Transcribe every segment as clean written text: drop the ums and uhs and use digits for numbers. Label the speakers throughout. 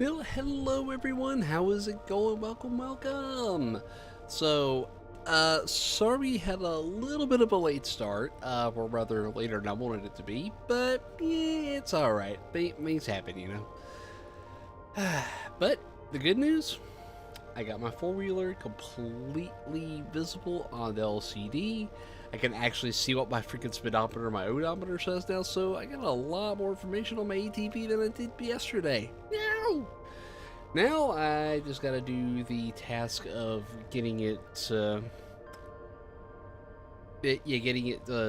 Speaker 1: Well, hello everyone, how is it going? Welcome. So, sorry we had a little bit of a late start, or rather later than I wanted it to be, but yeah, it's alright. Things happen, you know. But, the good news, I got my four-wheeler completely visible on the LCD. I can actually see what my freaking speedometer, my odometer says now, so I got a lot more information on my ATV than I did yesterday. Now I just gotta do the task of getting it,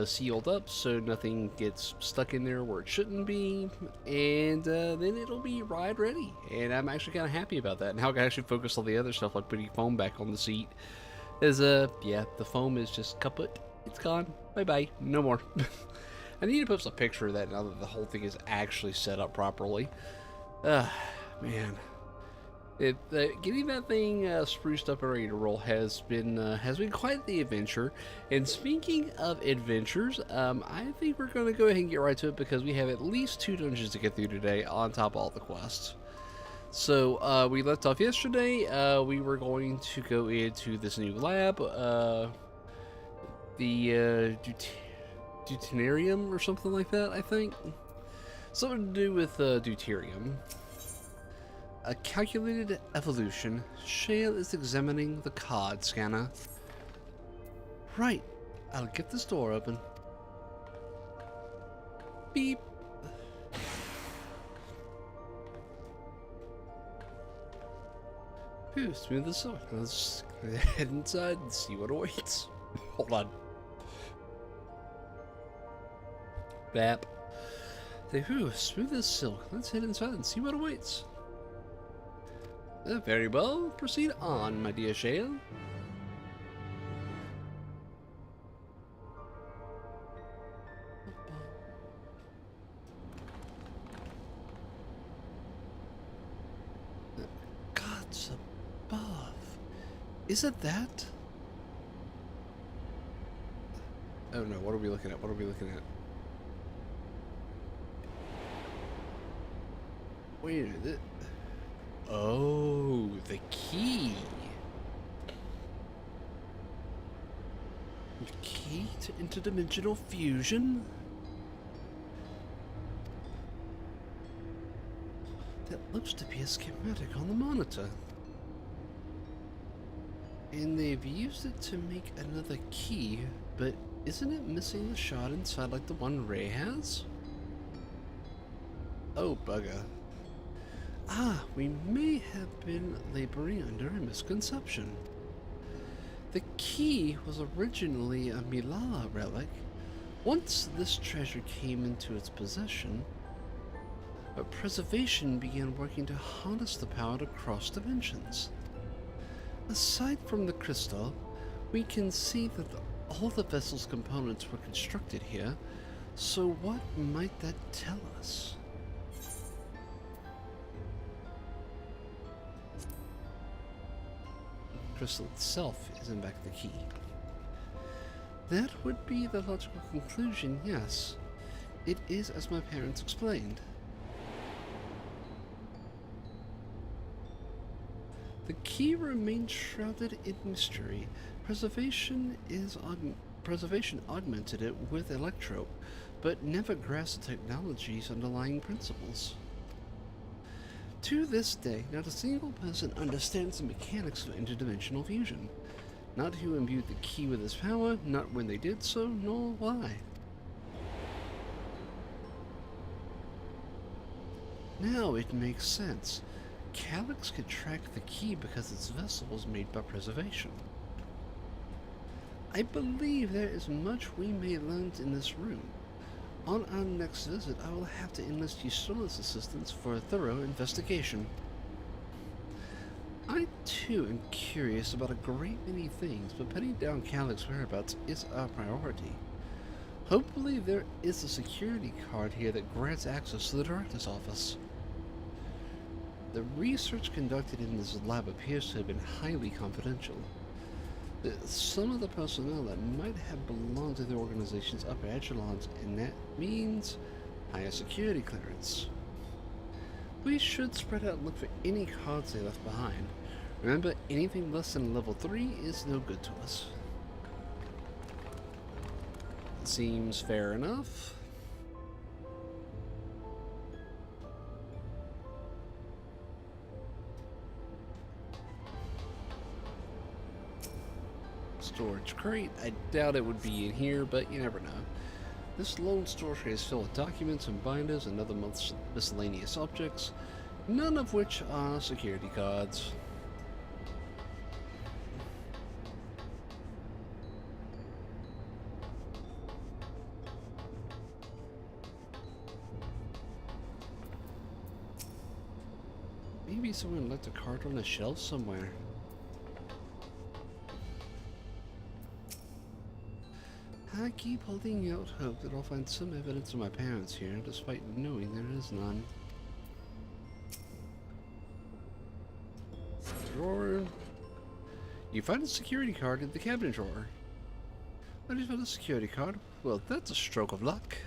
Speaker 1: sealed up so nothing gets stuck in there where it shouldn't be, and then it'll be ride ready. And I'm actually kind of happy about that. Now I can actually focus on the other stuff like putting foam back on the seat. Yeah, the foam is just kaput. It's gone. Bye bye. No more. I need to post a picture of that now that the whole thing is actually set up properly. Man. Getting that thing spruced up and ready to roll has been quite the adventure. And speaking of adventures, I think we're going to go ahead and get right to it because we have at least 2 dungeons to get through today on top of all the quests. So we left off yesterday. We were going to go into this new lab, the deuterium or something like that. I think something to do with deuterium. A calculated evolution. Shale is examining the card scanner. Right. I'll get this door open. Beep. Phew, smooth as silk. Let's head inside and see what awaits. Hold on. Bap. Whew, smooth as silk. Let's head inside and see what awaits. Very well, proceed on, my dear Shale. Gods above. Is it that? Oh no, what are we looking at? What are we looking at? Wait a minute. Oh, the key. The key to interdimensional fusion? That looks to be a schematic on the monitor. And they've used it to make another key, but isn't it missing the shard inside like the one Ray has? Oh, bugger. Ah, we may have been laboring under a misconception. The key was originally a Milala relic. Once this treasure came into its possession, preservation began working to harness the power to cross dimensions. Aside from the crystal, we can see that all the vessel's components were constructed here, so what might that tell us? Crystal itself is in fact the key. That would be the logical conclusion, yes. It is as my parents explained. The key remains shrouded in mystery. Preservation augmented it with electro, but never grasped the technology's underlying principles. To this day, not a single person understands the mechanics of interdimensional fusion. Not who imbued the key with its power, not when they did so, nor why. Now it makes sense. Calyx could track the key because its vessel was made by preservation. I believe there is much we may learn in this room. On our next visit, I will have to enlist Yusula's assistance for a thorough investigation. I, too, am curious about a great many things, but pinning down Calyx's whereabouts is our priority. Hopefully there is a security card here that grants access to the director's office. The research conducted in this lab appears to have been highly confidential. Some of the personnel that might have belonged to the organization's upper echelons, and that means higher security clearance. We should spread out and look for any cards they left behind. Remember, anything less than level 3 is no good to us. Seems fair enough. Storage crate. I doubt it would be in here, but you never know. This lone storage crate is filled with documents and binders and other miscellaneous objects, none of which are security cards. Maybe someone left a card on a shelf somewhere. I keep holding out hope that I'll find some evidence of my parents here, despite knowing there is none. Drawer. You find a security card in the cabinet drawer. I just found a security card. Well, that's a stroke of luck.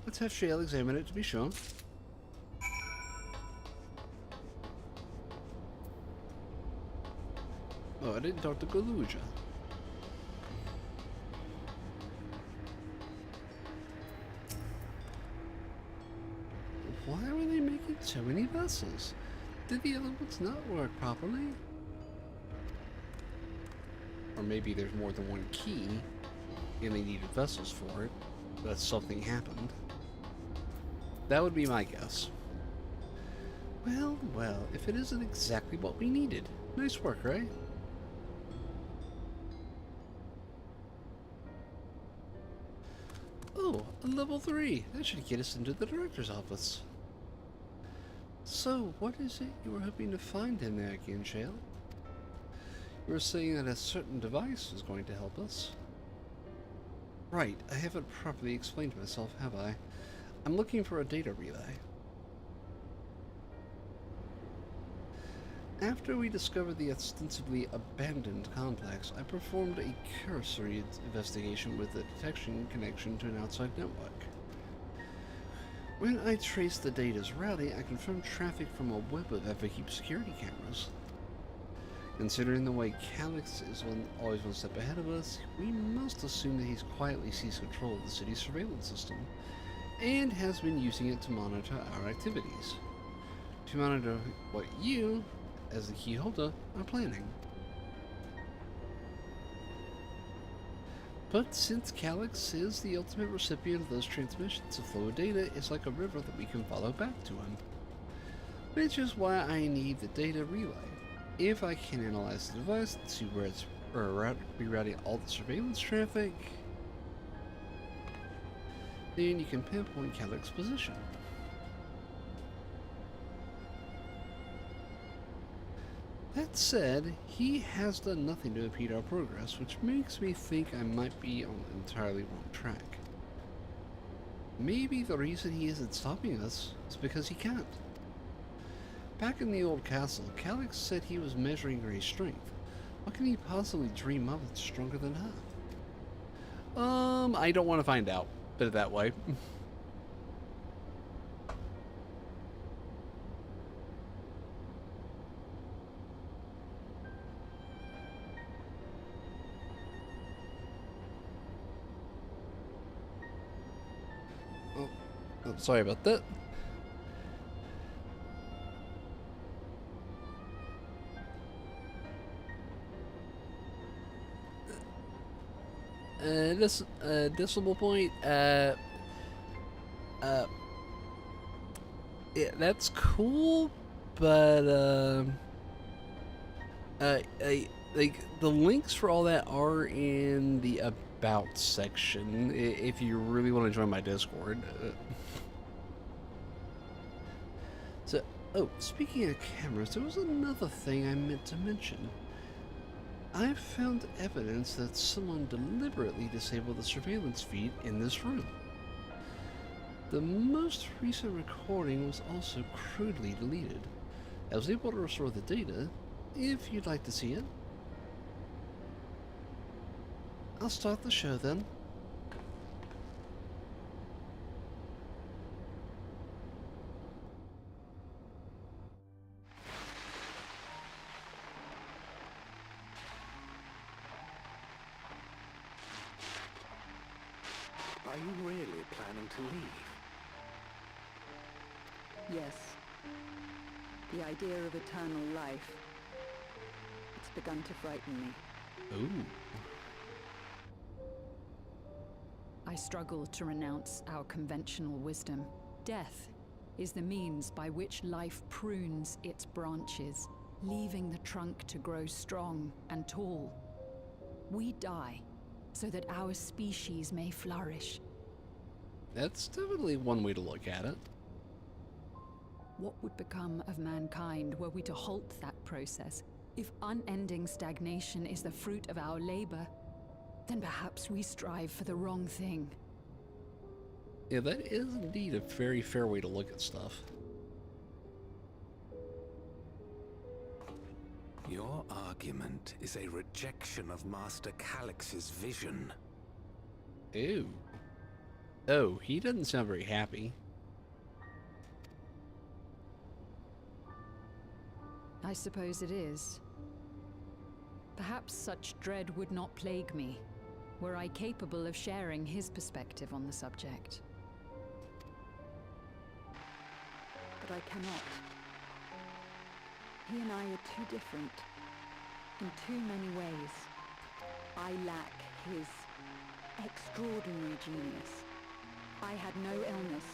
Speaker 1: Let's have Shale examine it to be sure. Oh, I didn't talk to Galuja. Why were they making so many vessels? Did the other ones not work properly? Or maybe there's more than one key, and they needed vessels for it, but something happened. That would be my guess. Well, well, if it isn't exactly what we needed. Nice work, right? Oh, a level 3. That should get us into the director's office. So, what is it you were hoping to find in there again, Shale? You were saying that a certain device was going to help us. Right, I haven't properly explained myself, have I? I'm looking for a data relay. After we discovered the ostensibly abandoned complex, I performed a cursory investigation with the detection connection to an outside network. When I traced the data's routing, I confirmed traffic from a web of FF security cameras. Considering the way Calyx is always one step ahead of us, we must assume that he's quietly seized control of the city's surveillance system, and has been using it to monitor our activities. To monitor what you, as the key holder, are planning. But since Calyx is the ultimate recipient of those transmissions, the flow of data is like a river that we can follow back to him. Which is why I need the data relay. If I can analyze the device and see where it's rerouting all the surveillance traffic, then you can pinpoint Calyx's position. That said, he has done nothing to impede our progress, which makes me think I might be on an entirely wrong track. Maybe the reason he isn't stopping us is because he can't. Back in the old castle, Calyx said he was measuring Gray's strength. What can he possibly dream of that's stronger than her? I don't want to find out. Put it that way. Oh, sorry about that. This decimal point. Yeah, that's cool, but like, the links for all that are in the About section, if you really want to join my Discord. So, oh, speaking of cameras, there was another thing I meant to mention. I've found evidence that someone deliberately disabled the surveillance feed in this room. The most recent recording was also crudely deleted. I was able to restore the data, if you'd like to see it. I'll start the show then.
Speaker 2: Are you really planning to leave?
Speaker 3: Yes. The idea of eternal life. It's begun to frighten me.
Speaker 1: Ooh.
Speaker 3: I struggle to renounce our conventional wisdom. Death is the means by which life prunes its branches, leaving the trunk to grow strong and tall. We die so that our species may flourish.
Speaker 1: That's definitely one way to look at it.
Speaker 3: What would become of mankind were we to halt that process? If unending stagnation is the fruit of our labor, then perhaps we strive for the wrong thing.
Speaker 1: Yeah, that is indeed a very fair way to look at stuff.
Speaker 2: Your argument is a rejection of Master Calyx's vision.
Speaker 1: Ew. Oh, he doesn't sound very happy.
Speaker 3: I suppose it is. Perhaps such dread would not plague me, were I capable of sharing his perspective on the subject. But I cannot. He and I are too different, in too many ways. I lack his extraordinary genius. I had no illness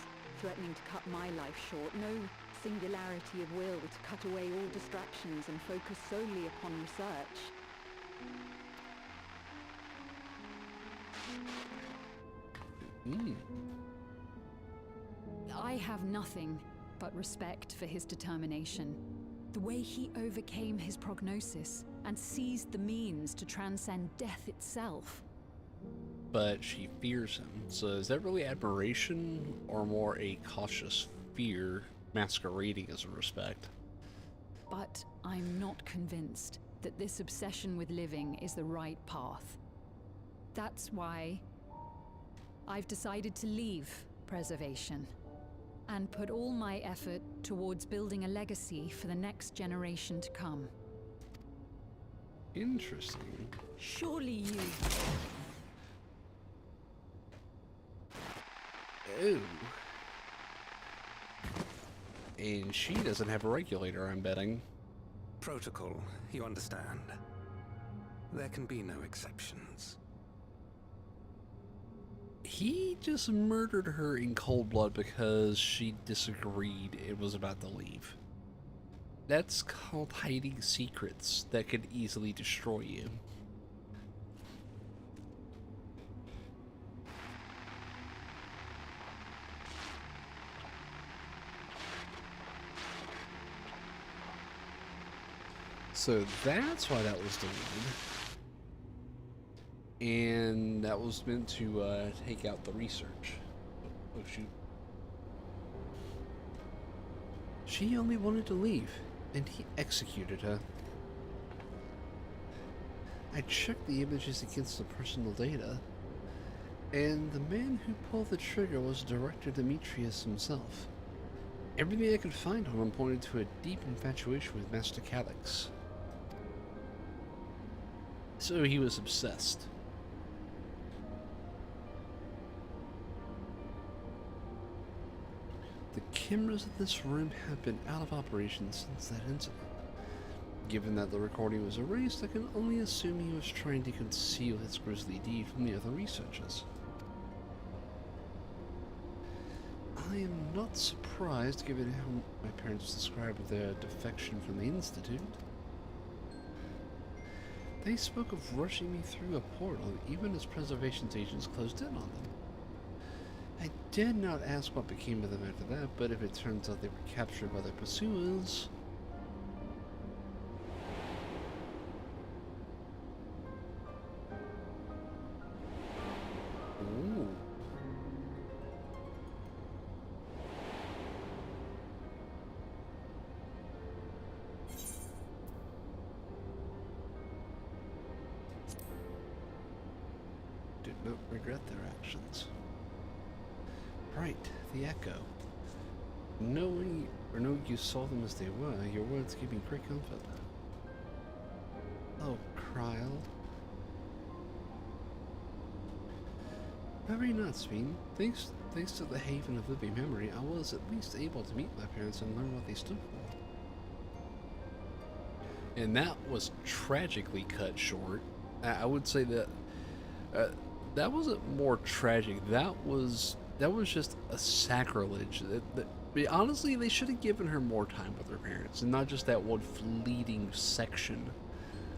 Speaker 3: threatening to cut my life short, no singularity of will to cut away all distractions and focus solely upon research. I have nothing but respect for his determination. The way he overcame his prognosis and seized the means to transcend death itself.
Speaker 1: But she fears him. So is that really admiration or more a cautious fear masquerading as a respect?
Speaker 3: But I'm not convinced that this obsession with living is the right path. That's why I've decided to leave preservation and put all my effort towards building a legacy for the next generation to come.
Speaker 1: Interesting.
Speaker 3: Surely you...
Speaker 1: Oh. And she doesn't have a regulator, I'm betting.
Speaker 2: Protocol, you understand. There can be no exceptions.
Speaker 1: He just murdered her in cold blood because she disagreed and was about to leave. That's called hiding secrets that could easily destroy you. So that's why that was deleted. And that was meant to take out the research. Oh shoot. She only wanted to leave, and he executed her. I checked the images against the personal data, and the man who pulled the trigger was Director Demetrius himself. Everything I could find on him pointed to a deep infatuation with Master Calyx. So he was obsessed. The cameras in this room have been out of operation since that incident. Given that the recording was erased, I can only assume he was trying to conceal his grisly deed from the other researchers. I am not surprised given how my parents described their defection from the Institute. They spoke of rushing me through a portal, even as preservation's agents closed in on them. I did not ask what became of them after that, but if it turns out they were captured by their pursuers... Ooh. Did not regret their actions. Right, the echo. Knowing you saw them as they were, your words give me great comfort. Oh, Kryl. Very nuts, Bean. Thanks to the Haven of Living Memory, I was at least able to meet my parents and learn what they stood for. And that was tragically cut short. I would say that that wasn't more tragic. That was just a sacrilege. Honestly, they should have given her more time with her parents, and not just that one fleeting section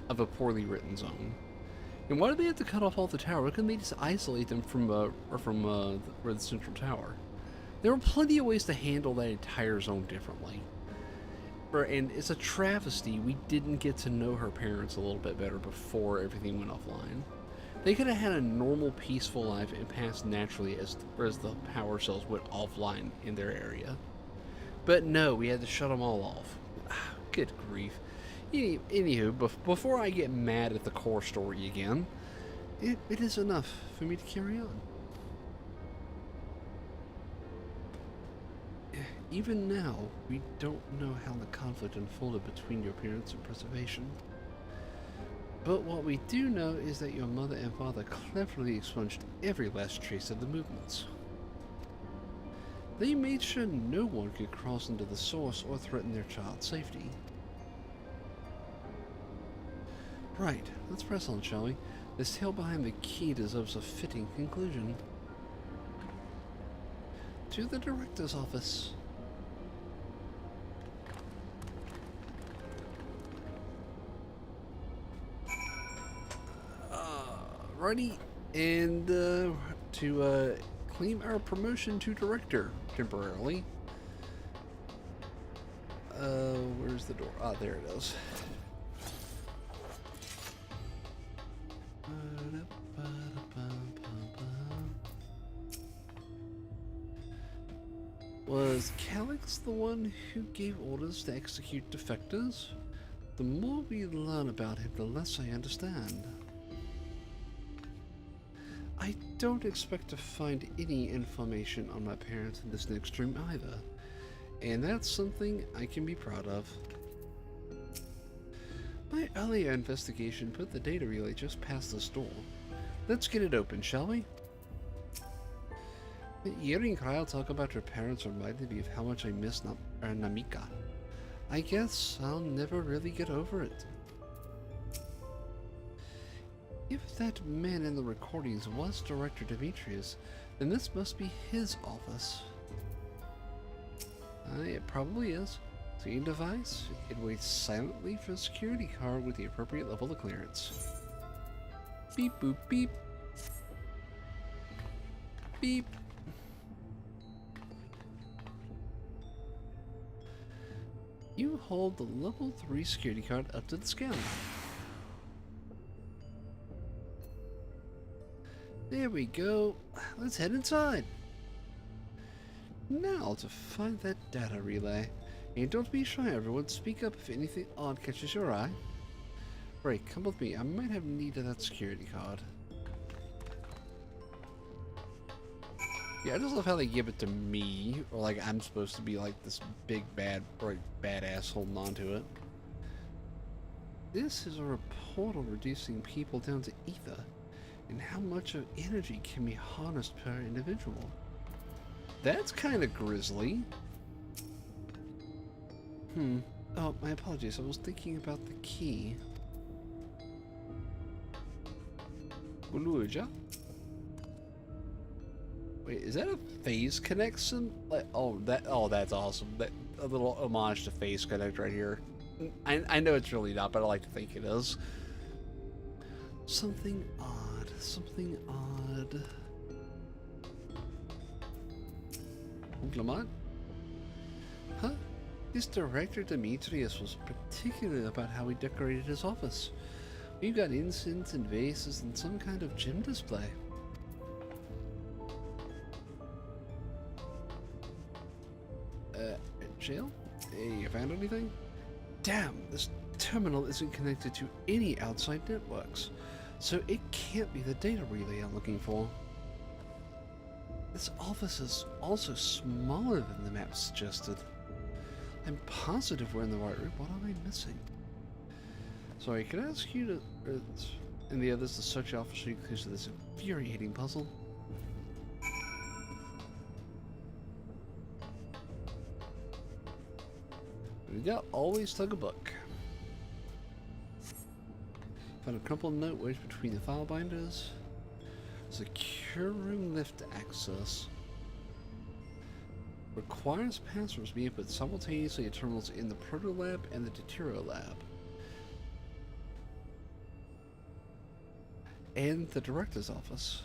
Speaker 1: of a poorly written zone. And why did they have to cut off all the tower? Why couldn't they just isolate them from the central tower? There were plenty of ways to handle that entire zone differently. And it's a travesty we didn't get to know her parents a little bit better before everything went offline. They could have had a normal, peaceful life and passed naturally as the power cells went offline in their area. But no, we had to shut them all off. Good grief. Anywho, before I get mad at the core story again, it is enough for me to carry on. Even now, we don't know how the conflict unfolded between your parents and Preservation. But what we do know is that your mother and father cleverly expunged every last trace of the movements. They made sure no one could cross into the source or threaten their child's safety. Right, let's press on, shall we? This tale behind the key deserves a fitting conclusion. To the director's office. Righty, and to claim our promotion to director temporarily. Where's the door? Ah, there it is. Was Calyx the one who gave orders to execute defectors? The more we learn about him, the less I understand. I don't expect to find any information on my parents in this next room either, and that's something I can be proud of. My earlier investigation put the data relay just past this door. Let's get it open, shall we? Hearing Kyle talk about her parents reminded me of how much I miss Namika. I guess I'll never really get over it. If that man in the recordings was Director Demetrius, then this must be his office. It probably is. Screen device. It waits silently for a security card with the appropriate level of clearance. Beep boop beep. Beep. You hold the level 3 security card up to the scanner. There we go. Let's head inside. Now to find that data relay. And don't be shy, everyone. Speak up if anything odd catches your eye. Right, come with me. I might have need of that security card. Yeah, I just love how they give it to me, or like I'm supposed to be like this big badass holding on to it. This is a report on reducing people down to ether, and how much of energy can be harnessed per individual. That's kind of grisly. Oh, my apologies. I was thinking about the key. Buluja? Wait, is that a phase connection? Like, that's awesome. That a little homage to Phase Connect right here. I know it's really not, but I like to think it is. Something odd. Something odd. Lamont? Huh? This director Demetrius was particular about how he decorated his office. We've got incense and vases and some kind of gem display. Jail? Hey, you found anything? Damn, this terminal isn't connected to any outside networks, so it can't be the data relay I'm looking for. This office is also smaller than the map suggested. I'm positive we're in the right room. What am I missing? Sorry, can I ask you to, and the others, to search out for street clues to this infuriating puzzle? We got always tug a book. Found a crumpled note wedged between the file binders. Secure room lift access. Requires passwords be input simultaneously at terminals in the Proto Lab and the Deutero Lab. And the director's office.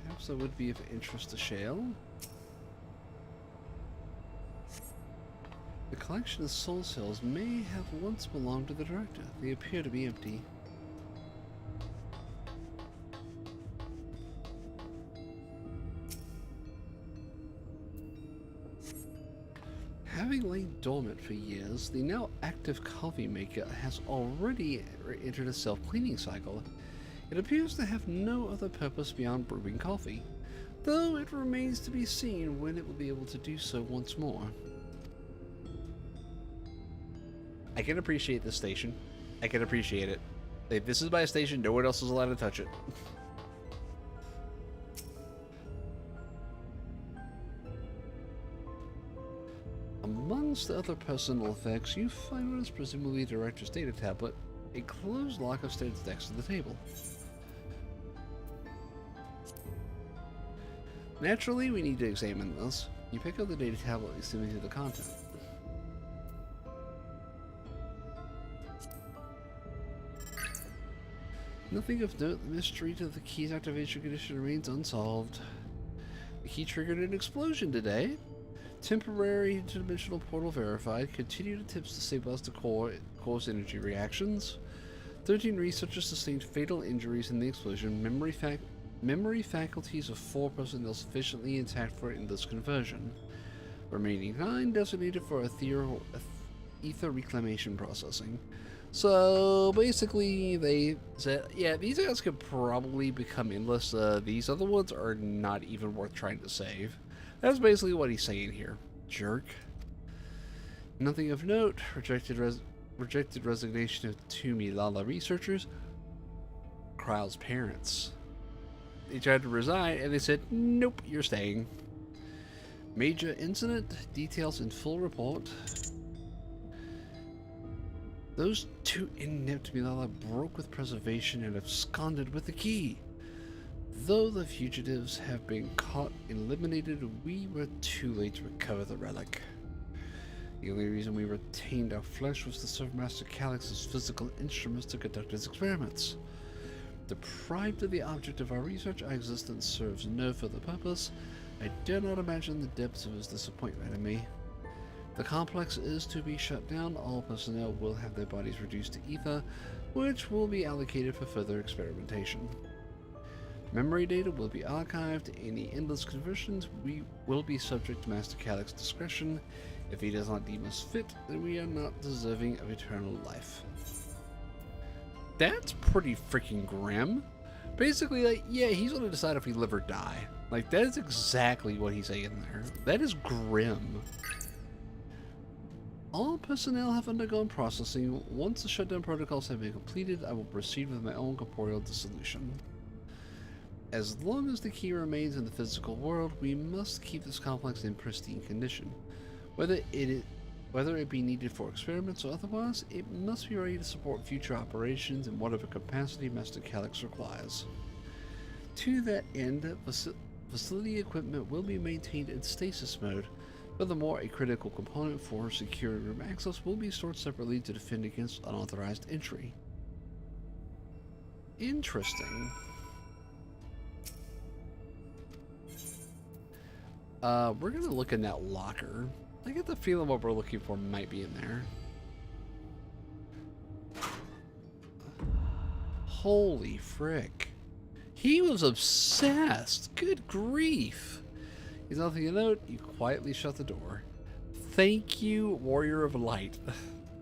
Speaker 1: Perhaps that would be of interest to Shale. The collection of soul cells may have once belonged to the director. They appear to be empty. Having lain dormant for years, the now active coffee maker has already entered a self-cleaning cycle. It appears to have no other purpose beyond brewing coffee, though it remains to be seen when it will be able to do so once more. I can appreciate this station. I can appreciate it. If this is my station, no one else is allowed to touch it. Amongst the other personal effects, you find what is presumably the director's data tablet, a closed locker stands next to the table. Naturally, we need to examine this. You pick up the data tablet and skim through the content. Nothing of note. The mystery to the key's activation condition remains unsolved. The key triggered an explosion today. Temporary interdimensional portal verified. Continued attempts to stabilize the core cause energy reactions. 13 researchers sustained fatal injuries in the explosion. Memory faculties of 4 personnel sufficiently intact for endless conversion. Remaining 9 designated for ether reclamation processing. So basically they said, yeah, these guys could probably become endless. These other ones are not even worth trying to save. That's basically what he's saying here. Jerk. Nothing of note. Rejected resignation of 2 Milala researchers. Kryle's parents. They tried to resign and they said, nope, you're staying. Major incident. Details in full report. Those 2 inept Milala broke with preservation and absconded with the key. Though the fugitives have been caught and eliminated, we were too late to recover the relic. The only reason we retained our flesh was to serve Master Calyx's physical instruments to conduct his experiments. Deprived of the object of our research, our existence serves no further purpose. I dare not imagine the depths of his disappointment in me. The complex is to be shut down. All personnel will have their bodies reduced to ether, which will be allocated for further experimentation. Memory data will be archived. Any endless conversions will be subject to Master Calyx's discretion. If he does not deem us fit, then we are not deserving of eternal life. That's pretty freaking grim. Basically, like, yeah, he's going to decide if we live or die. Like, that is exactly what he's saying there. That is grim. All personnel have undergone processing. Once the shutdown protocols have been completed, I will proceed with my own corporeal dissolution. As long as the key remains in the physical world, we must keep this complex in pristine condition. Whether it be needed for experiments or otherwise, it must be ready to support future operations in whatever capacity Master Calyx requires. To that end, facility equipment will be maintained in stasis mode. Furthermore, a critical component for secure room access will be stored separately to defend against unauthorized entry. Interesting. We're gonna look in that locker. I get the feeling what we're looking for might be in there. Holy frick. He was obsessed. Good grief. He's nothing to note. You quietly shut the door. Thank you, Warrior of Light.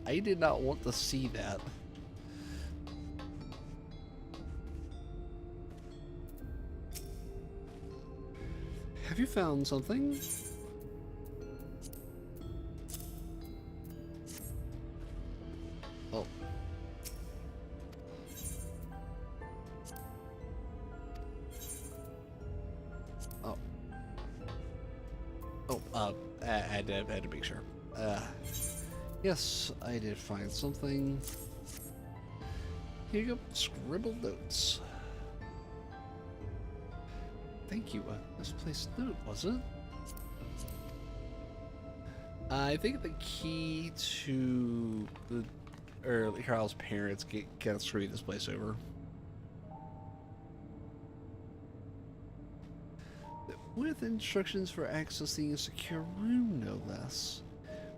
Speaker 1: I did not want to see that. Have you found something? Oh. Oh. Oh, I had to make sure. Yes, I did find something. Here you go, scribbled notes. Thank you. Misplaced note, was it? I think the key to the Carl's parents can't screw this place over. With instructions for accessing a secure room, no less.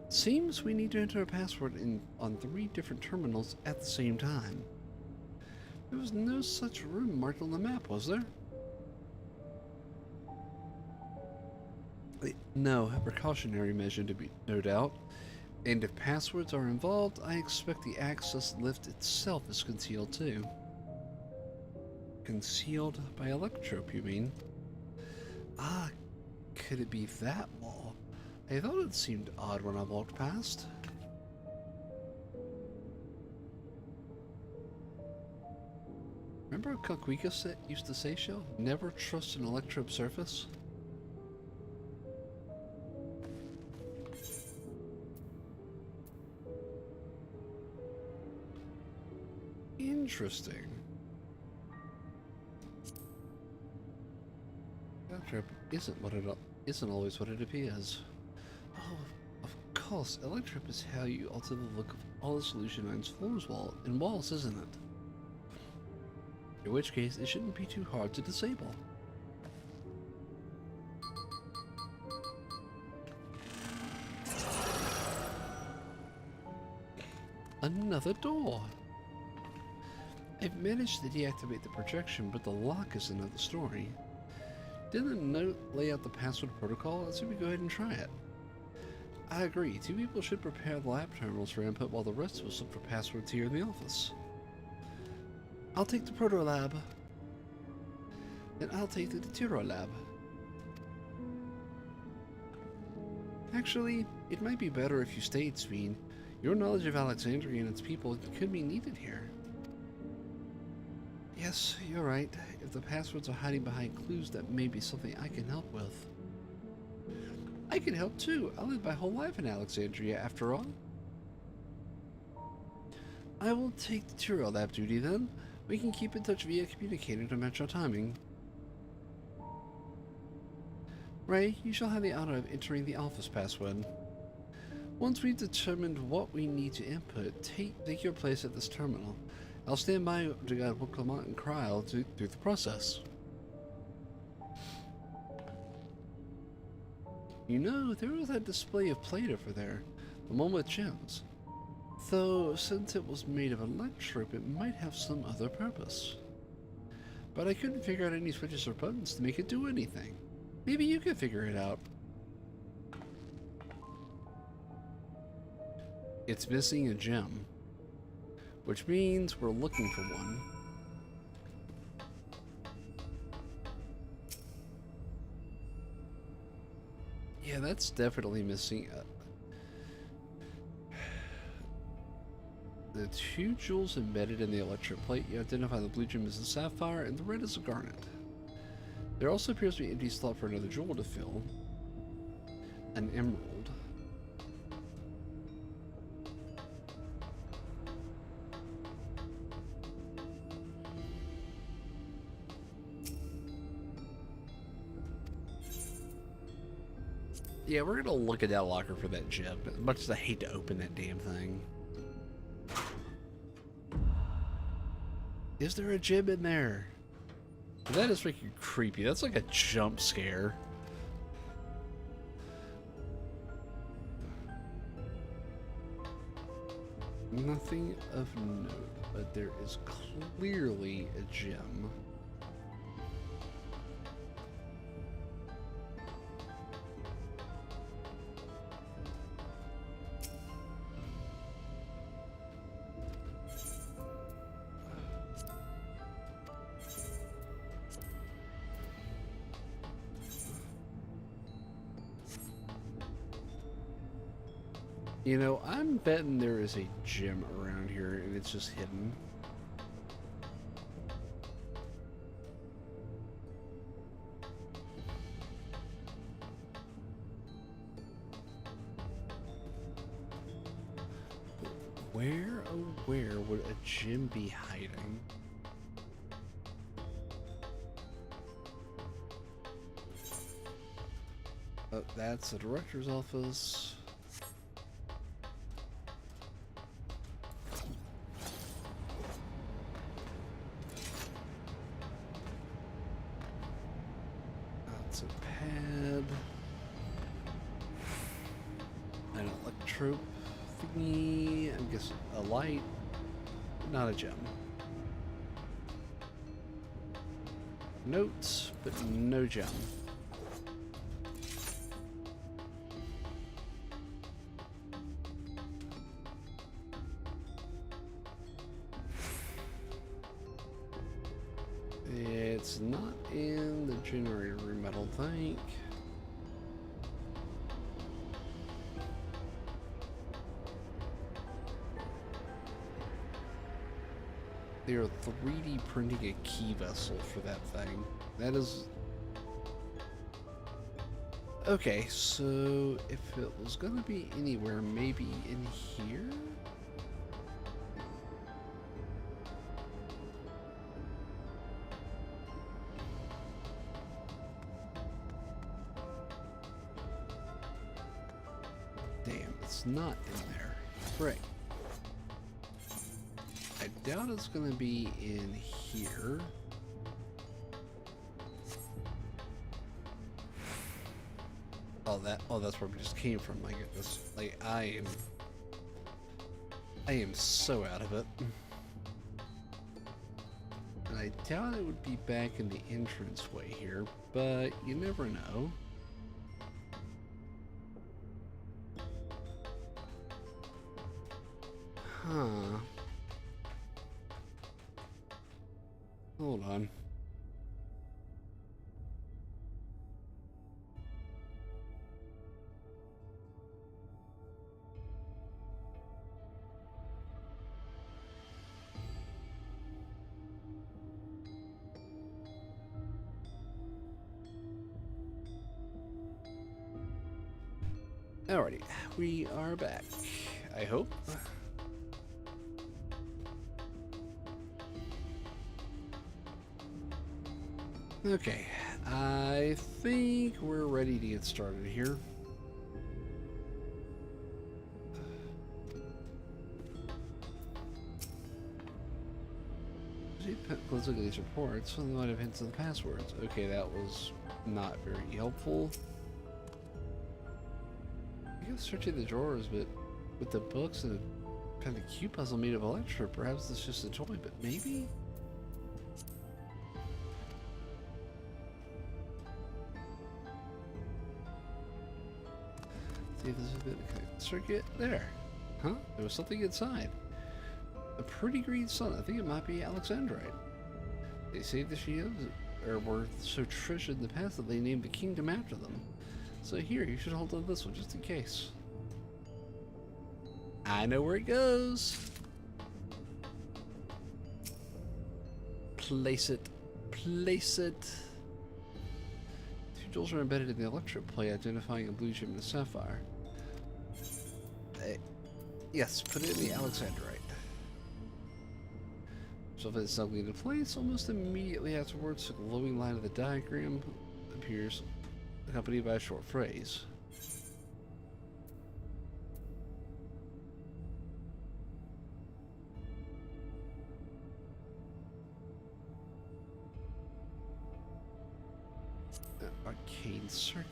Speaker 1: Seems we need to enter a password on 3 different terminals at the same time. There was no such room marked on the map, was there? No, a precautionary measure to be, no doubt. And if passwords are involved, I expect the access lift itself is concealed too. Concealed by electrope, you mean? Ah, could it be that wall? I thought it seemed odd when I walked past. Remember what Kakwika used to say, Shell? Never trust an electrope surface? Interesting. Electrope isn't always what it appears. Oh, of course, electrope is how you alter the look of all the Solution 9's floors and walls, isn't it? In which case, it shouldn't be too hard to disable. Another door. I've managed to deactivate the projection, but the lock is another story. Didn't the note lay out the password protocol? Let's see if we go ahead and try it. I agree. 2 people should prepare the lab terminals for input while the rest of us look for passwords here in the office. I'll take the proto lab. Then I'll take the Deutero lab. Actually, it might be better if you stayed, Sveen. Your knowledge of Alexandria and its people could be needed here. Yes, you're right. If the passwords are hiding behind clues, that may be something I can help with. I can help too. I lived my whole life in Alexandria, after all. I will take the Turo lab duty then. We can keep in touch via communicator to match our timing. Ray, you shall have the honor of entering the office password. Once we've determined what we need to input, take your place at this terminal. I'll stand by to guide Clement and Kryl through the process. You know, there was that display of plate over there, the one with gems. Though, since it was made of electrope, it might have some other purpose. But I couldn't figure out any switches or buttons to make it do anything. Maybe you can figure it out. It's missing a gem, which means we're looking for one. Yeah, that's definitely missing. The 2 jewels embedded in the electric plate, you identify the blue gem as a sapphire and the red as a garnet. There also appears to be an empty slot for another jewel to fill, an emerald. Yeah, we're gonna look at that locker for that gem. As much as I hate to open that damn thing. Is there a gem in there? That is freaking creepy. That's like a jump scare. Nothing of note, but there is clearly a gem. You know, I'm betting there is a gem around here and it's just hidden. Where, oh where would a gem be hiding? Oh, that's the director's office. That's a pad. An electro thingy. I guess a light. Not a gem. Notes, but no gem. It's not in the generator room, I don't think. They are 3D printing a key vessel for that thing. That is... Okay, so if it was gonna be anywhere, maybe in here? Damn, it's not in there. Right. I doubt it's gonna be in here. Oh, that's where we just came from. My goodness. Like, I am so out of it. And I doubt it would be back in the entranceway here, but you never know. Huh. Hold on. Alrighty, we are back. I hope. Okay, I think we're ready to get started here. Let's look at these reports. Some of them might have hints of the passwords. Okay, that was not very helpful. I guess searching the drawers, but with the books and a kind of cute puzzle made of electro, perhaps it's just a toy, but maybe? See if this is a bit of circuit. There. Huh? There was something inside. A pretty green sun. I think it might be Alexandrite. They say the shields were so treasured in the past that they named the kingdom after them. So here, you should hold on to this one just in case. I know where it goes. Place it. Place it. Two jewels are embedded in the electro plate, identifying a blue gem and a sapphire. Yes, put it in the Alexandrite. So if it's suddenly into place, almost immediately afterwards, the glowing line of the diagram appears, accompanied by a short phrase. Arcade circuit.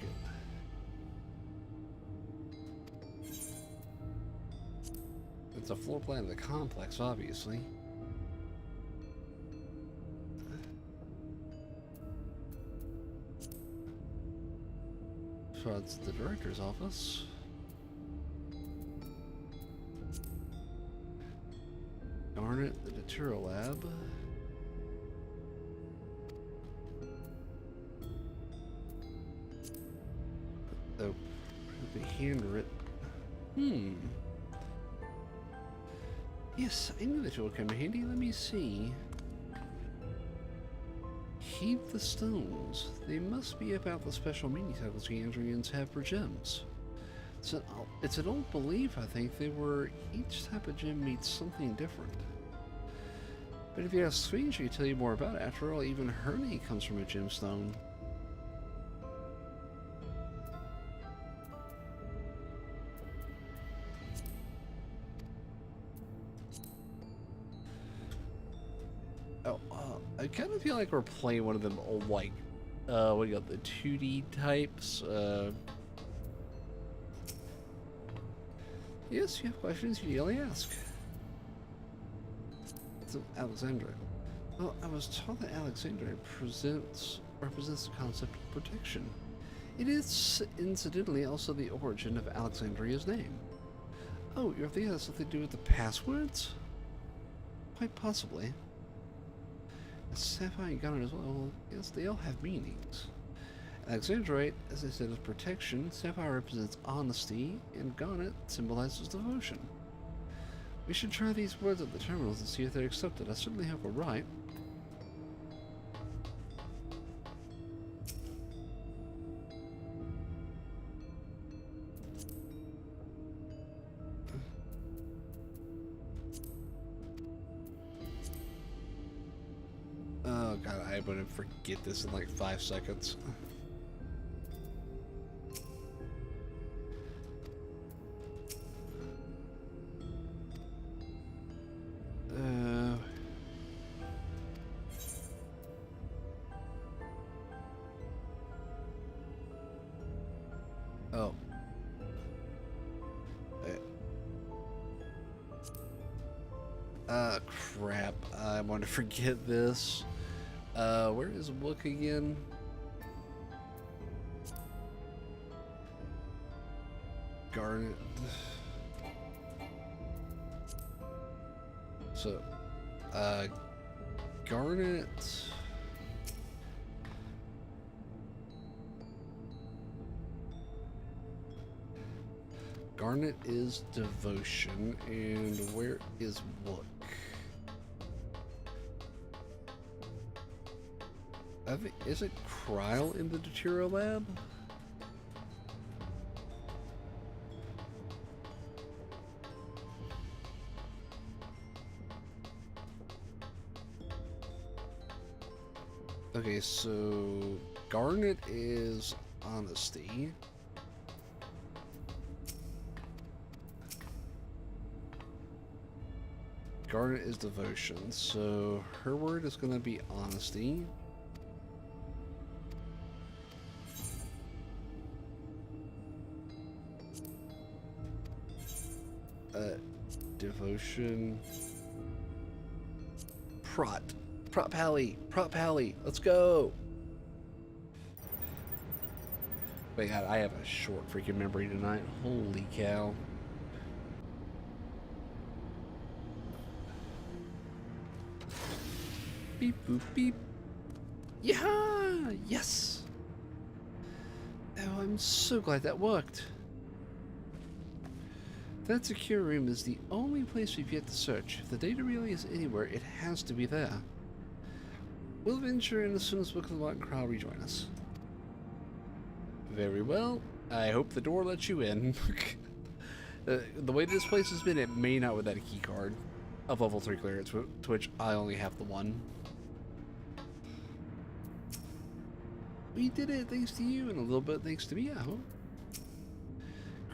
Speaker 1: It's a floor plan of the complex, obviously. So it's the director's office. Garnet, the Datura lab. Oh, the handwritten. Yes, I knew that would come in handy. Let me see. Heap the stones. They must be about the special meaning cycles the Andrians have for gems. It's an old belief, I think, that where each type of gem means something different. But if you ask Sweden, she could tell you more about it. After all, even her name comes from a gemstone. Oh, I kind of feel like we're playing one of them old, like, what do you got, the 2D types? Yes, you have questions, you only ask. It's Alexandria. Well, I was told that Alexandria represents the concept of protection. It is, incidentally, also the origin of Alexandria's name. Oh, you think it has something to do with the passwords? Quite possibly. Sapphire and Garnet as well. Yes, they all have meanings. Alexandrite, as I said, is protection. Sapphire represents honesty, and Garnet symbolizes devotion. We should try these words at the terminals and see if they're accepted. I certainly hope we're right. Oh god, I'm gonna forget this in like 5 seconds. Oh. Crap. I want to forget this. Where is the book again? Garnet. So, Garnet. Garnet is devotion, and where is book? I think, is it Kryl in the Datura lab? Okay, so Garnet is honesty. Garnet is devotion, so her word is going to be honesty. Devotion. Prot Pally, let's go. Wait, God, I have a short freaking memory tonight. Holy cow. Beep, boop, beep. Yeah! Yes! Oh, I'm so glad that worked. That secure room is the only place we've yet to search. If the data really is anywhere, it has to be there. We'll venture in as soon as Book of the White Crowd rejoin us. Very well. I hope the door lets you in. The way this place has been, it may not without a key card of level 3 clearance, to which I only have the one. We did it thanks to you, and a little bit thanks to me, I hope.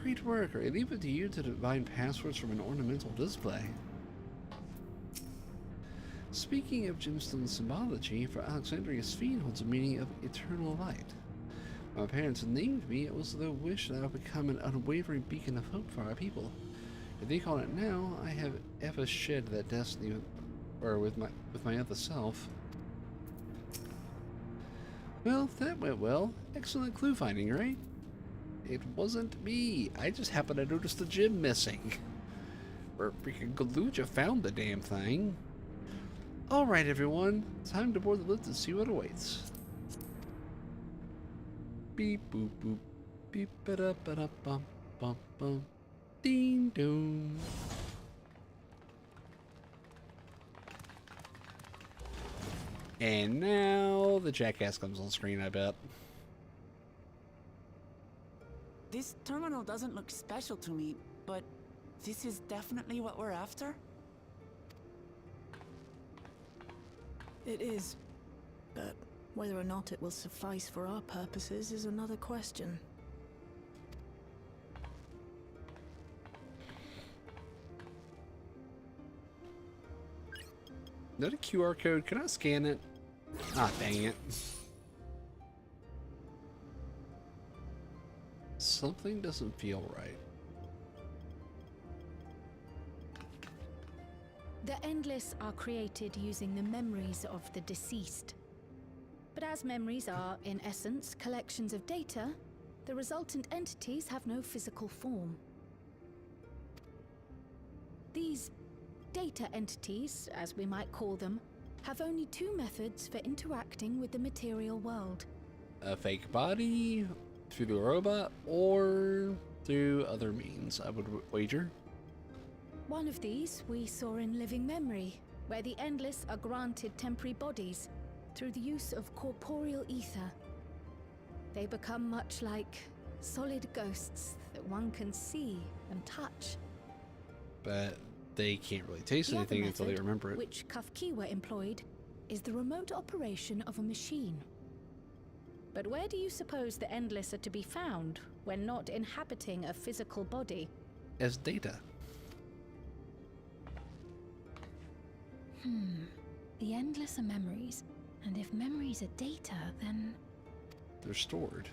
Speaker 1: Great work. I leave it to you to divine passwords from an ornamental display. Speaking of gemstone symbology, for Alexandria, Sphene holds a meaning of eternal light. My parents named me, it was their wish that I would become an unwavering beacon of hope for our people. If they call it now, I have ever shared that destiny with my other self. Well, that went well. Excellent clue finding, right? It wasn't me. I just happened to notice the gem missing. Or freaking Galuja found the damn thing. Alright, everyone. Time to board the lift and see what awaits. Beep boop boop. Beep ba da ba da bum bum bum. Ding dong. And now the jackass comes on screen, I bet.
Speaker 4: This terminal doesn't look special to me, but this is definitely what we're after?
Speaker 5: It is, but whether or not it will suffice for our purposes is another question.
Speaker 1: Is that a QR code? Can I scan it? Ah, dang it. Something doesn't feel right.
Speaker 6: The Endless are created using the memories of the deceased. But as memories are, in essence, collections of data, the resultant entities have no physical form. These data entities, as we might call them, have only two methods for interacting with the material world.
Speaker 1: A fake body, through the robot, or through other means, I would wager.
Speaker 6: One of these we saw in Living Memory, where the Endless are granted temporary bodies through the use of corporeal ether. They become much like solid ghosts that one can see and touch.
Speaker 1: But they can't really taste
Speaker 6: The other
Speaker 1: anything until they
Speaker 6: method,
Speaker 1: remember it.
Speaker 6: which Kafkiwa employed, is the remote operation of a machine. But where do you suppose the Endless are to be found when not inhabiting a physical body?
Speaker 1: As data.
Speaker 6: The Endless are memories, and if memories are data, then...
Speaker 1: They're stored.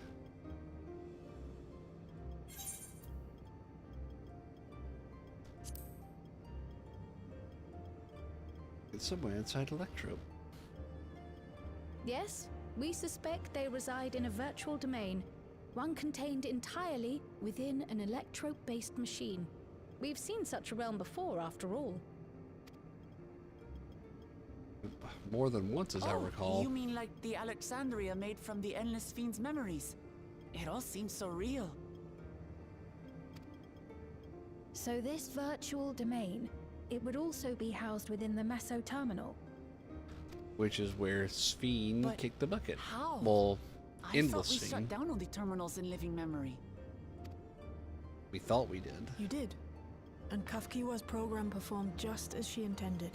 Speaker 1: It's somewhere inside Electro.
Speaker 6: Yes, we suspect they reside in a virtual domain, one contained entirely within an electrope-based machine. We've seen such a realm before, after all.
Speaker 1: More than once, as I recall.
Speaker 4: You mean like the Alexandria made from the Endless Fiend's memories? It all seems so real.
Speaker 6: So this virtual domain, it would also be housed within the Meso Terminal.
Speaker 1: Which is where Sphene
Speaker 4: But
Speaker 1: kicked the bucket.
Speaker 4: how?
Speaker 1: Well,
Speaker 4: I
Speaker 1: endless
Speaker 4: thought we
Speaker 1: Sphene.
Speaker 4: shut down all the terminals in Living Memory.
Speaker 1: We thought we did.
Speaker 5: You did. And Kafkiwa's program performed just as she intended.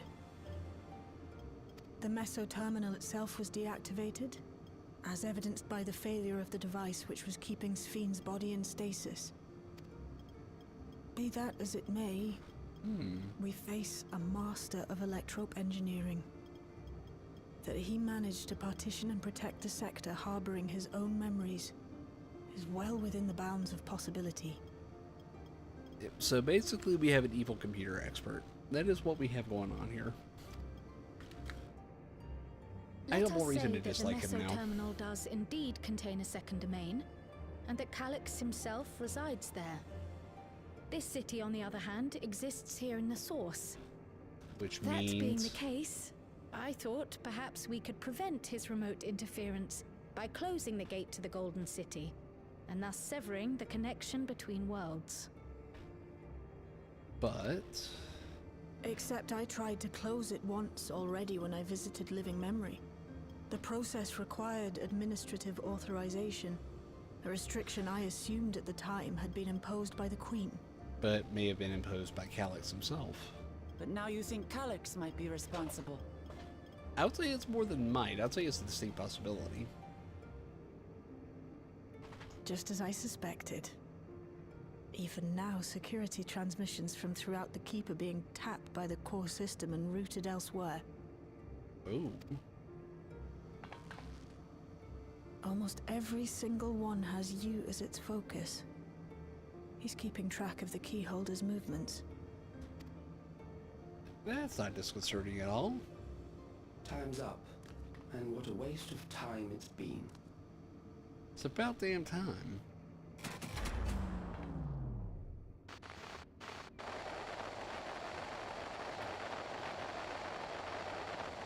Speaker 5: The Meso terminal itself was deactivated, as evidenced by the failure of the device which was keeping Sphene's body in stasis. Be that as it may, we face a master of electrope engineering. That he managed to partition and protect the sector harboring his own memories is well within the bounds of possibility.
Speaker 1: Yep. So basically, we have an evil computer expert. That is what we have going on here. I got more reason to dislike him
Speaker 6: The
Speaker 1: now.
Speaker 6: Meso Terminal does indeed contain a second domain, and that Calyx himself resides there. This city, on the other hand, exists here in the source.
Speaker 1: Which
Speaker 6: That
Speaker 1: means...
Speaker 6: being the case, I thought perhaps we could prevent his remote interference by closing the gate to the Golden City, and thus severing the connection between worlds.
Speaker 1: But...
Speaker 5: Except I tried to close it once already when I visited Living Memory. The process required administrative authorization, a restriction I assumed at the time had been imposed by the Queen.
Speaker 1: But may have been imposed by Calyx himself.
Speaker 4: But now you think Calyx might be responsible.
Speaker 1: I would say it's more than might. I'd say it's a distinct possibility.
Speaker 5: Just as I suspected. Even now, security transmissions from throughout the Keep are being tapped by the core system and routed elsewhere.
Speaker 1: Ooh.
Speaker 5: Almost every single one has you as its focus. He's keeping track of the keyholder's movements.
Speaker 1: That's not disconcerting at all.
Speaker 7: Time's up, and what a waste of time it's been.
Speaker 1: It's about damn time.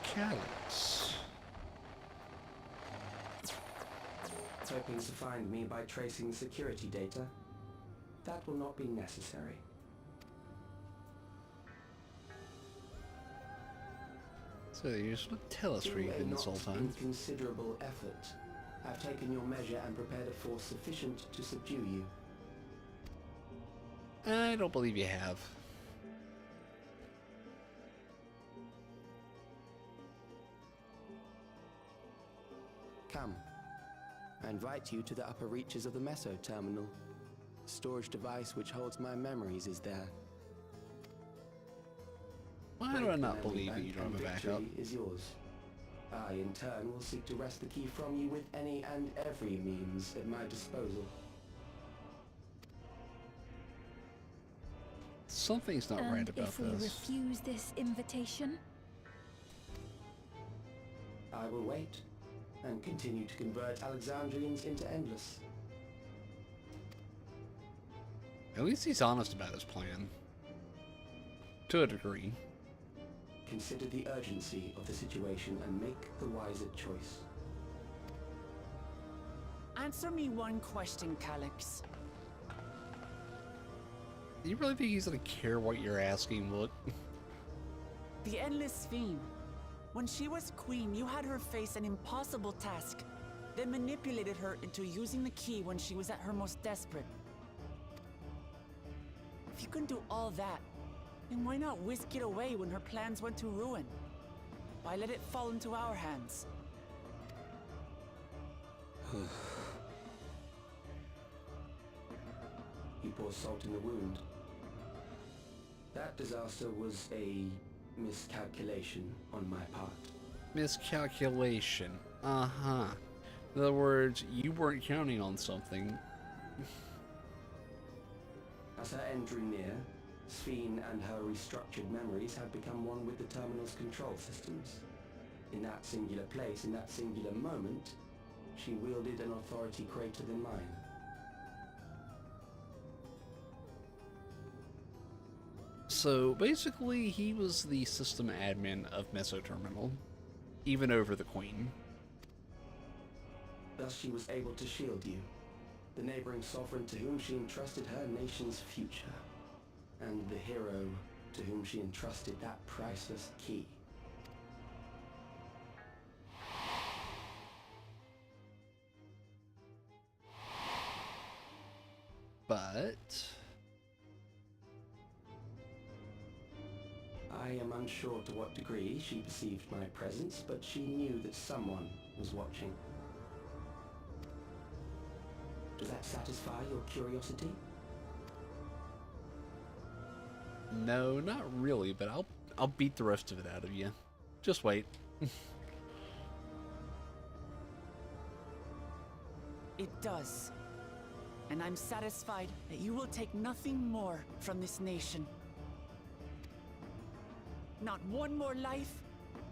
Speaker 1: Calyx.
Speaker 7: Hoping to find me by tracing security data? That will not be necessary.
Speaker 1: So you just want to tell us where you've been this whole time.
Speaker 7: Inconsiderable effort. I've taken your measure and prepared a force sufficient to subdue you.
Speaker 1: I don't believe you have.
Speaker 7: Come. I invite you to the upper reaches of the Meso Terminal. The storage device which holds my memories is there.
Speaker 1: Why do I not believe that you don't have a backup?
Speaker 7: Victory is yours. I, in turn, will seek to wrest the key from you with any and every means at my disposal.
Speaker 1: Something's not right about
Speaker 6: if we
Speaker 1: this.
Speaker 6: refuse this invitation?
Speaker 7: I will wait and continue to convert Alexandrians into Endless.
Speaker 1: At least he's honest about his plan. To a degree.
Speaker 7: Consider the urgency of the situation and make the wiser choice.
Speaker 4: Answer me one question, Calyx.
Speaker 1: Do you really think he's gonna care what you're asking? What?
Speaker 4: The Endless Fiend. When she was queen, you had her face an impossible task, then manipulated her into using the key when she was at her most desperate. If you can do all that, then why not whisk it away when her plans went to ruin? Why let it fall into our hands?
Speaker 7: You pour salt in the wound. That disaster was a miscalculation on my part.
Speaker 1: Miscalculation. Uh-huh. In other words, you weren't counting on something.
Speaker 7: As her end drew near, Sphene and her restructured memories had become one with the terminal's control systems. In that singular place, in that singular moment, she wielded an authority greater than mine.
Speaker 1: So basically, he was the system admin of Meso Terminal, even over the Queen.
Speaker 7: Thus she was able to shield you, the neighboring sovereign to whom she entrusted her nation's future, and the hero to whom she entrusted that priceless key.
Speaker 1: But
Speaker 7: I am unsure to what degree she perceived my presence, but she knew that someone was watching. Does that satisfy your curiosity?
Speaker 1: no, not really, but I'll beat the rest of it out of you. Just wait.
Speaker 4: It does. And I'm satisfied that you will take nothing more from this nation. Not one more life,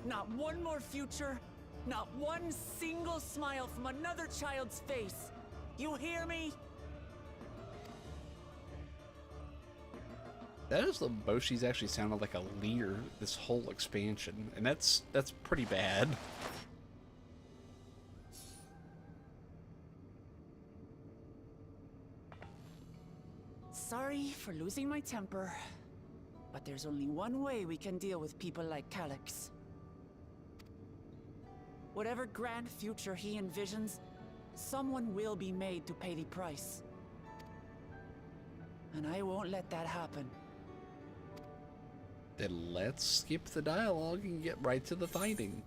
Speaker 4: not one more future, not one single smile from another child's face. You hear me?
Speaker 1: That is the most she's actually sounded like a leader this whole expansion, and that's pretty bad.
Speaker 4: Sorry for losing my temper, but there's only one way we can deal with people like Calyx. Whatever grand future he envisions, someone will be made to pay the price. And I won't let that happen.
Speaker 1: Then let's skip the dialogue and get right to the fighting.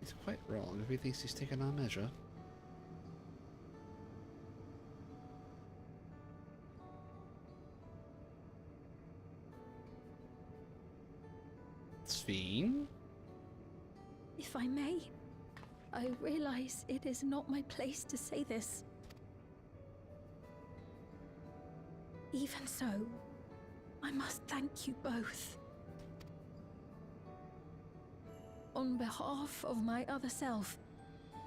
Speaker 1: He's quite wrong if he thinks he's taken our measure. Sphene?
Speaker 6: If I may, I realize it is not my place to say this. Even so, I must thank you both. On behalf of my other self,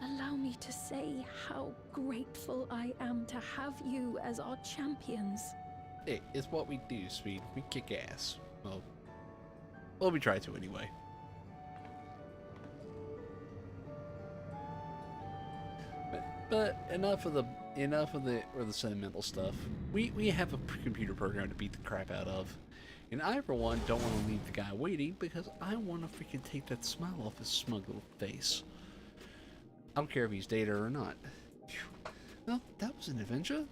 Speaker 6: allow me to say how grateful I am to have you as our champions.
Speaker 1: Hey, it's what we do, Sphene. We kick ass. Well, we try to anyway. But enough of the sentimental stuff. We have a computer program to beat the crap out of, and I for one don't want to leave the guy waiting because I want to freaking take that smile off his smug little face. I don't care if he's Data or not. Phew. Well, that was an adventure.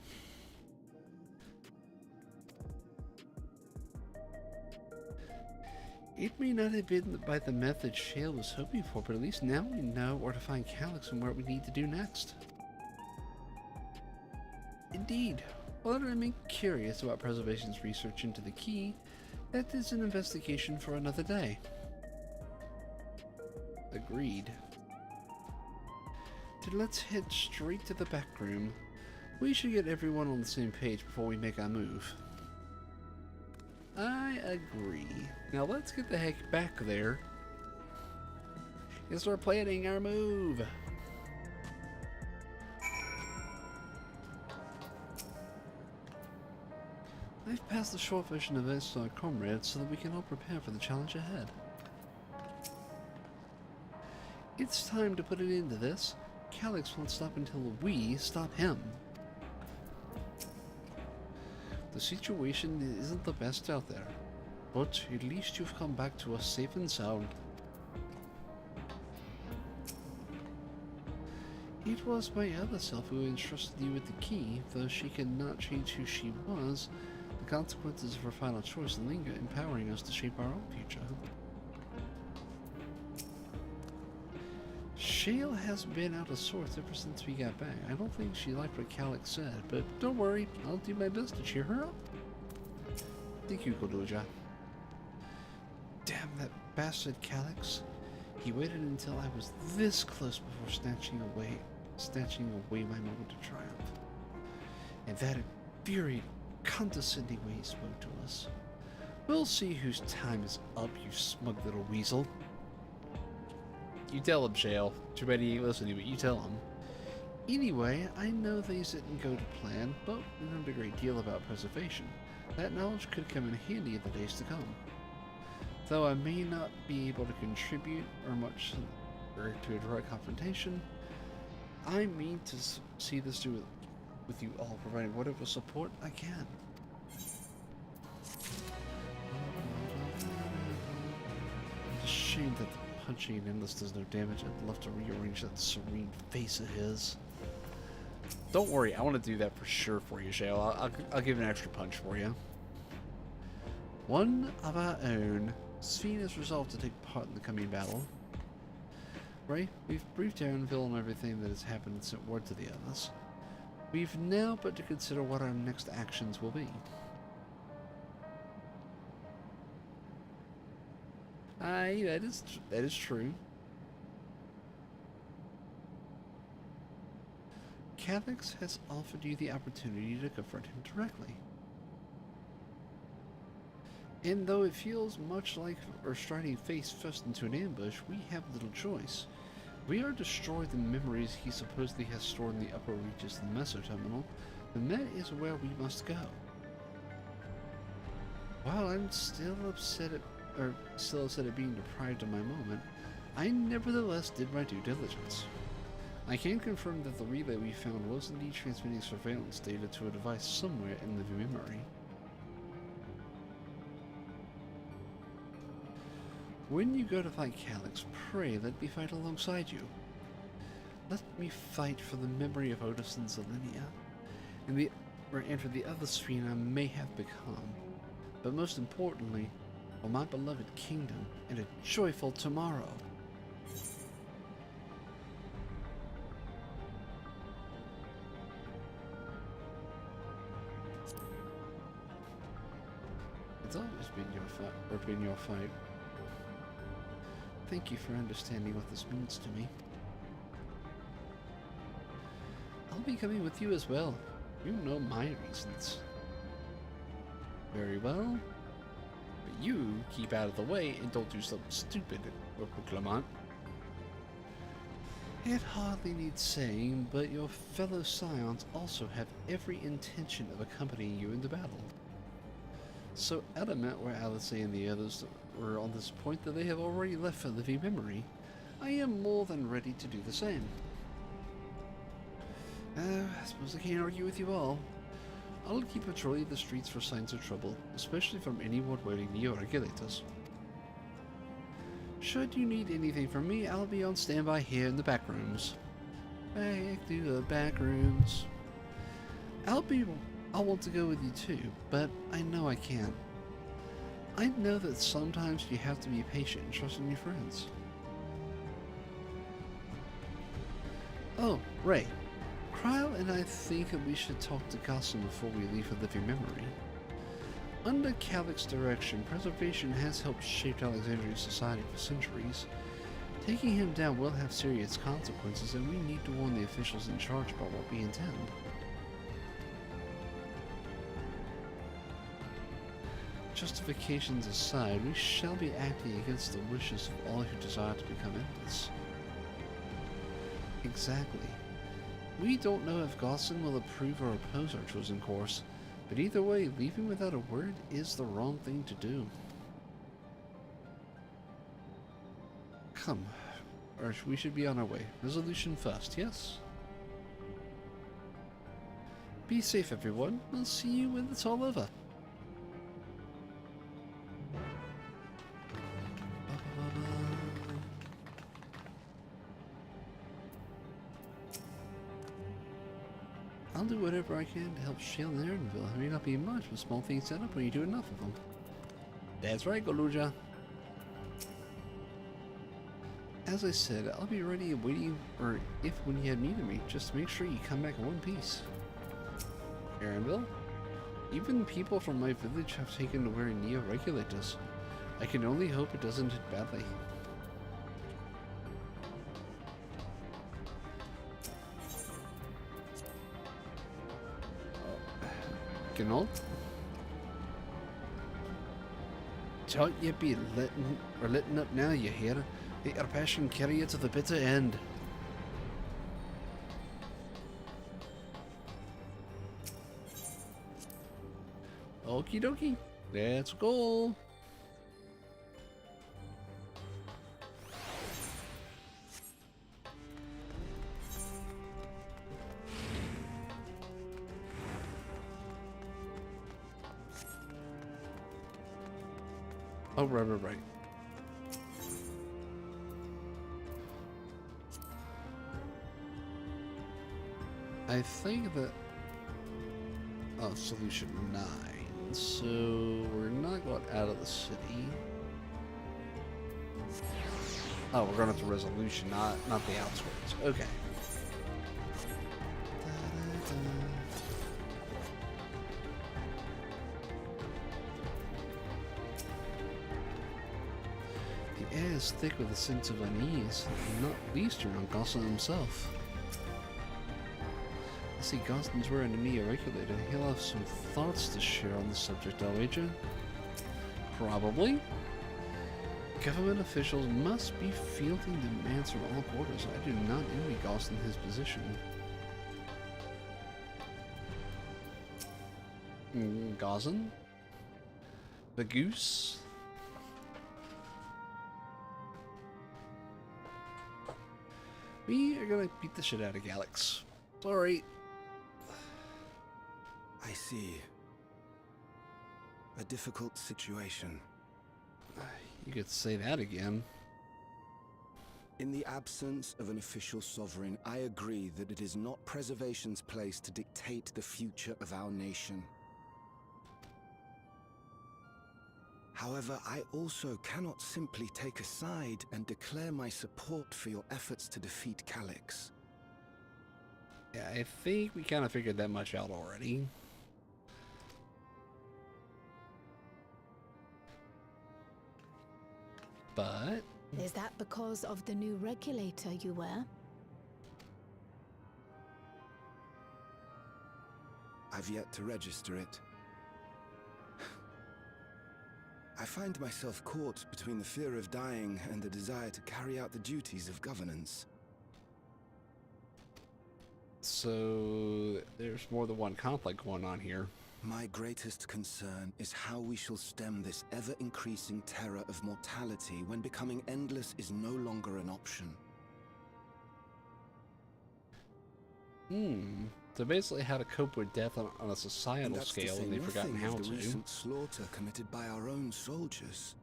Speaker 1: It may not have been by the method Shale was hoping for, but at least now we know where to find Calyx and what we need to do next. Indeed. While I remain curious about Preservation's research into the key, that is an investigation for another day. Agreed. Then let's head straight to the back room. We should get everyone on the same page before we make our move. I agree. Now let's get the heck back there and start planning our move. I've passed the short version of this to our comrades so that we can all prepare for the challenge ahead. It's time to put an end to this. Calyx won't stop until we stop him. The situation isn't the best out there, but at least you've come back to us safe and sound. It was my other self who entrusted you with the key. Though she cannot change who she was, the consequences of her final choice linger, empowering us to shape our own future. Shale has been out of sorts ever since we got back. I don't think she liked what Calyx said, but don't worry, I'll do my best to cheer her up. Thank you, Kodoja. Damn that bastard Calyx. He waited until I was this close before snatching away my moment of triumph. And that infuriating, condescending way he spoke to us. We'll see whose time is up, you smug little weasel. You tell him, Shale. Too bad he ain't listening, but you tell him. Anyway, I know these didn't go to plan, but we learned a great deal about preservation. That knowledge could come in handy in the days to come. Though I may not be able to contribute to a direct confrontation, I mean to see this through with you all, providing whatever support I can. It's a shame that the punching in Endless does no damage. I'd love to rearrange that serene face of his. Don't worry, I want to do that for sure for you, Shale. I'll give an extra punch for you. One of our own. Sphene is resolved to take part in the coming battle. Right? We've briefed Aaronville on everything that has happened and sent word to the others. We've now but to consider what our next actions will be. Aye, that is true. Calyx has offered you the opportunity to confront him directly. And though it feels much like we're striding face first into an ambush, we have little choice. We are destroying the memories he supposedly has stored in the upper reaches of the Meso Terminal, then that is where we must go. While I'm still upset at being deprived of my moment, I nevertheless did my due diligence. I can confirm that the relay we found was indeed transmitting surveillance data to a device somewhere in the memory. When you go to fight Calyx, pray let me fight alongside you. Let me fight for the memory of Otis and Zelenia, and for the other Sphene I may have become, but most importantly, for my beloved kingdom and a joyful tomorrow. It's always been your fight, Thank you for understanding what this means to me. I'll be coming with you as well. You know my reasons. Very well. But you keep out of the way and don't do something stupid, Clement. It hardly needs saying, but your fellow Scions also have every intention of accompanying you into battle. So adamant were Alice and the others were on this point that they have already left for living memory. I am more than ready to do the same. I suppose I can't argue with you all. I'll keep patrolling the streets for signs of trouble, especially from anyone wearing neo-regulators. Should you need anything from me, I'll be on standby here in the back rooms. Back to the back rooms. I'll want to go with you too, but I know I can't. I know that sometimes you have to be patient and trust in your friends. Oh, Ray. Cryle and I think that we should talk to Goslin before we leave for living memory. Under Calyx's direction, preservation has helped shape Alexandria's society for centuries. Taking him down will have serious consequences, and we need to warn the officials in charge about what we intend. Justifications aside, we shall be acting against the wishes of all who desire to become endless. Exactly. We don't know if Goslin will approve or oppose our chosen course, but either way, leaving without a word is the wrong thing to do. Come, or we should be on our way. Resolution first, yes? Be safe, everyone. I'll see you when it's all over. I'll do whatever I can to help Shale and Aaronville. It may not be much, but small things add up when you do enough of them. That's right, Goluja. As I said, I'll be ready and waiting, or if when you have need of me, just make sure you come back in one piece. Aaronville? Even people from my village have taken to wearing neo-regulators. I can only hope it doesn't hit badly. Genau. Don't you be letting up now, you hear? Let your passion carry you to the bitter end. Okie dokie, let's go. Oh, right. I think that... Oh, solution 9. So, we're not going out of the city. Oh, we're going to resolution, not the outskirts. Okay. The air is thick with a sense of unease, not least around Goslin himself. I see Goslin's wearing a neo-regulator. He'll have some thoughts to share on the subject, I'll wager. Probably. Government officials must be fielding demands from all quarters. I do not envy Goslin his position. Goslin? The goose? We are gonna beat the shit out of Calyx. Sorry.
Speaker 2: I see. A difficult situation.
Speaker 1: You could say that again.
Speaker 2: In the absence of an official sovereign, I agree that it is not preservation's place to dictate the future of our nation. However, I also cannot simply take a side and declare my support for your efforts to defeat Calyx.
Speaker 1: Yeah, I think we kind of figured that much out already. But
Speaker 6: Is that because of the new regulator you wear?
Speaker 2: I've yet to register it. I find myself caught between the fear of dying and the desire to carry out the duties of governance.
Speaker 1: So there's more than one conflict going on here.
Speaker 2: My greatest concern is how we shall stem this ever-increasing terror of mortality when becoming endless is no longer an option.
Speaker 1: So basically how to cope with death on a societal scale, and they've forgotten how
Speaker 2: the
Speaker 1: to.
Speaker 2: recent slaughter committed by our own soldiers.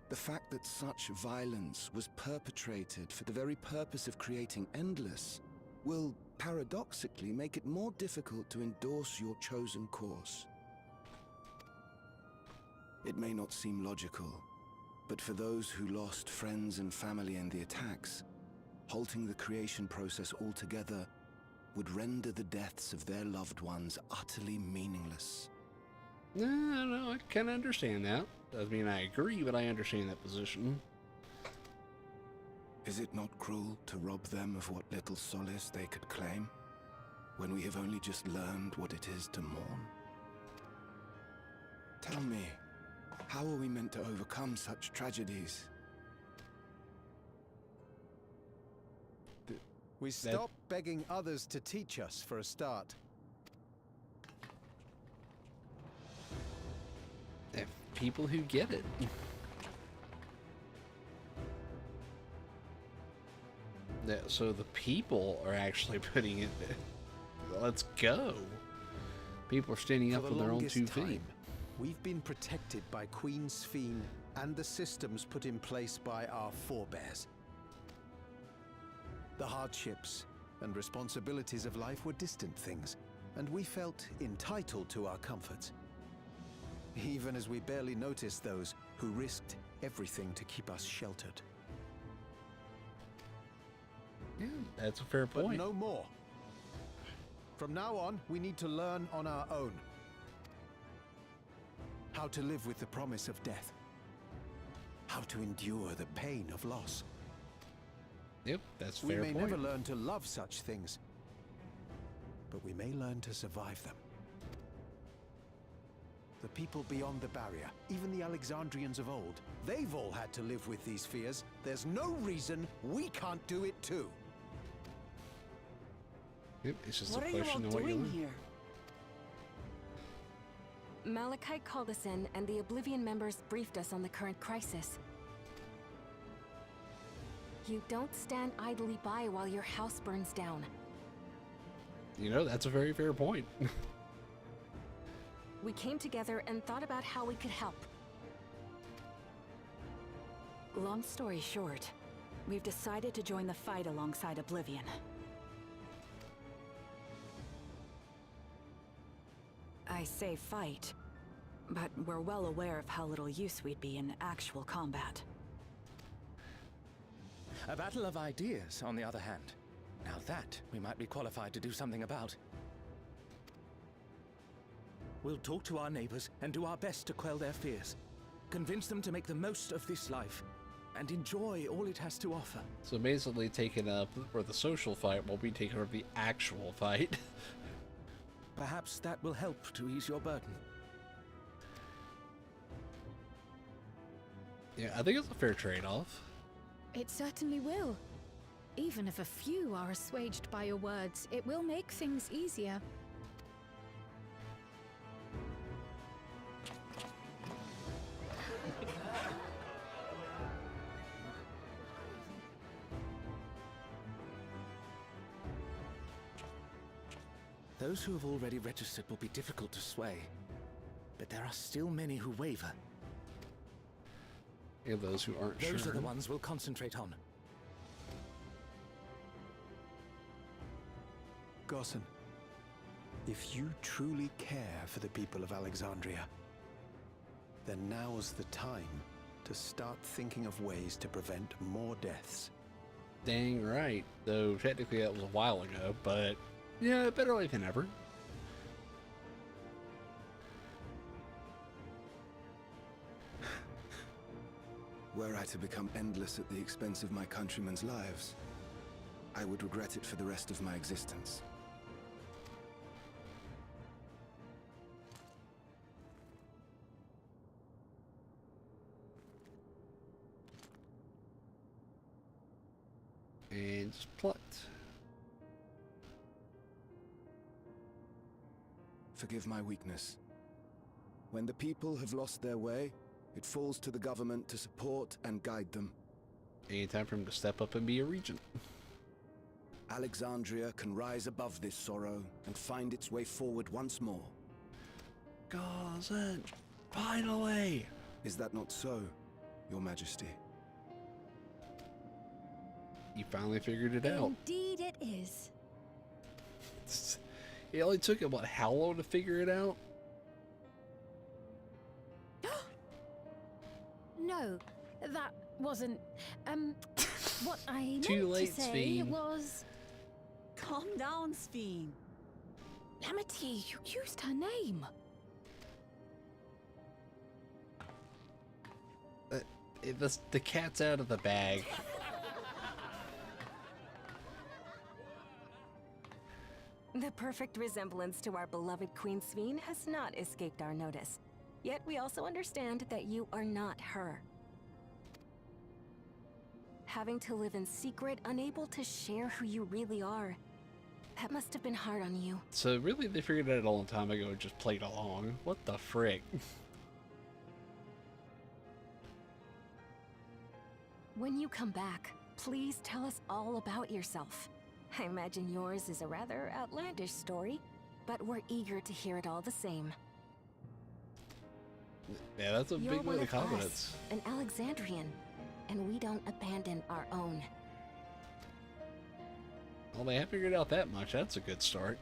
Speaker 2: The fact that such violence was perpetrated for the very purpose of creating endless will paradoxically make it more difficult to endorse your chosen course. It may not seem logical, but for those who lost friends and family in the attacks, halting the creation process altogether would render the deaths of their loved ones utterly meaningless.
Speaker 1: No, I kind of understand that. Doesn't mean I agree, but I understand that position.
Speaker 2: Is it not cruel to rob them of what little solace they could claim, when we have only just learned what it is to mourn? Tell me, how are we meant to overcome such tragedies?
Speaker 8: We stop begging others to teach us for a start.
Speaker 1: People who get it. So the people are actually putting it. Let's go. People are standing up on their own 2 feet.
Speaker 8: We've been protected by Queen Sphene and the systems put in place by our forebears. The hardships and responsibilities of life were distant things, and we felt entitled to our comforts, even as we barely noticed those who risked everything to keep us sheltered.
Speaker 1: Yeah, that's a fair point.
Speaker 8: But no more. From now on, we need to learn on our own. How to live with the promise of death. How to endure the pain of loss.
Speaker 1: Yep, that's a
Speaker 8: We
Speaker 1: fair
Speaker 8: may
Speaker 1: point.
Speaker 8: never learn to love such things, but we may learn to survive them. The people beyond the barrier, even the Alexandrians of old, they've all had to live with these fears. There's no reason we can't do it too.
Speaker 1: Yep, it's just
Speaker 4: What
Speaker 1: a
Speaker 4: are you all
Speaker 1: question of what you
Speaker 4: doing
Speaker 1: learn.
Speaker 4: here?
Speaker 9: Malachite called us in, and the Oblivion members briefed us on the current crisis. You don't stand idly by while your house burns down.
Speaker 1: You know, that's a very fair point.
Speaker 9: We came together and thought about how we could help. Long story short, we've decided to join the fight alongside Oblivion. I say fight, but we're well aware of how little use we'd be in actual combat.
Speaker 10: A battle of ideas, on the other hand. Now that we might be qualified to do something about. We'll talk to our neighbors and do our best to quell their fears. Convince them to make the most of this life and enjoy all it has to offer.
Speaker 1: So basically taking up for the social fight while we take care of the actual fight.
Speaker 10: Perhaps that will help to ease your burden.
Speaker 1: Yeah, I think it's a fair trade-off.
Speaker 6: It certainly will. Even if a few are assuaged by your words, it will make things easier.
Speaker 10: Those who have already registered will be difficult to sway, but there are still many who waver.
Speaker 1: And those who aren't
Speaker 10: Those
Speaker 1: sure.
Speaker 10: are the ones we'll concentrate on.
Speaker 8: Gossan, if you truly care for the people of Alexandria, then now's the time to start thinking of ways to prevent more deaths.
Speaker 1: Dang right. Though technically that was a while ago, but yeah, better late than never.
Speaker 2: Were I to become endless at the expense of my countrymen's lives, I would regret it for the rest of my existence.
Speaker 1: And just plucked.
Speaker 2: Forgive my weakness. When the people have lost their way, it falls to the government to support and guide them.
Speaker 1: Ain't time for him to step up and be a regent.
Speaker 2: Alexandria can rise above this sorrow and find its way forward once more.
Speaker 1: Cousin, finally!
Speaker 2: Is that not so, Your Majesty?
Speaker 1: You finally figured it out.
Speaker 6: Indeed it is.
Speaker 1: It only took him, what, how long to figure it out?
Speaker 6: No, that wasn't. What I meant
Speaker 1: Too late,
Speaker 6: to say
Speaker 1: Sphene.
Speaker 6: was.
Speaker 9: Calm down, Sphene.
Speaker 6: Amity, you used her name.
Speaker 1: The cat's out of the bag.
Speaker 11: The perfect resemblance to our beloved Queen Sphene has not escaped our notice. Yet we also understand that you are not her. Having to live in secret, unable to share who you really are, that must have been hard on you.
Speaker 1: So really, they figured it out a long time ago and just played along. What the frick?
Speaker 11: When you come back, please tell us all about yourself. I imagine yours is a rather outlandish story, but we're eager to hear it all the same.
Speaker 1: Yeah, that's a
Speaker 11: You're
Speaker 1: big
Speaker 11: one
Speaker 1: way
Speaker 11: of
Speaker 1: of confidence.
Speaker 11: us, an Alexandrian, and we don't abandon our own.
Speaker 1: Well, they have figured out that much. That's a good start.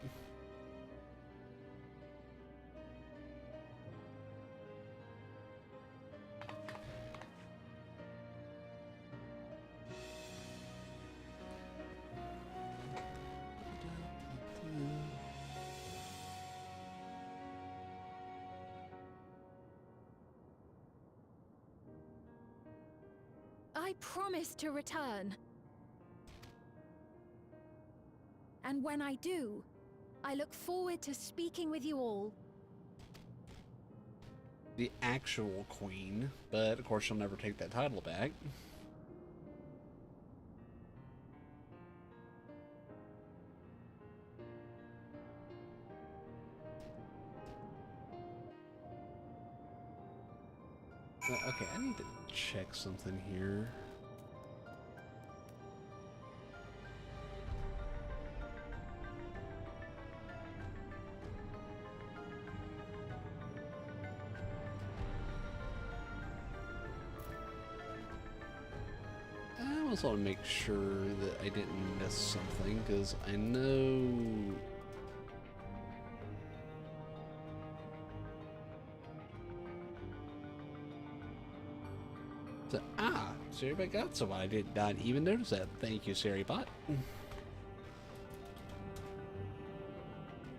Speaker 6: I promise to return. And when I do, I look forward to speaking with you all.
Speaker 1: The actual queen, but of course she'll never take that title back. Okay, I need to check something here. I also want to make sure that I didn't miss something, because I know... So everybody got someone. I did not even notice that. Thank you, Sarybot.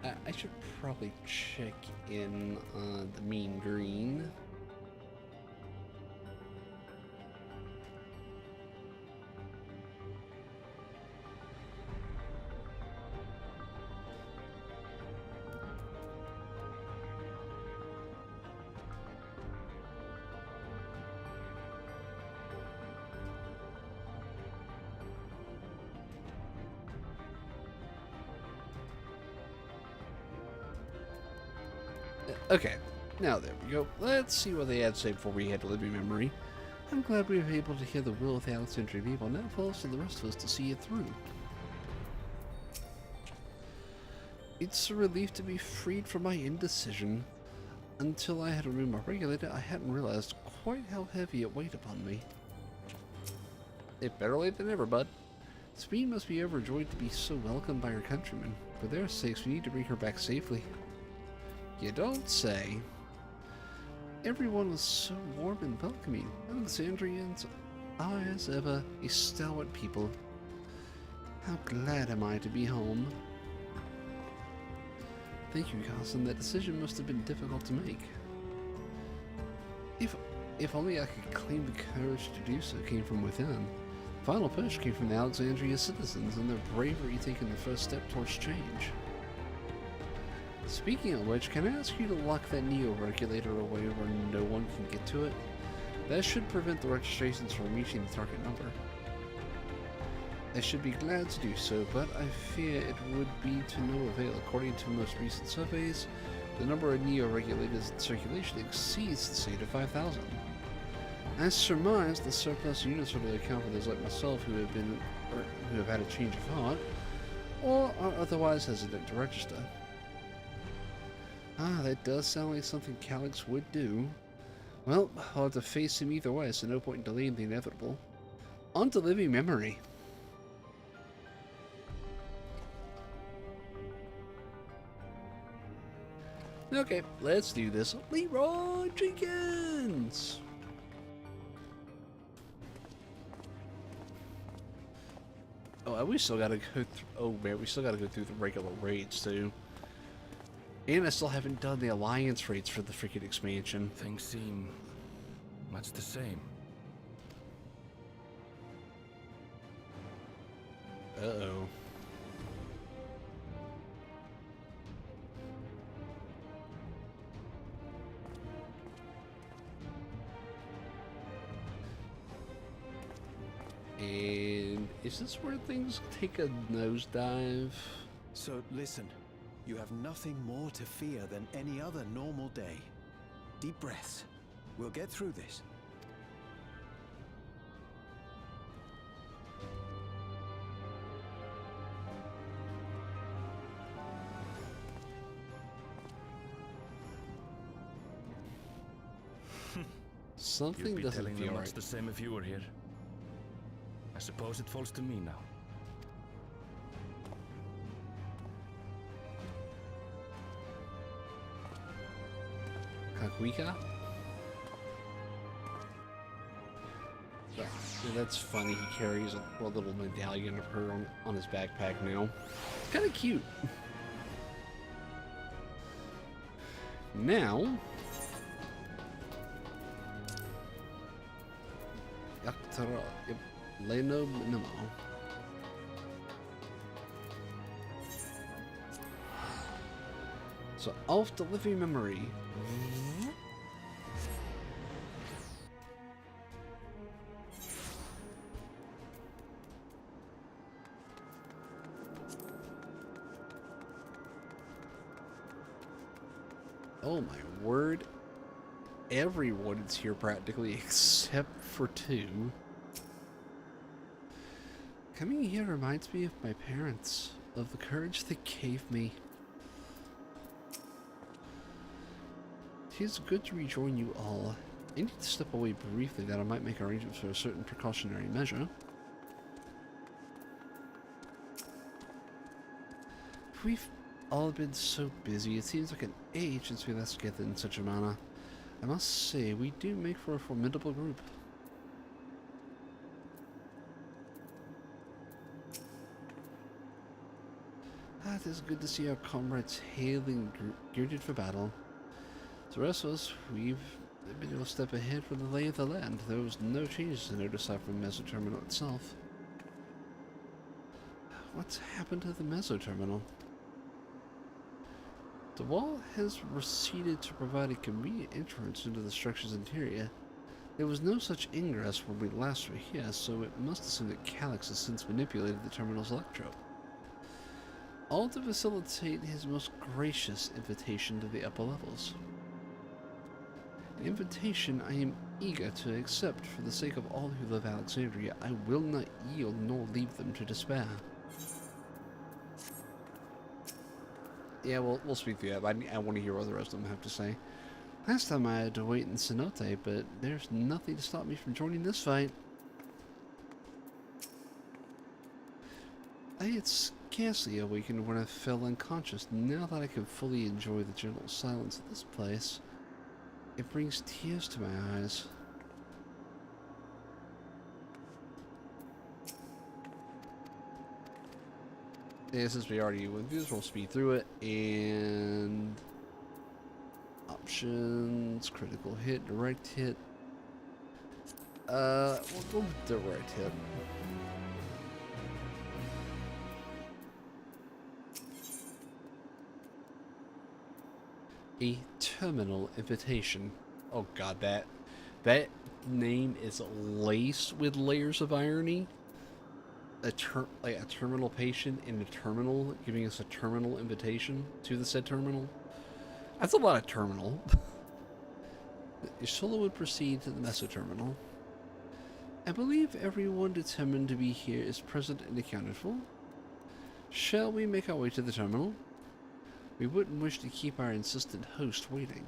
Speaker 1: I should probably check in on the Mean Green. Okay, now there we go. Let's see what they had to say before we head to living memory. I'm glad we were able to hear the will of the Alexandrian people. Now it falls to the rest of us to see it through. It's a relief to be freed from my indecision. Until I had removed my regulator, I hadn't realized quite how heavy it weighed upon me. It better late than never, bud. Sphene must be overjoyed to be so welcomed by her countrymen. For their sakes, we need to bring her back safely. You don't say. Everyone was so warm and welcoming. Alexandrians are, as ever, a stalwart people. How glad am I to be home. Thank you, Carson. That decision must have been difficult to make. If If only I could claim the courage to do so came from within. The final push came from the Alexandria citizens and their bravery taking the first step towards change. Speaking of which, can I ask you to lock that Neo-regulator away where no one can get to it? That should prevent the registrations from reaching the target number. I should be glad to do so, but I fear it would be to no avail. According to most recent surveys, the number of Neo-regulators in circulation exceeds the state of 5,000. As surmised, the surplus units will account for those like myself who have had a change of heart, or are otherwise hesitant to register. Ah, that does sound like something Calyx would do. Well, I'll have to face him either way, so no point in delaying the inevitable. On to living memory. Okay, let's do this. Leroy Jenkins! Oh, and we still gotta go through. Oh man, we still gotta go through the regular raids too. And I still haven't done the alliance raids for the freaking expansion.
Speaker 10: Things seem much the same.
Speaker 1: Uh-oh. And is this where things take a nosedive?
Speaker 8: So listen, you have nothing more to fear than any other normal day. Deep breaths. We'll get through this.
Speaker 1: Something
Speaker 10: You'd be
Speaker 1: doesn't
Speaker 10: telling
Speaker 1: feel
Speaker 10: them
Speaker 1: right.
Speaker 10: much the same if you were here. I suppose it falls to me now.
Speaker 1: Kakuika? Yeah, that's funny. He carries a little medallion of her on his backpack now. It's kind of cute. Now, Leno Nemo. So off to living memory. Oh my word. Everyone is here practically except for two. Coming here reminds me of my parents, of the courage they gave me. It is good to rejoin you all. I need to step away briefly that I might make arrangements for a certain precautionary measure. We've all been so busy, it seems like an age since we last gathered in such a manner. I must say, we do make for a formidable group. It is good to see our comrades hailing geared for battle. The rest of us, we've been able to step ahead from the lay of the land. There was no changes to note aside from the Meso Terminal itself. What's happened to the Meso Terminal? The wall has receded to provide a convenient entrance into the structure's interior. There was no such ingress when we last were here, so it must assume that Calyx has since manipulated the terminal's electrode. All to facilitate his most gracious invitation to the upper levels. An invitation I am eager to accept for the sake of all who love Alexandria. I will not yield nor leave them to despair. Yeah, we'll speak through that. I want to hear what the rest of them have to say. Last time I had to wait in Cenote, but there's nothing to stop me from joining this fight. I had scarcely awakened when I fell unconscious. Now that I can fully enjoy the gentle silence of this place, it brings tears to my eyes. And since we already went through this, we'll speed through it. And options, critical hit, direct hit. We'll do it right here. A terminal invitation. Oh god, that name is laced with layers of irony. Like a terminal patient in a terminal giving us a terminal invitation to the said terminal. That's a lot of terminal. Your solo would proceed to the meso terminal. I believe everyone determined to be here is present and accounted for. Shall we make our way to the terminal? We wouldn't wish to keep our insistent host waiting.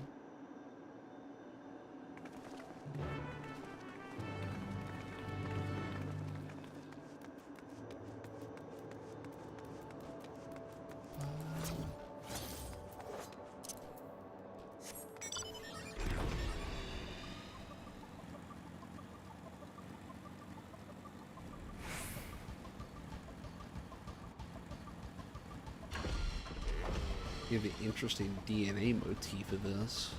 Speaker 1: You have the interesting DNA motif of this.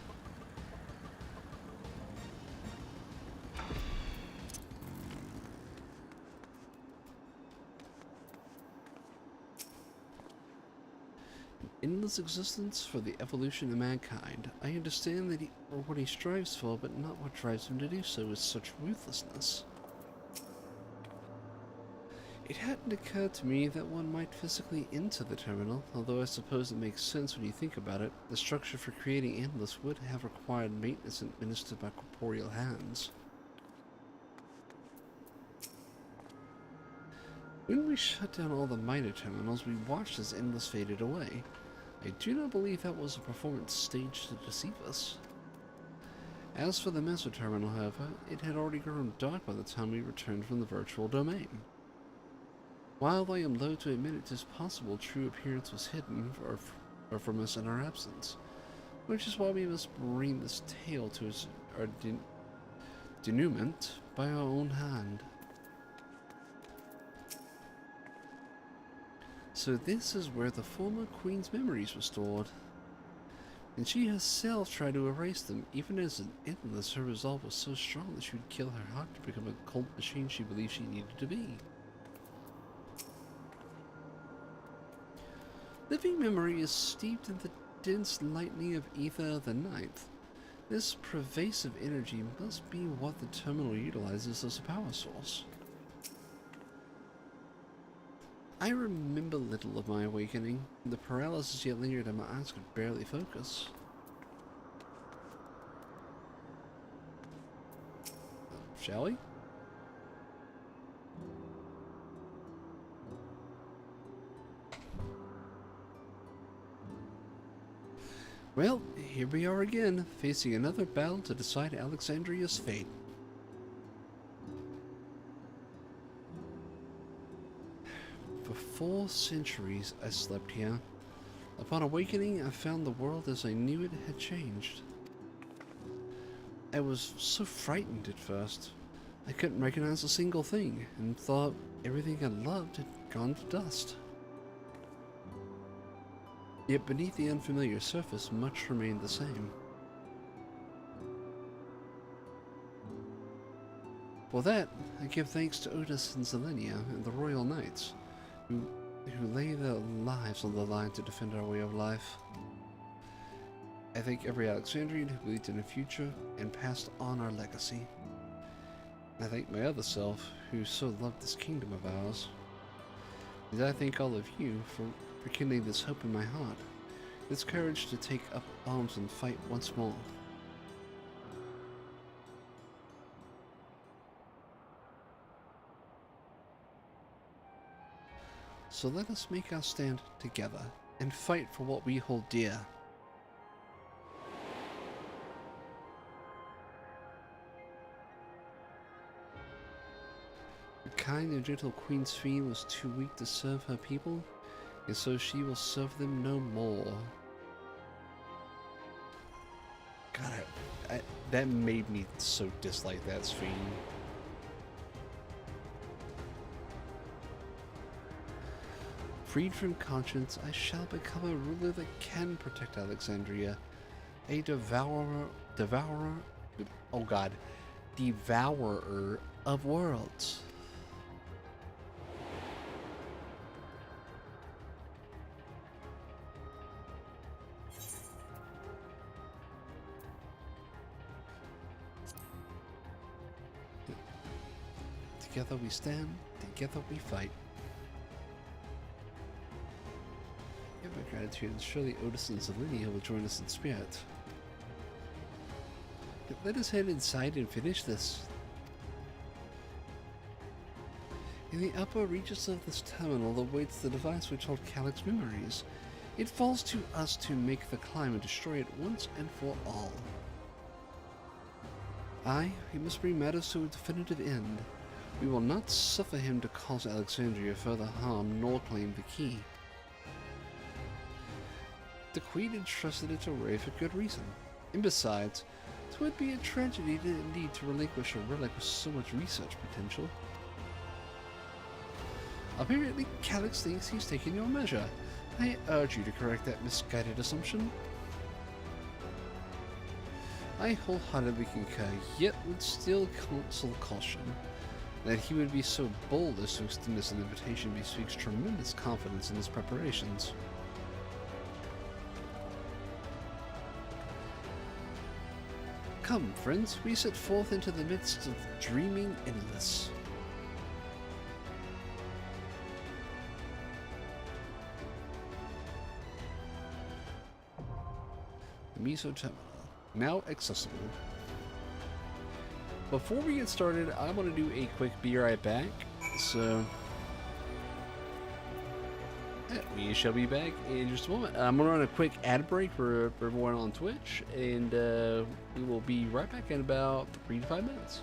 Speaker 1: Endless existence for the evolution of mankind. I understand that what he strives for, but not what drives him to do so with such ruthlessness. It hadn't occurred to me that one might physically enter the terminal, although I suppose it makes sense when you think about it. The structure for creating Endless would have required maintenance administered by corporeal hands. When we shut down all the minor terminals, we watched as Endless faded away. I do not believe that was a performance staged to deceive us. As for the meso terminal, however, it had already grown dark by the time we returned from the virtual domain. While I am loath to admit it is possible true appearance was hidden or from us in our absence, which is why we must bring this tale to its denouement by our own hand. So this is where the former queen's memories were stored, and she herself tried to erase them. Even as an Endless, her resolve was so strong that she would kill her heart to become a cult machine she believed she needed to be. Living memory is steeped in the dense lightning of Ether the Ninth. This pervasive energy must be what the terminal utilizes as a power source. I remember little of my awakening. The paralysis yet lingered and my eyes could barely focus. Shall we? Well, here we are again, facing another battle to decide Alexandria's fate. For 4 centuries I slept here. Upon awakening, I found the world as I knew it had changed. I was so frightened at first. I couldn't recognize a single thing, and thought everything I loved had gone to dust. Yet beneath the unfamiliar surface, much remained the same. For that, I give thanks to Otis and Zelenia and the Royal Knights, who lay their lives on the line to defend our way of life. I thank every Alexandrian who believed in a future and passed on our legacy. I thank my other self, who so loved this kingdom of ours. And I thank all of you for rekindling this hope in my heart, this courage to take up arms and fight once more. So let us make our stand together and fight for what we hold dear. The kind and gentle Queen Sphene was too weak to serve her people, and so she will serve them no more. God, that made me so dislike that Sphene. Freed from conscience, I shall become a ruler that can protect Alexandria. A devourer, oh god. devourer of worlds. Together we stand, together we fight. Give my gratitude, and surely Otis and Zelenia will join us in spirit. Let us head inside and finish this. In the upper reaches of this terminal awaits the device which holds Calyx memories. It falls to us to make the climb and destroy it once and for all. Aye, we must bring matters to a definitive end. We will not suffer him to cause Alexandria further harm nor claim the key. The Queen entrusted it to Ray for good reason. And besides, it would be a tragedy indeed to relinquish a relic with so much research potential. Apparently, Calyx thinks he's taken your measure. I urge you to correct that misguided assumption. I wholeheartedly concur, yet would still counsel caution. That he would be so bold as to extend us an invitation bespeaks tremendous confidence in his preparations. Come, friends, we set forth into the midst of dreaming endless. The Miso Terminal, now accessible. Before we get started, I want to do a quick be right back. So, we shall be back in just a moment. I'm going to run a quick ad break for everyone on Twitch, and we will be right back in about 3 to 5 minutes.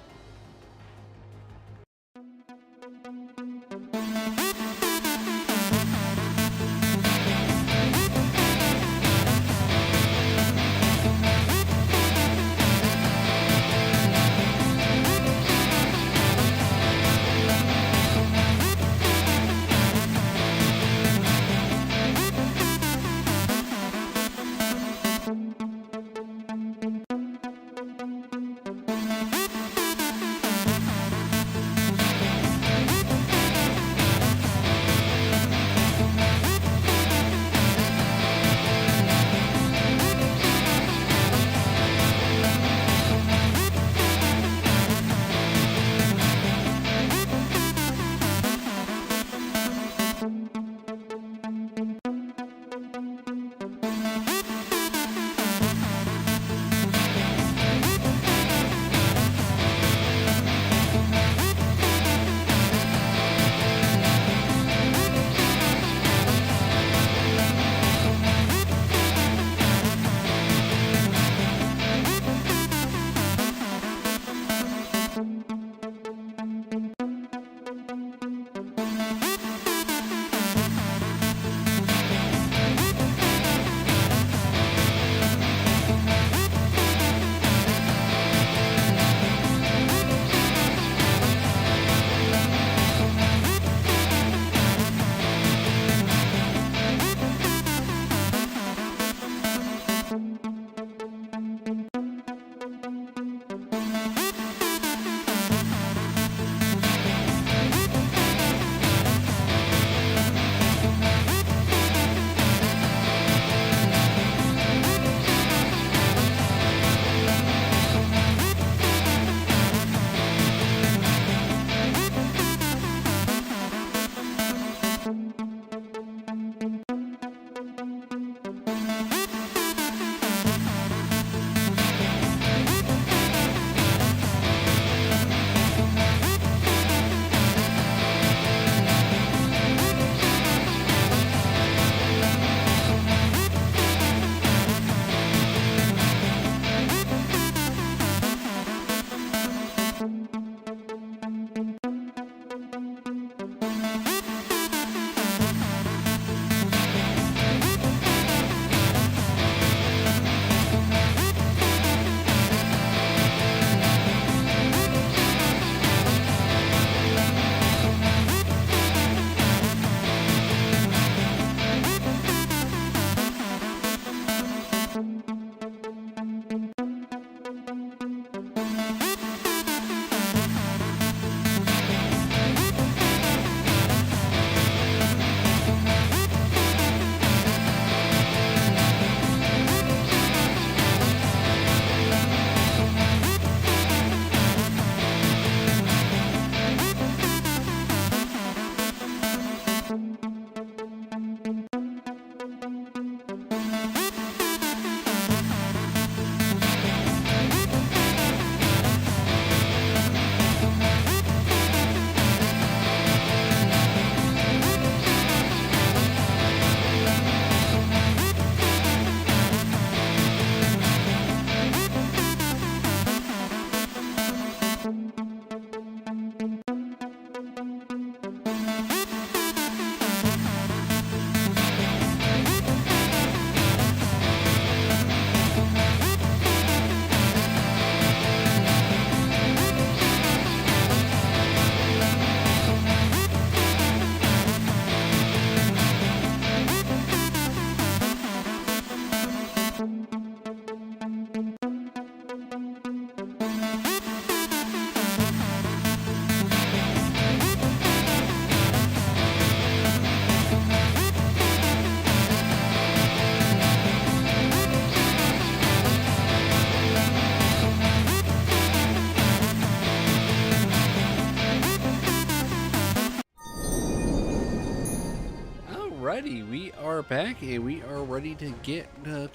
Speaker 1: Alrighty, we are back and we are ready to get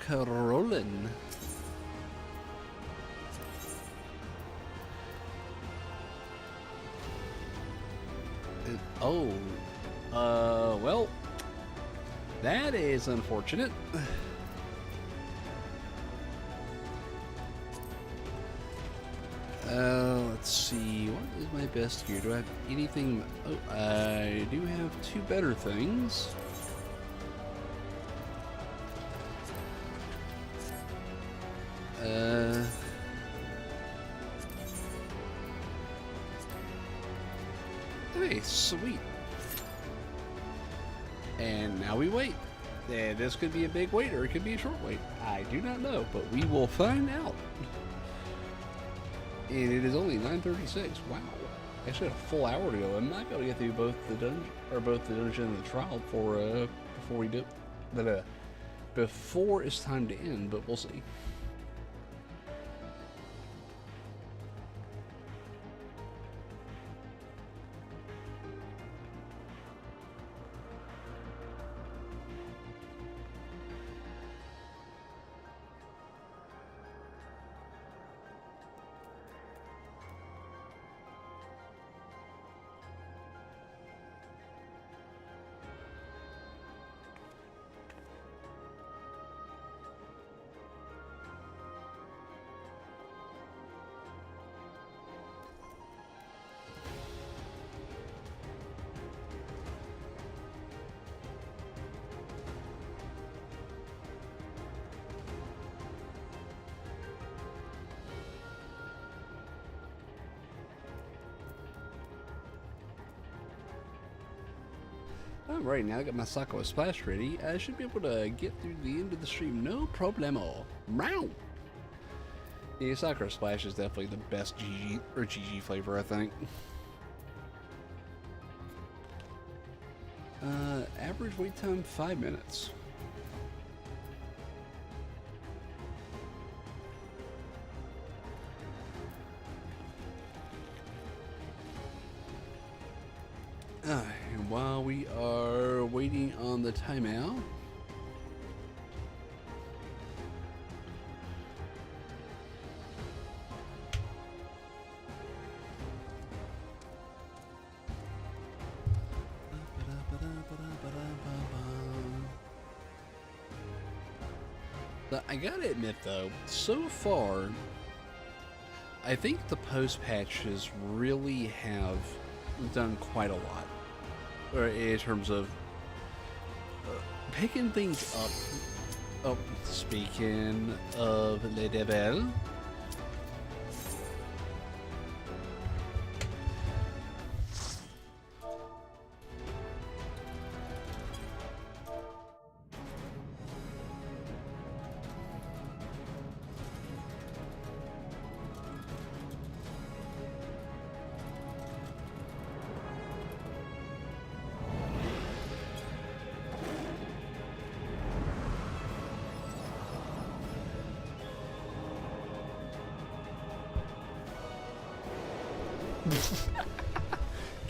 Speaker 1: rolling. Well, that is unfortunate. Let's see, what is my best gear? Do I have anything? Oh, I do have two better things. Hey, sweet. And now we wait. And this could be a big wait or it could be a short wait. I do not know, but we will find out. And it is only 9:36. Wow. Actually, a full hour to go. I might be able to get through both the dungeon and the trial before we do. But before it's time to end, but we'll see. Alright, now I got my Sakura Splash ready. I should be able to get through the end of the stream, no problemo. Meow! Yeah, Sakura Splash is definitely the best GG flavor, I think. Average wait time 5 minutes. And while we are waiting on the timeout, I gotta admit though, so far, I think the post patches really have done quite a lot, or in terms of picking things up. Oh, speaking of Le Devil,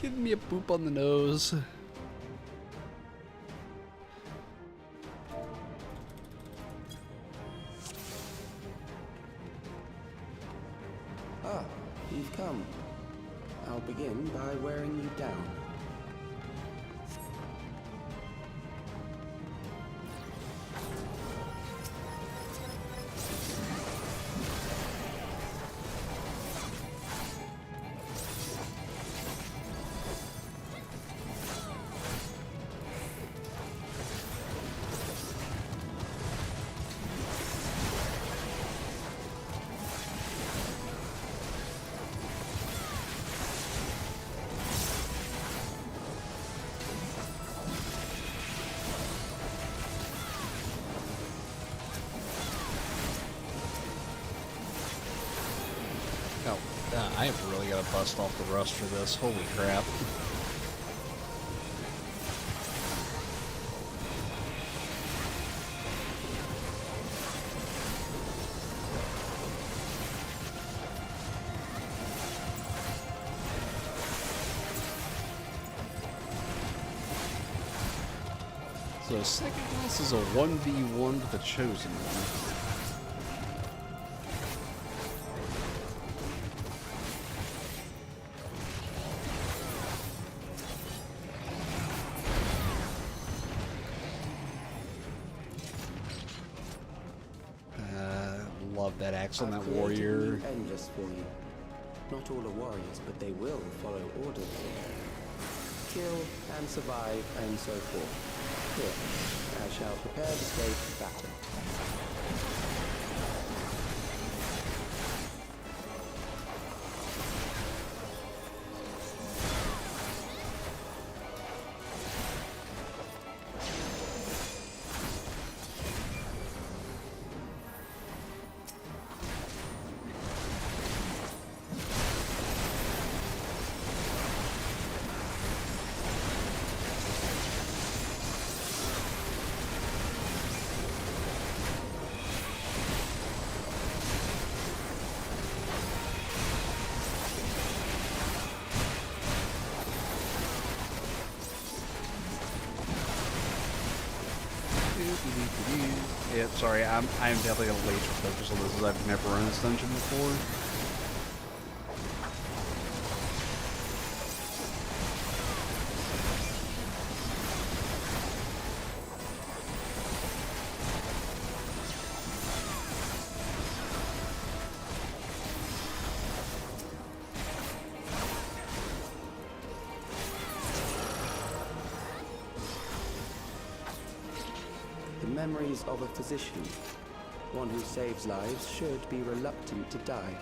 Speaker 1: giving me a boop on the nose.
Speaker 7: Ah, you've come. I'll begin by wearing you down. I have really got to bust off the rust for this. Holy crap.
Speaker 1: So second class is a 1v1 with the Chosen One. Love that axe on that warrior.
Speaker 7: Endless for you. Not all are warriors, but they will follow orders. Kill and survive and so forth. Here, I shall prepare the stage for battle.
Speaker 1: Yeah, sorry, I'm definitely gonna laser focus on this as I've never run this dungeon before.
Speaker 7: The memories of a physician. One who saves lives should be reluctant to die.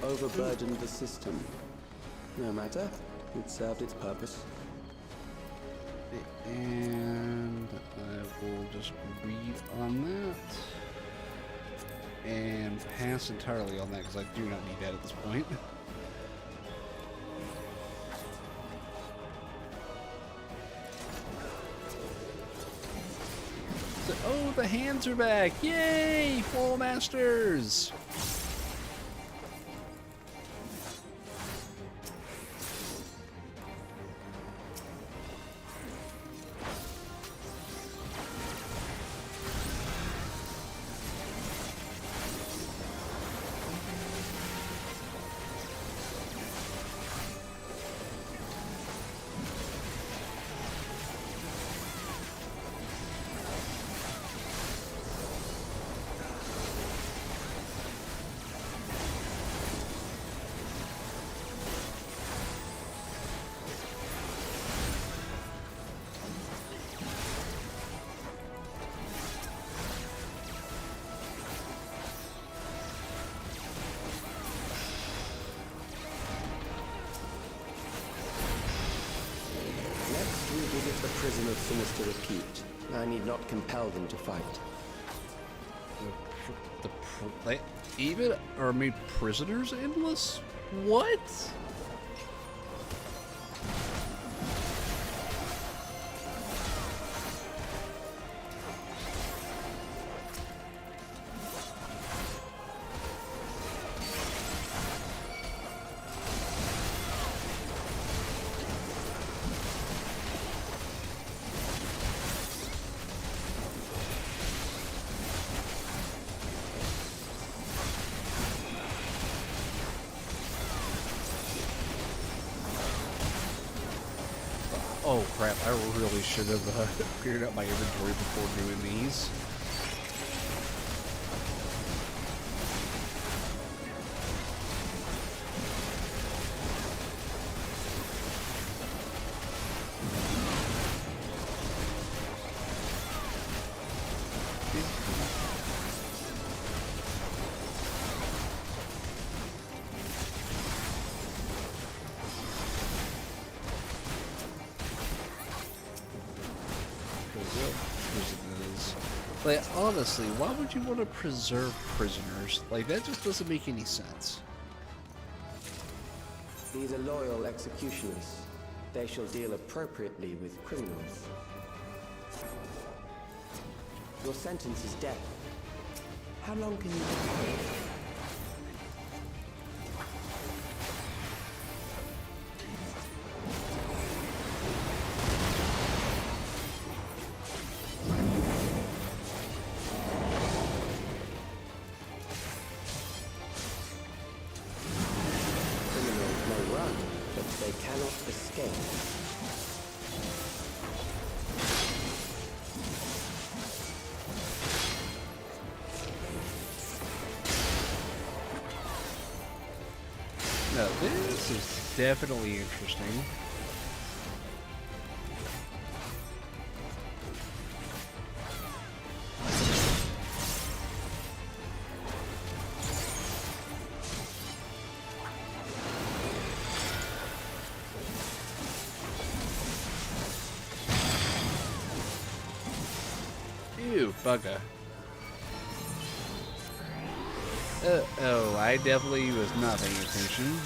Speaker 7: Overburdened the system. No matter, it served its purpose.
Speaker 1: And I will just read on and pass entirely on that because I do not need that at this point. So, oh, the hands are back! Yay! Full masters!
Speaker 7: Revisit the prison of sinister repute. I need not compel them to fight.
Speaker 1: They even are made prisoners endless? What? Oh crap, I really should have cleared out my inventory before doing these. Like, honestly, why would you want to preserve prisoners? Like, that just doesn't make any sense.
Speaker 7: These are loyal executioners. They shall deal appropriately with criminals. Your sentence is death. How long can you defend?
Speaker 1: Now, this is definitely interesting. Ew, bugger. Oh, I definitely was not paying attention.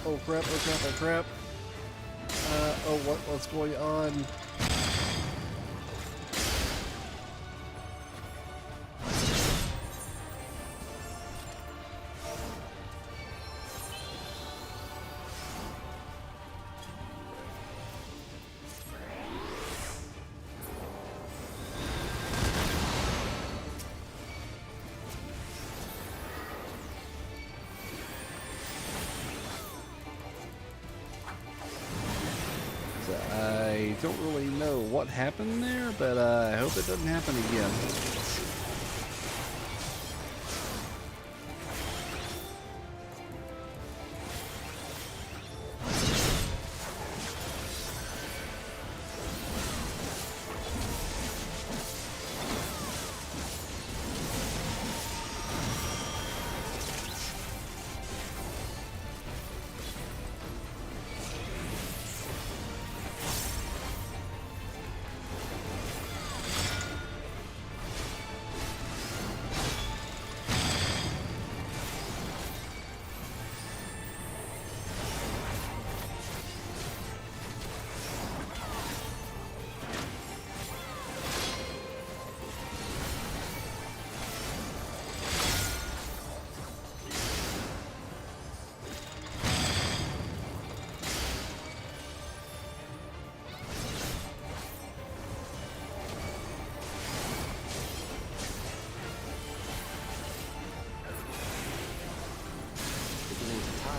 Speaker 1: Oh crap, oh crap, oh crap. What's going on? I don't really know what happened there, but I hope it doesn't happen again.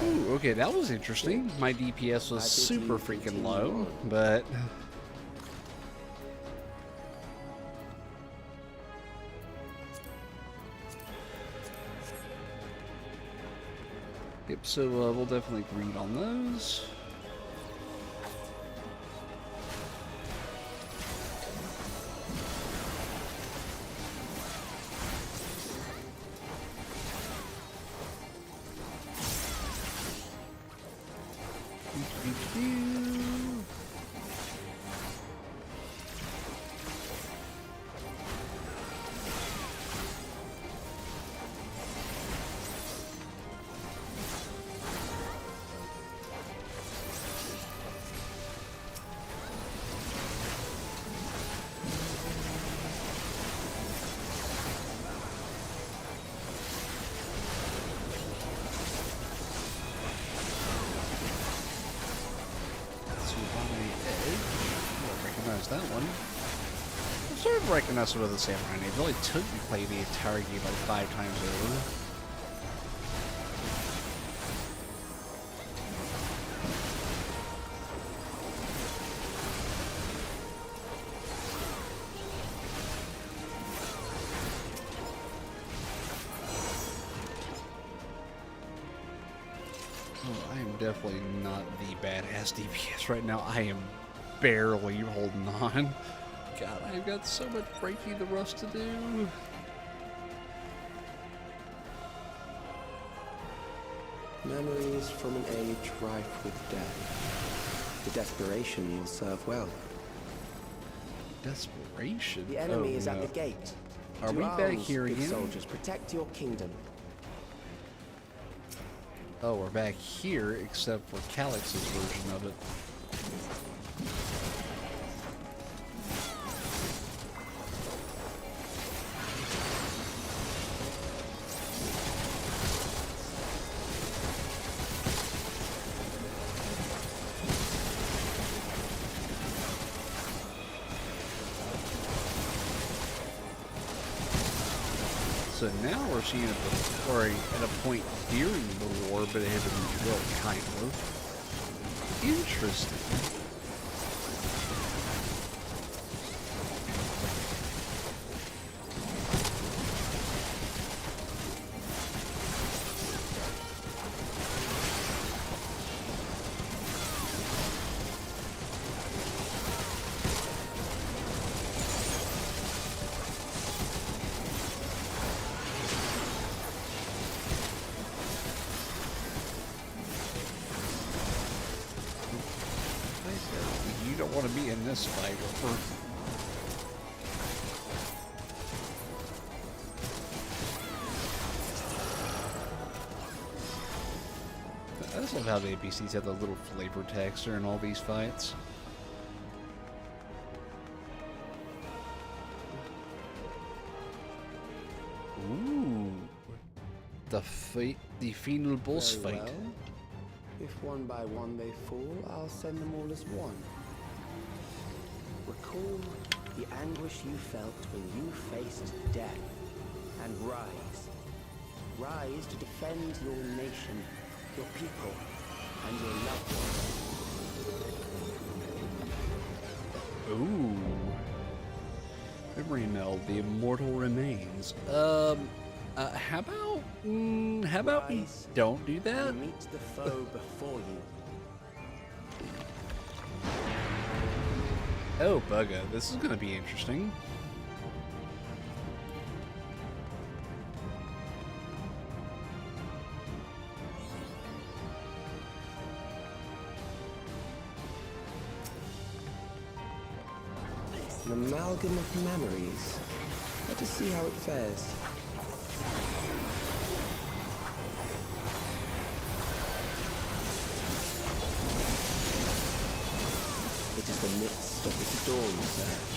Speaker 1: Ooh, okay, that was interesting. My DPS was super freaking low, but... Yep, so we'll definitely read on those. That one. I sort of recognize it with the samurai name. It only took me playing the entire game like 5 times over. Oh, I am definitely not the badass DPS right now. I am barely holding on. God, I've got so much breaking the rust to do.
Speaker 7: Memories from an age rife with death. The desperation will serve well.
Speaker 1: Desperation?
Speaker 7: The enemy is at the gate.
Speaker 1: Are we back here again?
Speaker 7: Soldiers, protect your kingdom.
Speaker 1: Oh, we're back here, except for Calyx's version of it. So now we're seeing at a point during the war, but it had been built, kind of. Interesting. You don't want to be in this fight over. I just love how the NPCs have the little flavor text during all these fights. Ooh, the final boss
Speaker 7: Very
Speaker 1: fight.
Speaker 7: well. If one by one they fall, I'll send them all as one. Recall the anguish you felt when you faced death, and rise. Rise to defend your nation, your people, and your loved ones.
Speaker 1: Ooh. Memory meld, the immortal remains. How about we don't do that?
Speaker 7: Meet the foe before you.
Speaker 1: Oh, bugger. This is going to be interesting.
Speaker 7: An amalgam of memories. Let us see how it fares. It is the midst of the storm surge.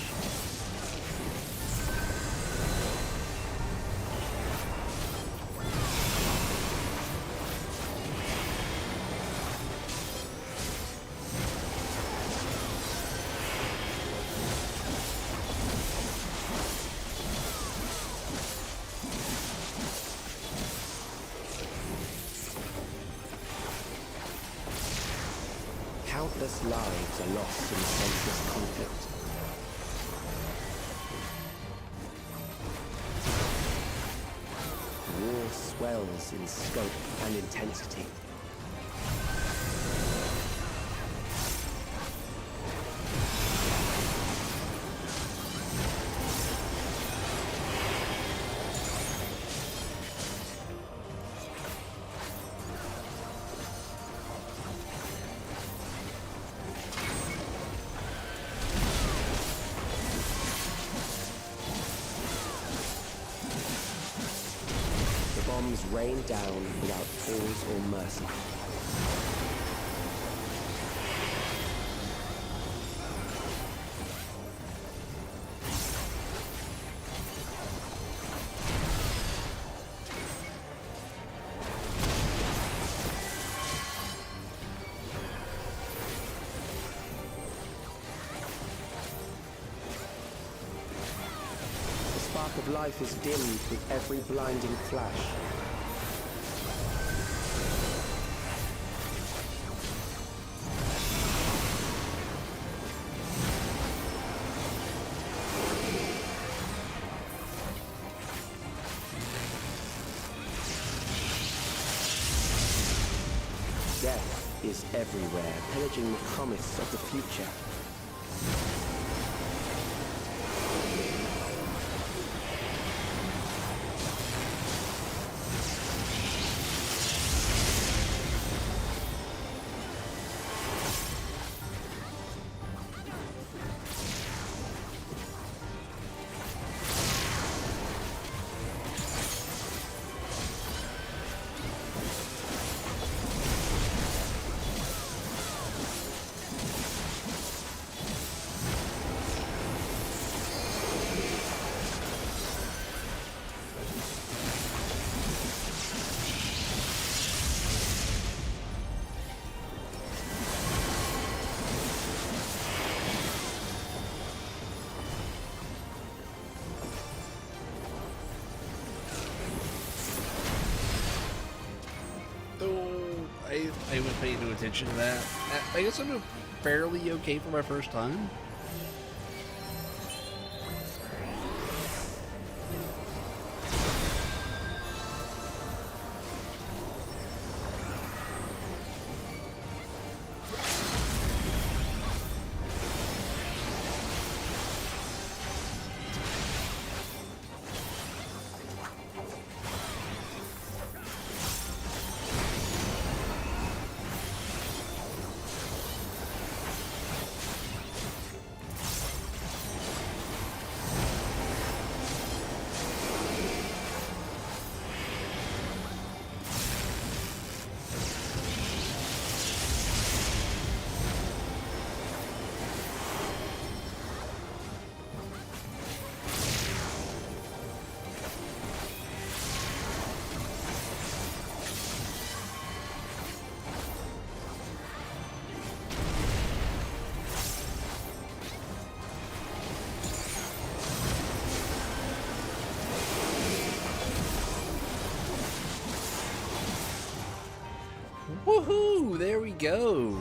Speaker 7: Countless lives are lost in senseless conflict. War swells in scope and intensity. Bombs rain down without pause or mercy. The spark of life is dimmed with every blinding flash. Death is everywhere, pillaging the promise of the future.
Speaker 1: I was paying no attention to that. I guess I'm doing fairly okay for my first time. Woohoo! There we go.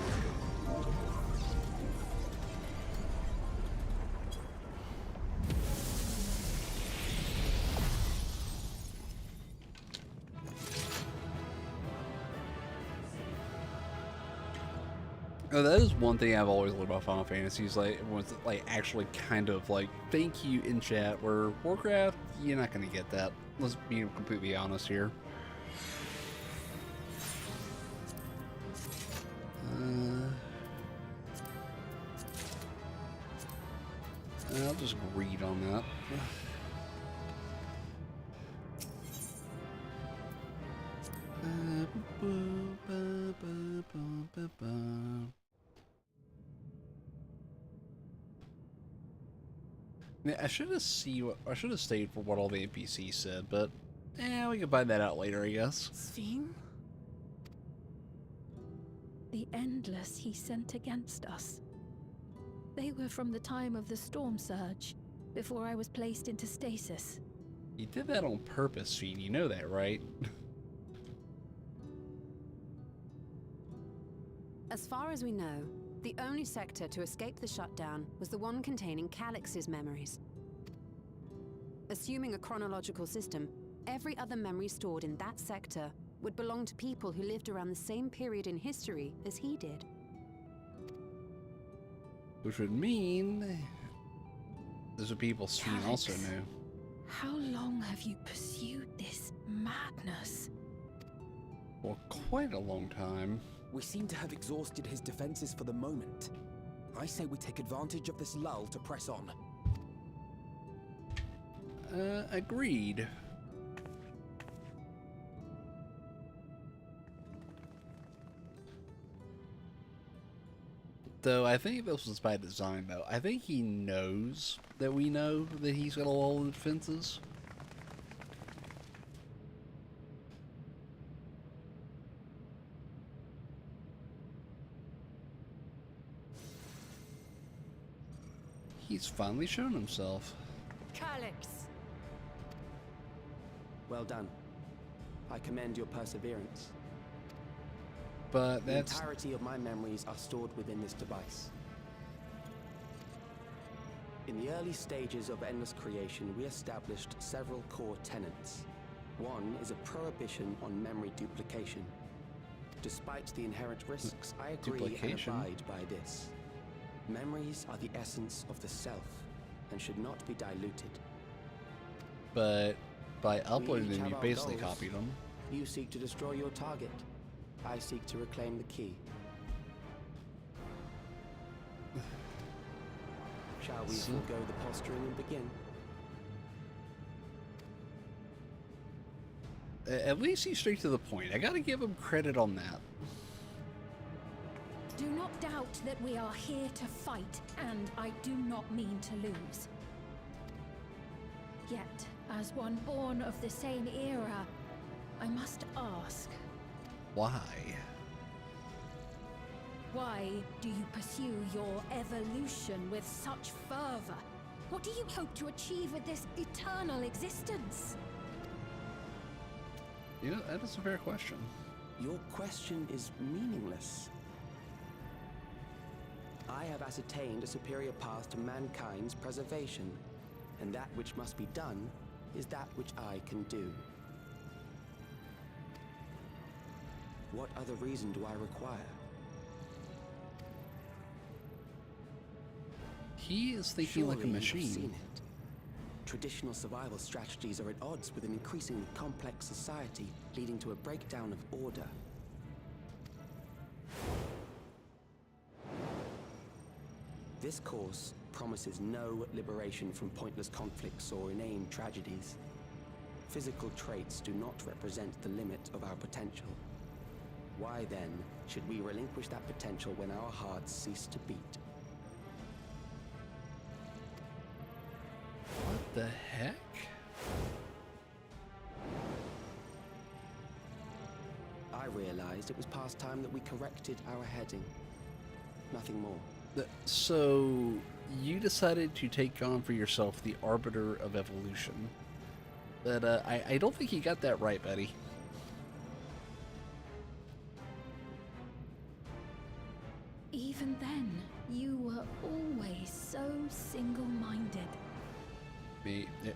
Speaker 1: Oh, that is one thing I've always loved about Final Fantasy is like everyone's like actually kind of like thank you in chat. Where Warcraft, you're not gonna get that. Let's be completely honest here. I'll just read on that. Yeah, I should have stayed for what all the NPCs said, but we can find that out later, I guess.
Speaker 4: Sphene?
Speaker 6: The Endless he sent against us. They were from the time of the storm surge, before I was placed into stasis.
Speaker 1: You did that on purpose, Sphene. You know that, right?
Speaker 9: As far as we know,
Speaker 12: The only sector to escape the shutdown was the one containing Calyx's memories. Assuming a chronological system, every other memory stored in that sector would belong to people who lived around the same period in history as he did.
Speaker 1: Which would mean those are people Sphene also knew.
Speaker 6: How long have you pursued this madness?
Speaker 1: For quite a long time.
Speaker 13: We seem to have exhausted his defenses for the moment. I say we take advantage of this lull to press on.
Speaker 1: Agreed. Though I think this was by design, though. I think he knows that we know that he's got a lull in defenses. He's finally shown himself.
Speaker 4: Calyx!
Speaker 7: Well done. I commend your perseverance.
Speaker 1: But
Speaker 7: The
Speaker 1: that's...
Speaker 7: entirety of my memories are stored within this device. In the early stages of Endless Creation, we established several core tenets. One is a prohibition on memory duplication. Despite the inherent risks, I agree and abide by this. Memories are the essence of the self, and should not be diluted.
Speaker 1: But by uploading
Speaker 7: We each
Speaker 1: them,
Speaker 7: have
Speaker 1: you
Speaker 7: our
Speaker 1: basically
Speaker 7: goals.
Speaker 1: copied them.
Speaker 7: You seek to destroy your target. I seek to reclaim the key. Shall we forego the posturing and begin?
Speaker 1: At least he's straight to the point. I gotta give him credit on that.
Speaker 6: Do not doubt that we are here to fight, and I do not mean to lose. Yet, as one born of the same era, I must ask,
Speaker 1: Why?
Speaker 6: why do you pursue your evolution with such fervor? What do you hope to achieve with this eternal existence?
Speaker 1: Yeah, that is a fair question.
Speaker 7: Your question is meaningless. I have ascertained a superior path to mankind's preservation, and that which must be done is that which I can do. What other reason do I require?
Speaker 1: He is thinking like a
Speaker 7: Surely you have
Speaker 1: machine.
Speaker 7: seen it. Traditional survival strategies are at odds with an increasingly complex society, leading to a breakdown of order. This course promises no liberation from pointless conflicts or inane tragedies. Physical traits do not represent the limit of our potential. Why then should we relinquish that potential when our hearts cease to beat?
Speaker 1: What the heck?
Speaker 7: I realized it was past time that we corrected our heading. Nothing more.
Speaker 1: So, you decided to take on for yourself the Arbiter of Evolution. But I don't think you got that right, buddy.
Speaker 6: Even then, you were always so single-minded.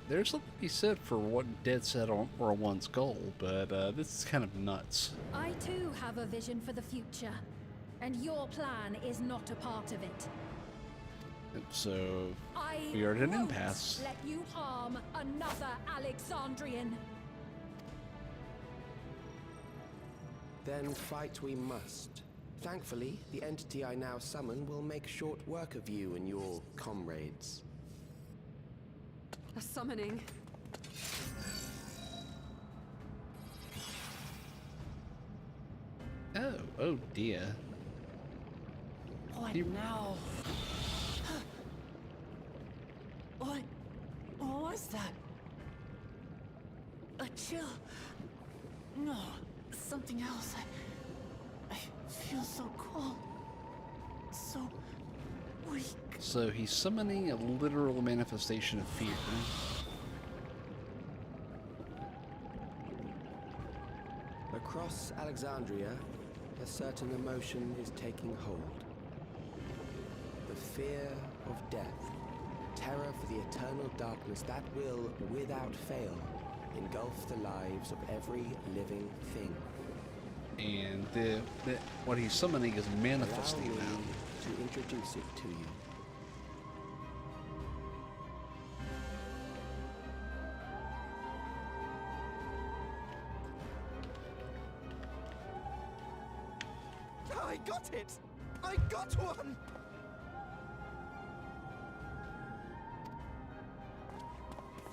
Speaker 1: There's something to be said for one dead set on or one's goal, but this is kind of nuts.
Speaker 6: I too have a vision for the future, and your plan is not a part of it.
Speaker 1: And so,
Speaker 6: I
Speaker 1: we are at an
Speaker 6: won't
Speaker 1: impasse.
Speaker 6: let you harm another Alexandrian.
Speaker 7: Then fight we must. Thankfully, the entity I now summon will make short work of you and your comrades.
Speaker 12: A summoning.
Speaker 1: Oh dear.
Speaker 4: What
Speaker 1: He-
Speaker 4: now? What was that? A chill? No, something else. I feel so cold. So weak.
Speaker 1: So he's summoning a literal manifestation of fear.
Speaker 7: Across Alexandria, a certain emotion is taking hold.
Speaker 13: fear of death. Terror for the eternal darkness that will, without fail, engulf the lives of every living thing.
Speaker 1: And what he's summoning is manifesting
Speaker 13: Allow me
Speaker 1: now.
Speaker 13: to introduce it to you.
Speaker 10: I got it! I got one!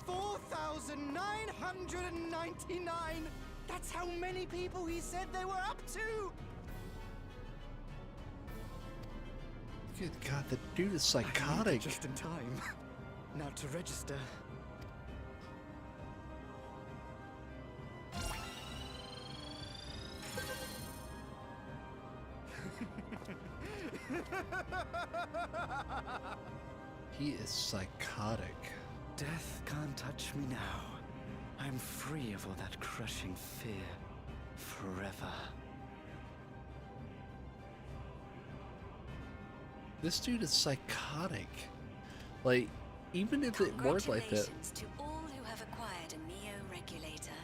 Speaker 10: $4,999! That's how many people he said they were up to!
Speaker 1: Good God, the dude is psychotic.
Speaker 10: Just in time. Now to register.
Speaker 1: He is psychotic.
Speaker 10: Death can't touch me now. I'm free of all that crushing fear. Forever.
Speaker 1: This dude is psychotic. Like, even if it worked like that.
Speaker 14: Congratulations to all who have acquired a Neo-Regulator.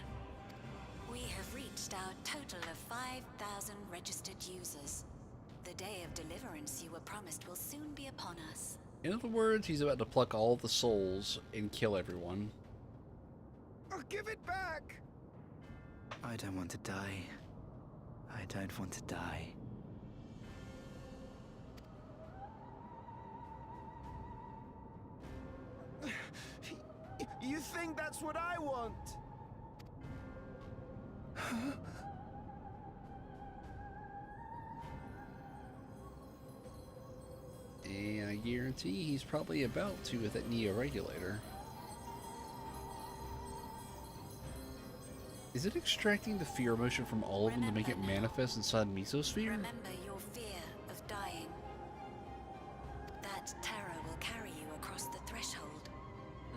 Speaker 14: We have reached our total of 5,000 registered users. The day of deliverance you were promised will soon be upon us.
Speaker 1: In other words, he's about to pluck all the souls and kill everyone.
Speaker 10: I'll give it back! I don't want to die. I don't want to die. You think that's what I want?
Speaker 1: And I guarantee he's probably about to with that Neo-Regulator. Is it extracting the fear emotion from all of them to make it manifest inside Mesosphere?
Speaker 14: Remember your fear of dying. That terror will carry you across the threshold.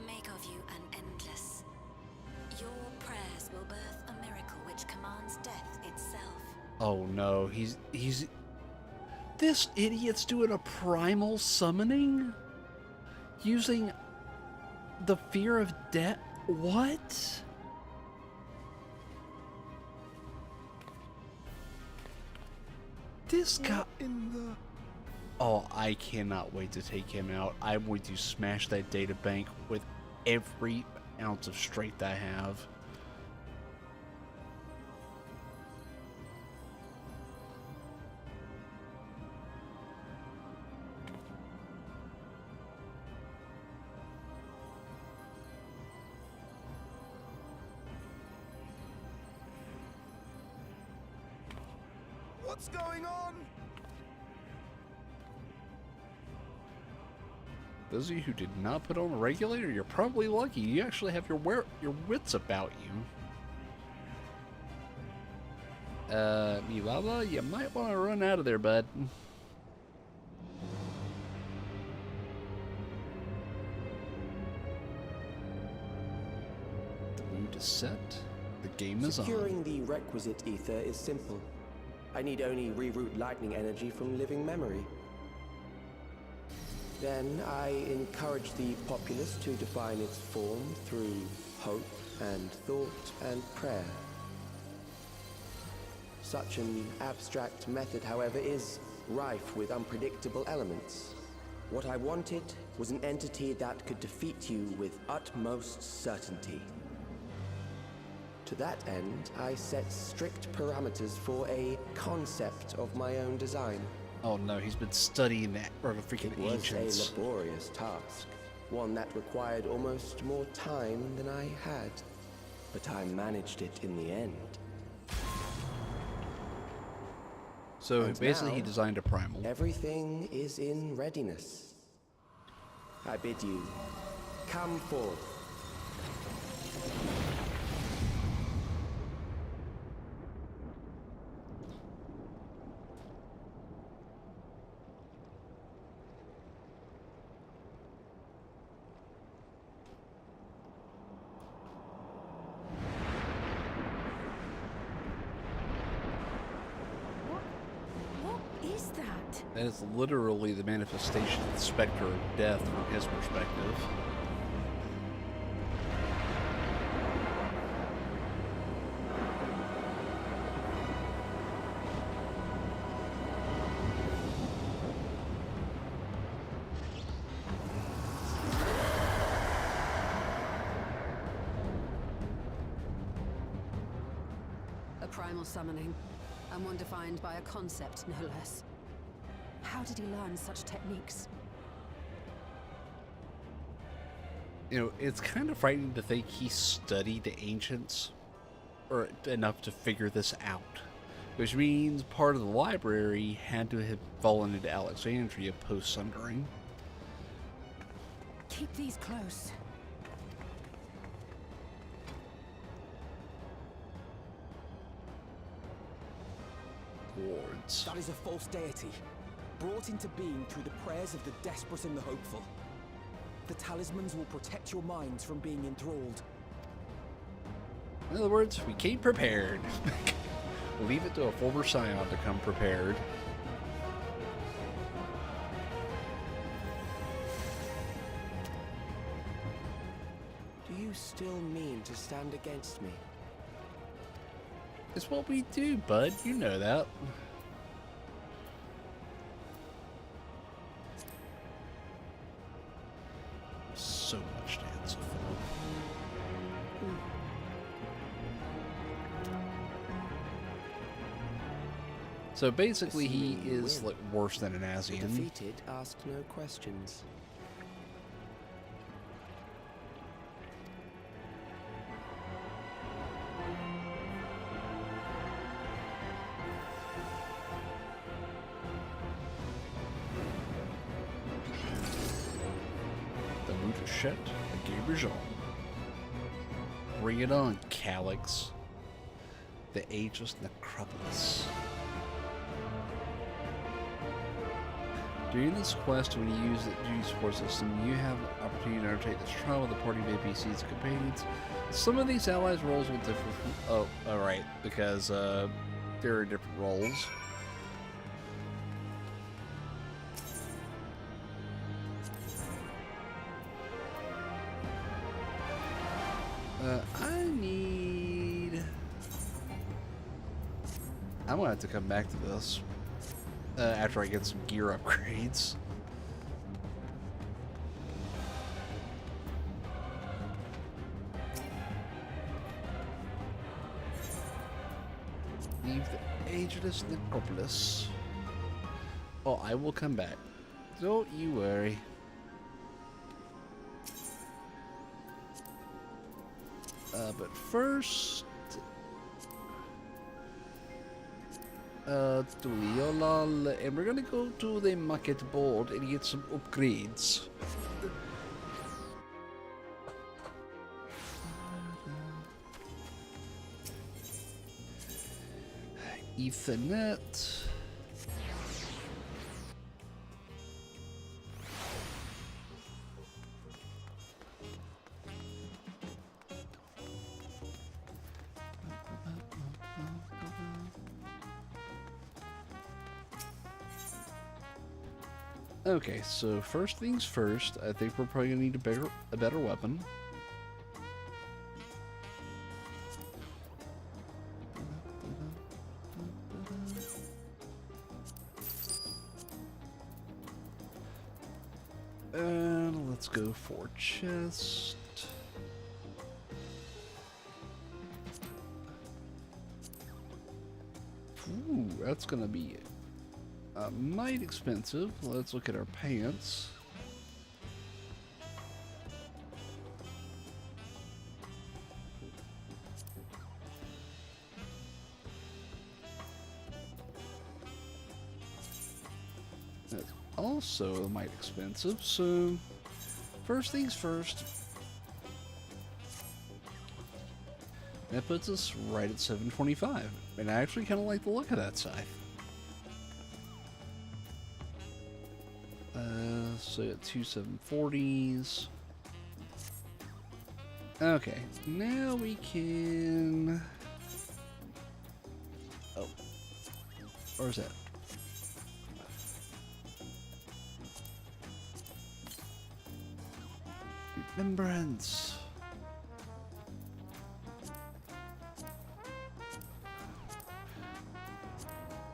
Speaker 14: Make of you an endless. Your prayers will birth a miracle which commands death itself.
Speaker 1: Oh no, he's this idiot's doing a primal summoning? Using the fear of death? What? This guy... Oh, I cannot wait to take him out. I'm going to smash that data bank with every ounce of strength I have.
Speaker 10: What's going on?
Speaker 1: Those of you who did not put on a regulator, you're probably lucky. You actually have your wits about you. Milala, you might want to run out of there, bud. The mood is set. The game is on.
Speaker 15: Securing the requisite ether is simple. I need only reroute lightning energy from living memory. Then I encourage the populace to define its form through hope and thought and prayer. Such an abstract method, however, is rife with unpredictable elements. What I wanted was an entity that could defeat you with utmost certainty. To that end, I set strict parameters for a concept of my own design.
Speaker 1: Oh no, he's been studying that for the freaking ancients.
Speaker 15: It was a laborious task, one that required almost more time than I had, but I managed it in the end.
Speaker 1: So
Speaker 15: And
Speaker 1: basically
Speaker 15: now,
Speaker 1: he designed a primal.
Speaker 15: Everything is in readiness. I bid you, come forth.
Speaker 5: What is that?
Speaker 6: fate.
Speaker 1: That is literally the manifestation of the specter of death from his perspective.
Speaker 12: A primal summoning, and one defined by a concept, no less. How did he learn such techniques?
Speaker 1: You know, it's kind of frightening to think he studied the ancients, or enough to figure this out. Which means part of the library had to have fallen into Alexandria post-Sundering.
Speaker 12: Keep these close.
Speaker 1: Wards.
Speaker 10: That is a false deity, brought into being through the prayers of the desperate and the hopeful. The talismans will protect your minds from being enthralled.
Speaker 1: In other words, we came prepared. We'll leave it to a former scion to come prepared.
Speaker 15: Do you still mean to stand against me?
Speaker 1: It's what we do, bud. You know that. So much to answer for. So basically, he is like worse than an
Speaker 15: The
Speaker 1: Asian.
Speaker 15: defeated ask no questions.
Speaker 1: The Mutachet, the Gabriel. Bring it on, Calyx. The Ageless Necropolis. During this quest, when you use the duty support system, you have the opportunity to undertake this trial with a party of NPCs and companions. Some of these allies' roles will differ from... Oh, alright, because there are different roles. I need... I'm gonna have to come back to this after I get some gear upgrades. Leave the Ageless Necropolis. Oh, I will come back. Don't you worry. But first... to Yolal, and we're gonna go to the market board and get some upgrades. Ethernet. Okay, so first things first, I think we're probably gonna need a better weapon. And let's go for chest. Ooh, that's gonna be might expensive. Let's look at our pants. That's also might expensive. So first things first. That puts us right at 725, and I actually kind of like the look of that scythe. So at 2 740s. Okay, now we can... Oh. Or is that? Remembrance.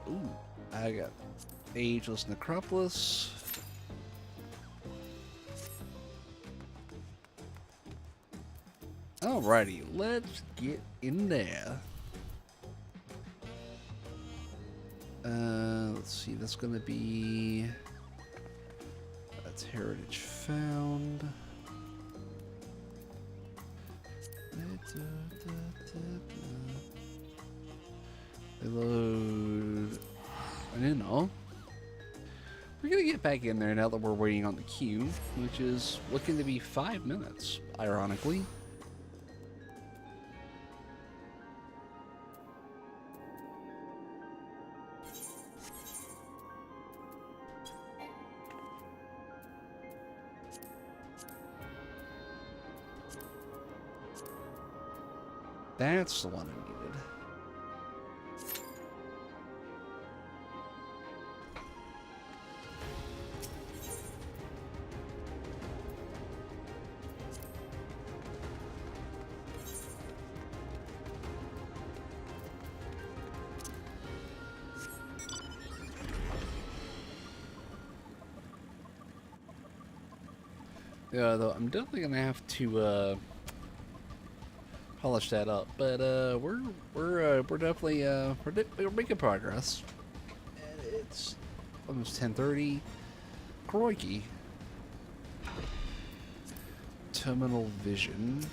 Speaker 1: Ooh, I got Ageless Necropolis. Alrighty, let's get in there. Let's see, that's gonna be... That's Heritage Found. Reload. I didn't know. We're gonna get back in there now that we're waiting on the queue, which is looking to be 5 minutes, ironically. That's the one I needed. Yeah, though I'm definitely gonna have to polish that up, but we're definitely we're making progress. And it's almost 10:30. Crikey. Terminal vision.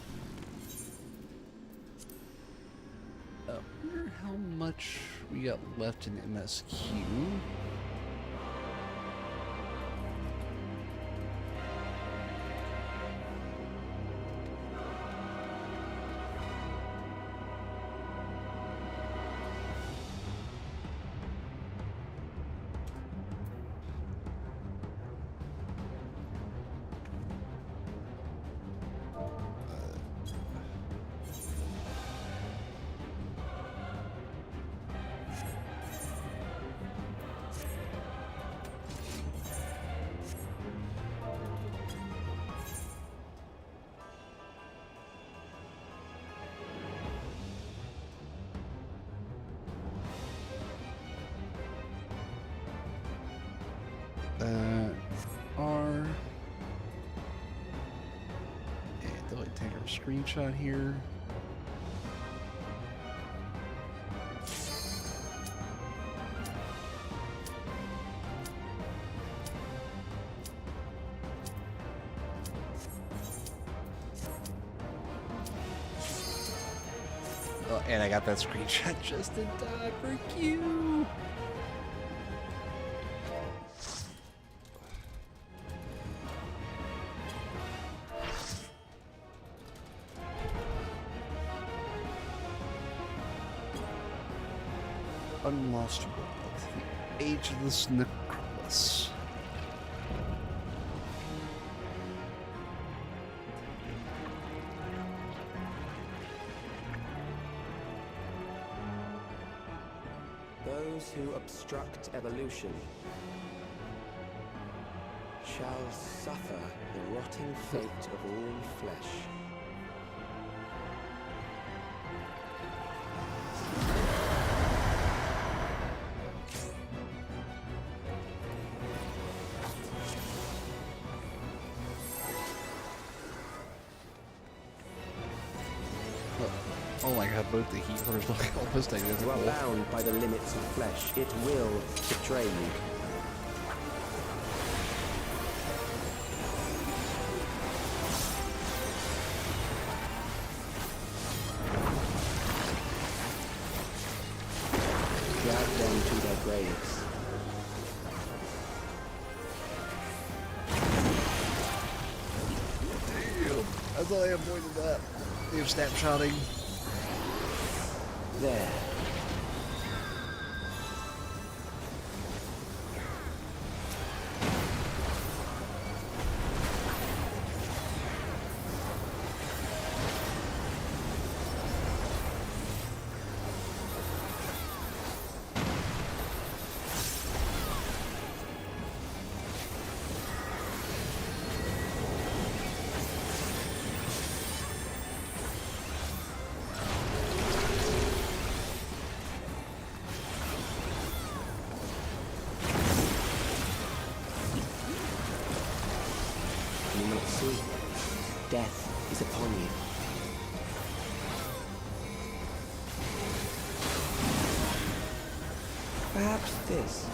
Speaker 1: I wonder how much we got left in MSQ. R. And they'll take our screenshot here. Oh, and I got that screenshot just in time for Q. Unlost World, the Ageless Necropolis.
Speaker 15: Those who obstruct evolution shall suffer the rotting fate of all flesh.
Speaker 1: Oh my god, both the healers look almost identical.
Speaker 15: You are bound by the limits of flesh. It will betray you. Drag them to their graves.
Speaker 1: Damn, I thought I avoided that. They have snapshotting.
Speaker 15: There. Perhaps this.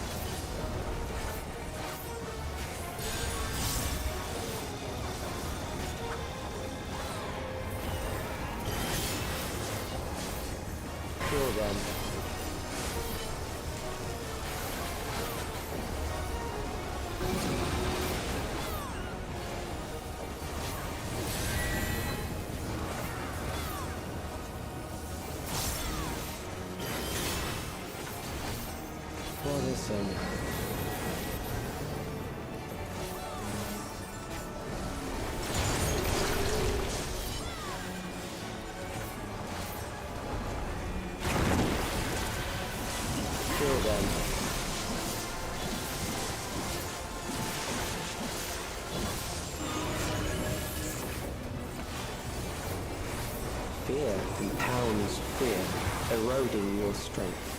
Speaker 15: Kill them. For the sun. Kill them. Fear compounds fear, eroding your strength.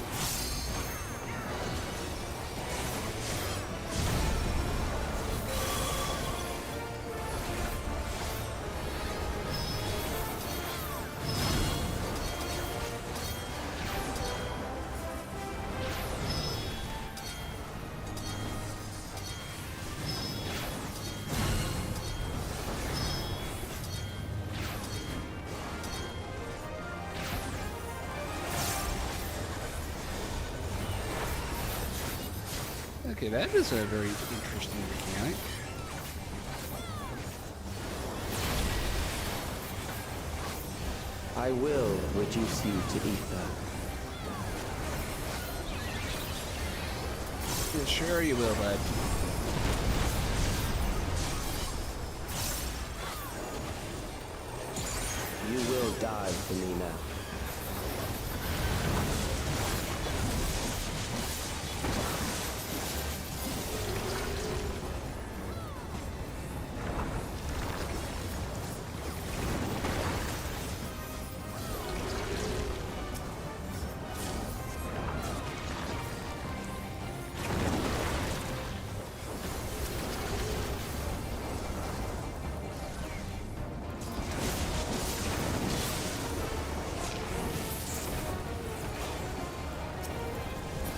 Speaker 1: Okay, that is a very interesting mechanic.
Speaker 15: I will reduce you to ether.
Speaker 1: Yeah, sure you will, bud.
Speaker 15: You will die for me now.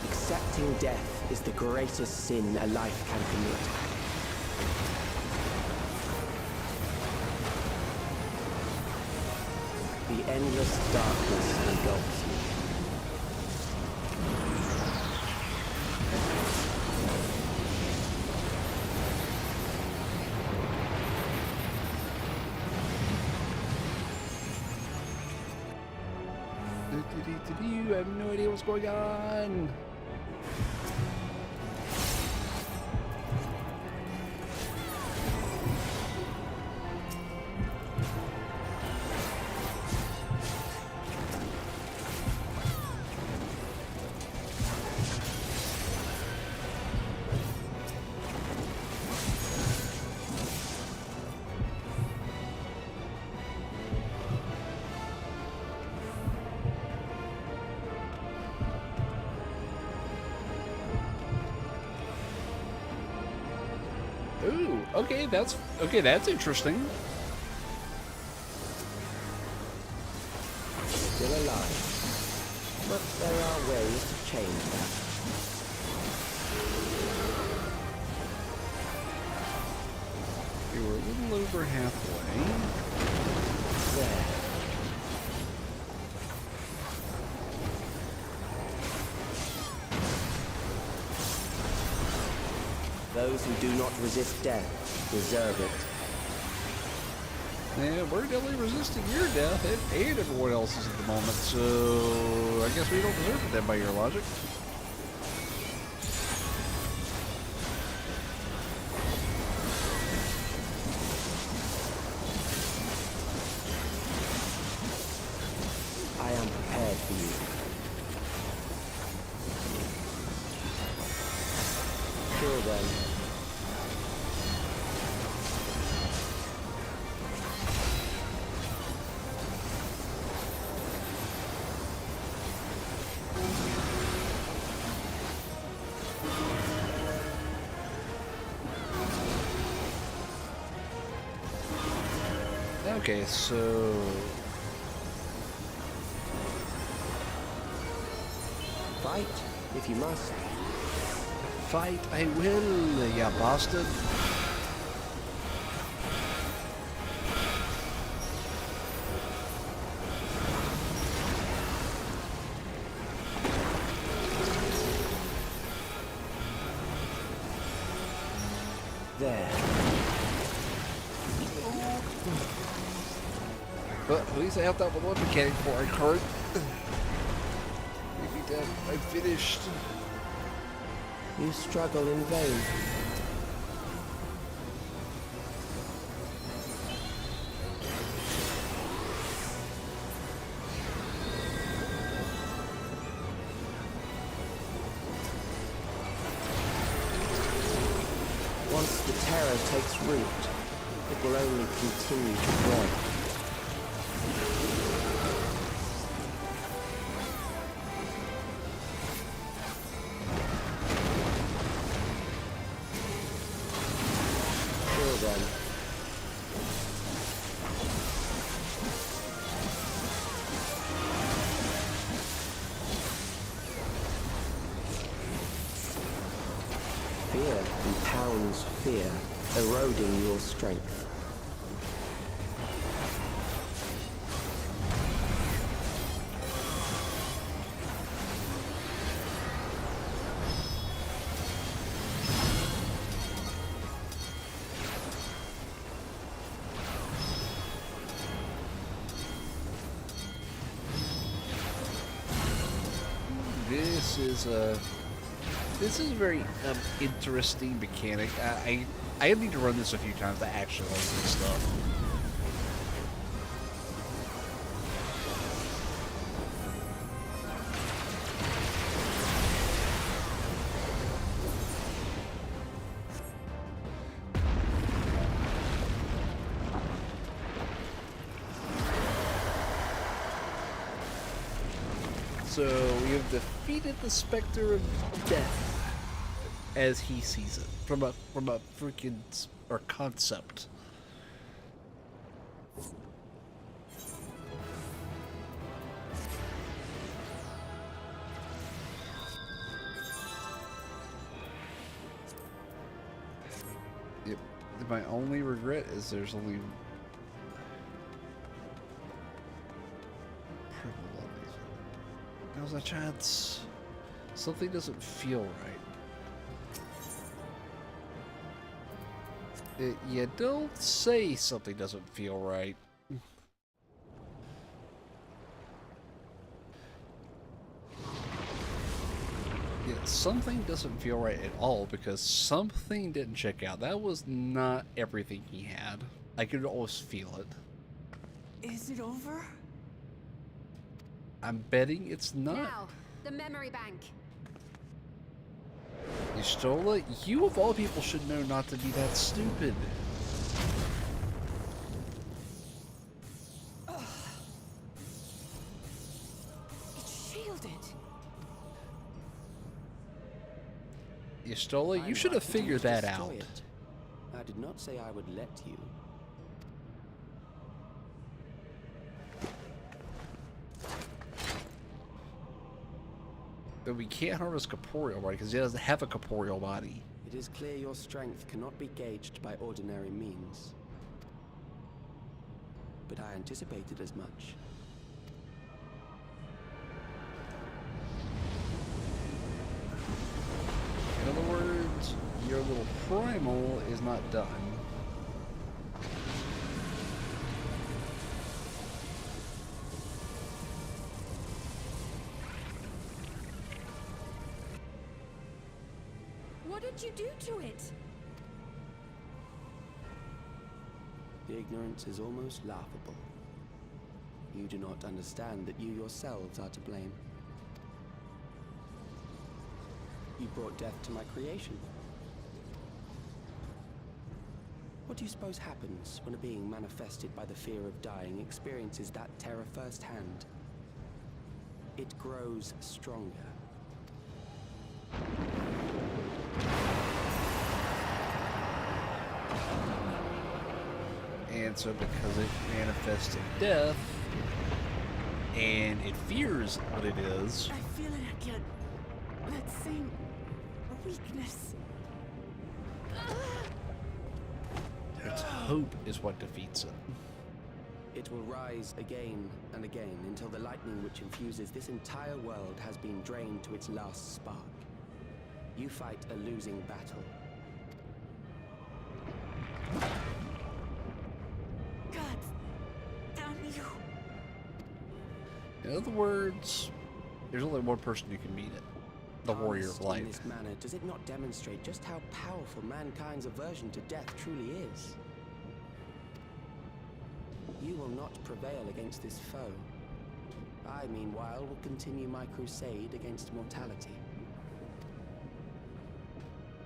Speaker 15: Accepting death is the greatest sin a life can commit. The endless darkness engulfs you.
Speaker 1: I have no idea what's going on. Ooh, okay, that's interesting.
Speaker 15: Still alive. But there are ways to change that.
Speaker 1: We were a little over halfway.
Speaker 15: There. Those who do not resist death deserve it.
Speaker 1: Yeah, we're definitely resisting your death and everyone else's at the moment, so I guess we don't deserve it then by your logic.
Speaker 15: I am prepared for you. Kill them.
Speaker 1: Okay, so
Speaker 15: Fight if you must.
Speaker 1: Fight I will, ya bastard.
Speaker 15: There.
Speaker 1: But at least I helped out with one mechanic before I cart. Maybe that I finished.
Speaker 15: You struggle in vain. Once the terror takes root, it will only continue to grow. Till then, fear compounds fear, eroding your strength.
Speaker 1: This is a very interesting mechanic. I need to run this a few times to actually like this stuff. So we have defeated the Spectre of Death as he sees it from a freaking or concept. Yep. My only regret is there's only now's a chance. Something doesn't feel right. You don't say something doesn't feel right. Yeah, something doesn't feel right at all because something didn't check out. That was not everything he had. I could almost feel it.
Speaker 4: Is it over?
Speaker 1: I'm betting it's not.
Speaker 12: Now, the memory bank.
Speaker 1: Y'shtola, you of all people should know not to be that stupid.
Speaker 4: It's shielded.
Speaker 1: Y'shtola, you should have figured that out.
Speaker 15: I did not say I would let you.
Speaker 1: But we can't harness corporeal body because he doesn't have a corporeal body.
Speaker 15: It is clear your strength cannot be gauged by ordinary means. But I anticipated as much.
Speaker 1: In other words, your little primal is not done.
Speaker 6: What did you do to it?
Speaker 15: The ignorance is almost laughable. You do not understand that you yourselves are to blame. You brought death to my creation. What do you suppose happens when a being manifested by the fear of dying experiences that terror firsthand? It grows stronger.
Speaker 1: And so because it manifests in death, and it fears what it is,
Speaker 4: I feel it again. Let's sing a weakness.
Speaker 1: Its hope is what defeats it.
Speaker 15: It will rise again and again until the lightning which infuses this entire world has been drained to its last spark. You fight a losing battle.
Speaker 4: God damn you.
Speaker 1: In other words, there's only one person who can beat it. The warrior of life.
Speaker 15: In this manner, does it not demonstrate just how powerful mankind's aversion to death truly is? You will not prevail against this foe. I, meanwhile, will continue my crusade against mortality.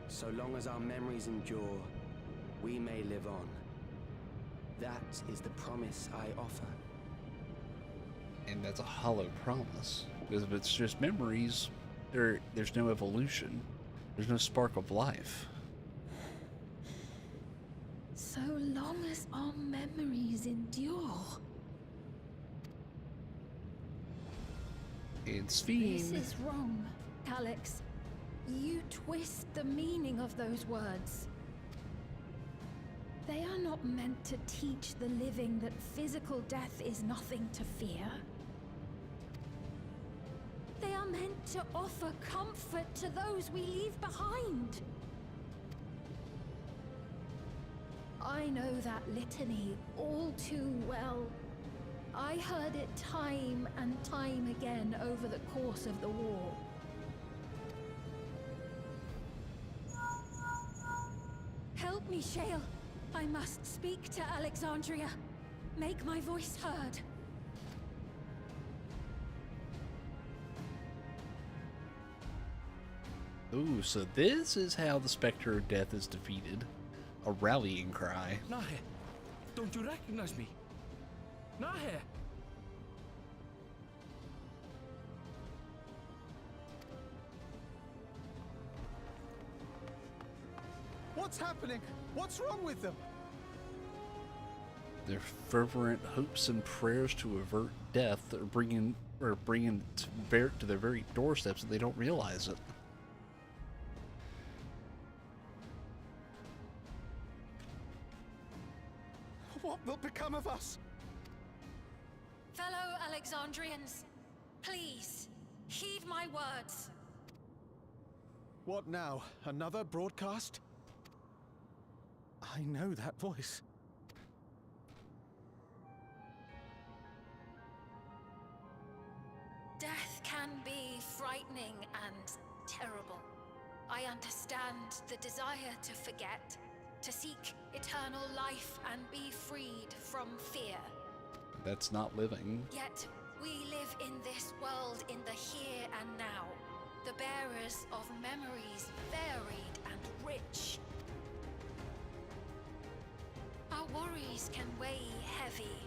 Speaker 15: So long as our memories endure, we may live on. That is the promise I offer.
Speaker 1: And that's a hollow promise. Because if it's just memories, there's no evolution. There's no spark of life.
Speaker 6: So long as our memories endure.
Speaker 1: And Sphene...
Speaker 6: This is wrong, Calyx. You twist the meaning of those words. They are not meant to teach the living that physical death is nothing to fear. They are meant to offer comfort to those we leave behind. I know that litany all too well. I heard it time and time again over the course of the war. Help me, Shale. I must speak to Alexandria. Make my voice heard.
Speaker 1: Ooh, so this is how the Spectre of Death is defeated. A rallying cry.
Speaker 10: Nahe, don't you recognize me? Nahe!
Speaker 8: What's happening? What's wrong with them?
Speaker 1: Their fervent hopes and prayers to avert death are bringing to their very doorsteps, and they don't realize it.
Speaker 8: What will become of us?
Speaker 6: Fellow Alexandrians, please, heed my words.
Speaker 8: What now? Another broadcast? I know that voice.
Speaker 6: Death can be frightening and terrible. I understand the desire to forget, to seek eternal life and be freed from fear.
Speaker 1: That's not living.
Speaker 6: Yet, we live in this world in the here and now, the bearers of memories varied and rich. Our worries can weigh heavy,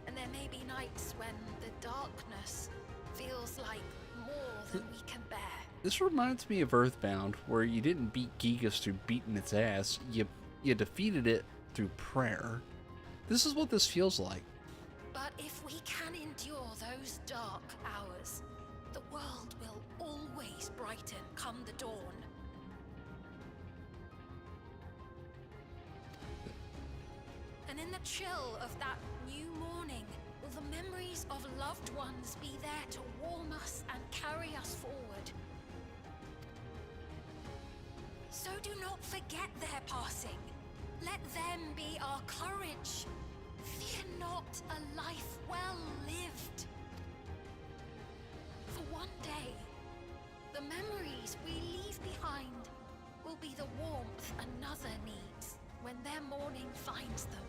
Speaker 6: and there may be nights when the darkness feels like more than we can bear.
Speaker 1: This reminds me of Earthbound, where you didn't beat Gigas through beating its ass, you defeated it through prayer. This is what this feels like.
Speaker 6: But if we can endure those dark hours, the world will always brighten come the dawn. And in the chill of that new morning, will the memories of loved ones be there to warm us and carry us forward? So do not forget their passing. Let them be our courage. Fear not a life well lived. For one day, the memories we leave behind will be the warmth another needs when their morning finds them.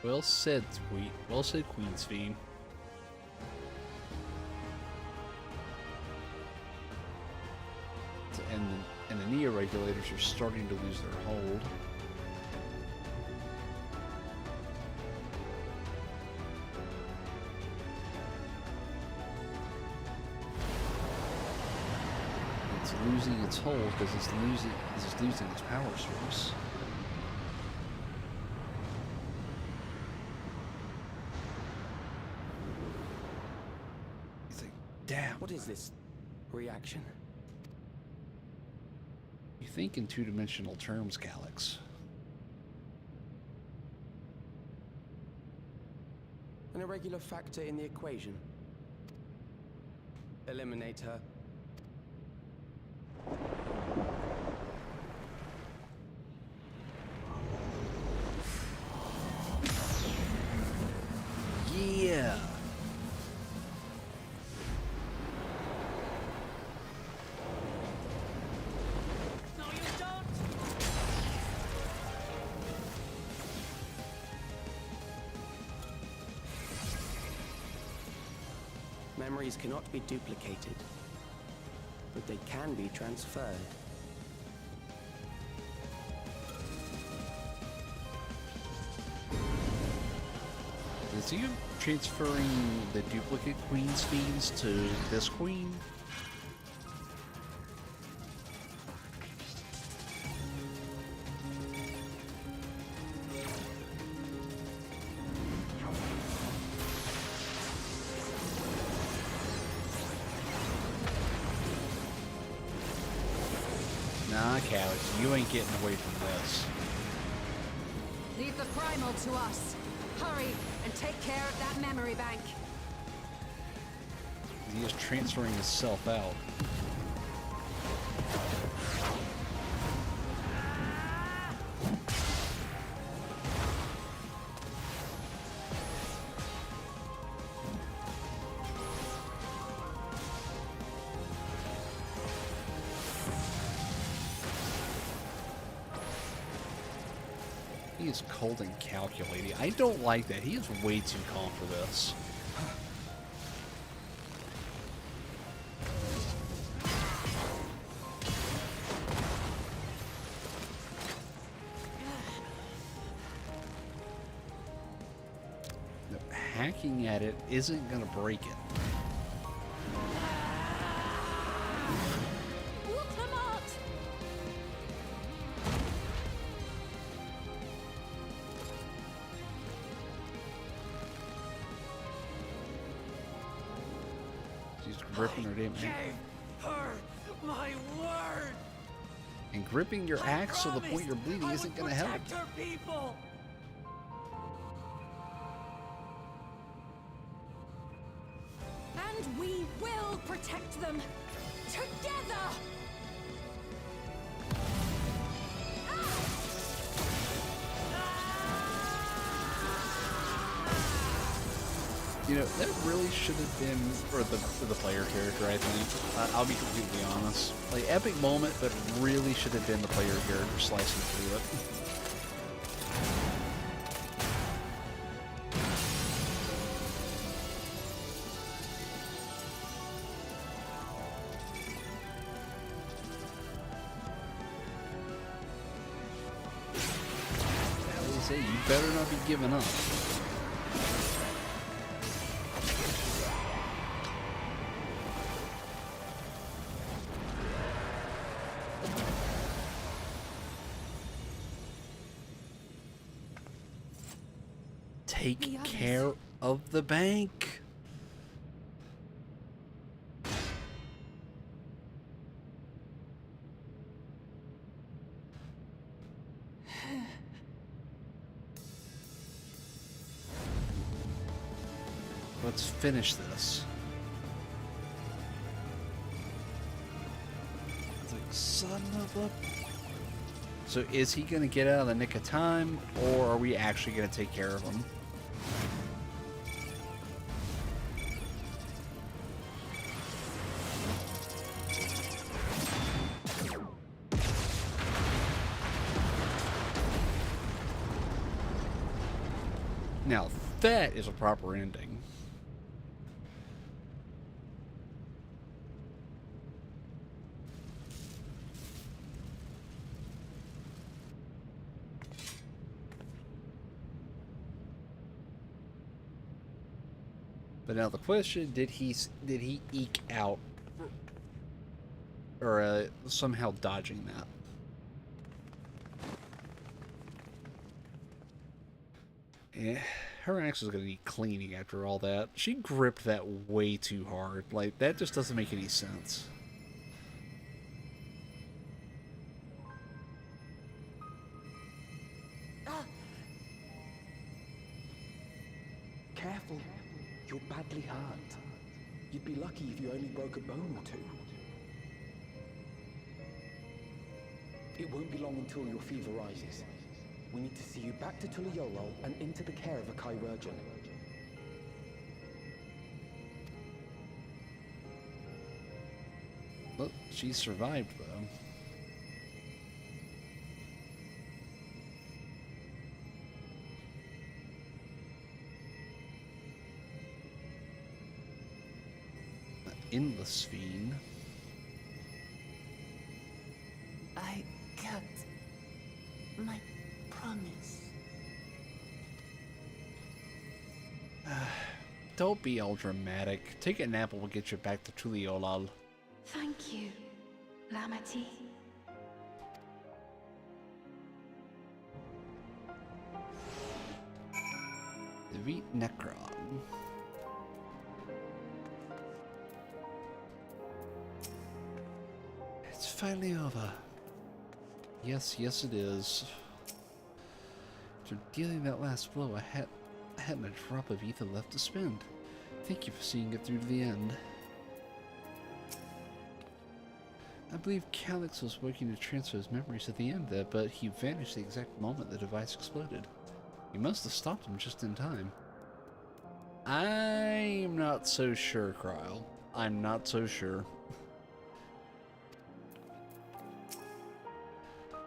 Speaker 1: Well said, Sweet. Well said, Queen Sphene. And the Neo regulators are starting to lose their hold. It's losing its hold because it's losing its power source. Damn.
Speaker 13: What is this reaction?
Speaker 1: You think in two-dimensional terms, Calyx.
Speaker 13: An irregular factor in the equation. Eliminate her.
Speaker 1: Yeah.
Speaker 4: No, you don't!
Speaker 13: Memories cannot be duplicated, but they can be transferred.
Speaker 1: Is he transferring the duplicate queen's feeds to this queen? Nah, Calyx, you ain't getting away from this.
Speaker 12: Leave the primal to us. Hurry and take care of that memory bank.
Speaker 1: He is transferring himself out. He is cold and calculating. I don't like that. He is way too calm for this. No, hacking at it isn't going to break it. Gripping her damn hand.
Speaker 4: Her my word.
Speaker 1: And gripping your axe to the point you're bleeding isn't going to help.
Speaker 4: Protect her people.
Speaker 12: And we will protect them together.
Speaker 1: You know, that really should have been for the player character, I think. I'll be completely honest. Like, epic moment, but really should have been the player character slicing through it. As I say, you better not be giving up. Take care of the bank. Let's finish this. It's like, son of a... So is he going to get out of the nick of time, or are we actually going to take care of him? Now, that is a proper ending. But now the question, did he eke out or somehow dodging that? Yeah, her axe is gonna need cleaning after all that. She gripped that way too hard. Like, that just doesn't make any sense.
Speaker 13: Careful. You're badly hurt. You'd be lucky if you only broke a bone or two. It won't be long until your fever rises. We need to see you back to Tuliyorol and into the care of a chirurgeon.
Speaker 1: Look, she survived, though. Endless fiend.
Speaker 4: I kept my promise.
Speaker 1: Don't be all dramatic. Take a nap and we'll get you back to Tuliyorol.
Speaker 14: Thank you, Lamati.
Speaker 1: Vit Necron. It's finally over. Yes, yes it is. After dealing that last blow, I hadn't a drop of ether left to spend. Thank you for seeing it through to the end. I believe Calyx was working to transfer his memories at the end there, but he vanished the exact moment the device exploded. You must have stopped him just in time. I'm not so sure, Kryle. I'm not so sure.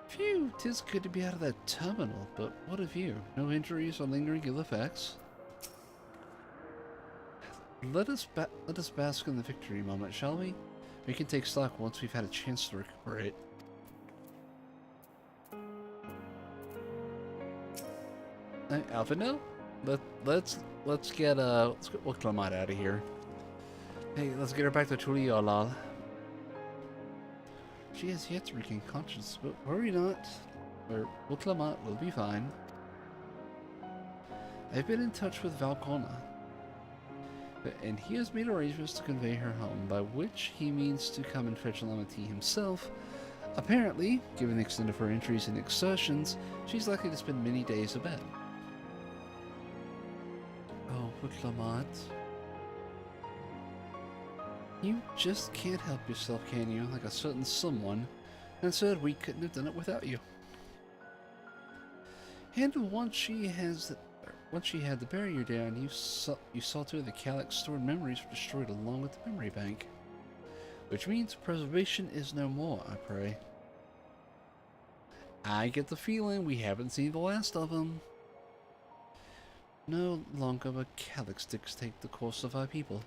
Speaker 1: Phew, 'tis good to be out of that terminal, but what of you? No injuries or lingering ill effects? Let us bask in the victory moment, shall we? We can take stock once we've had a chance to recuperate. Alvino? Let's get Clement out of here. Hey, let's get her back to Tuliyorol. She has yet to regain conscience, but worry not. We'll Clement will be fine. I've been in touch with Valcona, and he has made arrangements to convey her home, by which he means to come and fetch Lamati himself. Apparently, given the extent of her injuries and exertions, she's likely to spend many days abed. Oh, but Clement. You just can't help yourself, can you? Like a certain someone, and said we couldn't have done it without you. And once she had the barrier down, you saw to it the Calyx stored memories were destroyed along with the memory bank. Which means preservation is no more, I pray. I get the feeling we haven't seen the last of them. No longer will Calyx dictate the course of our people.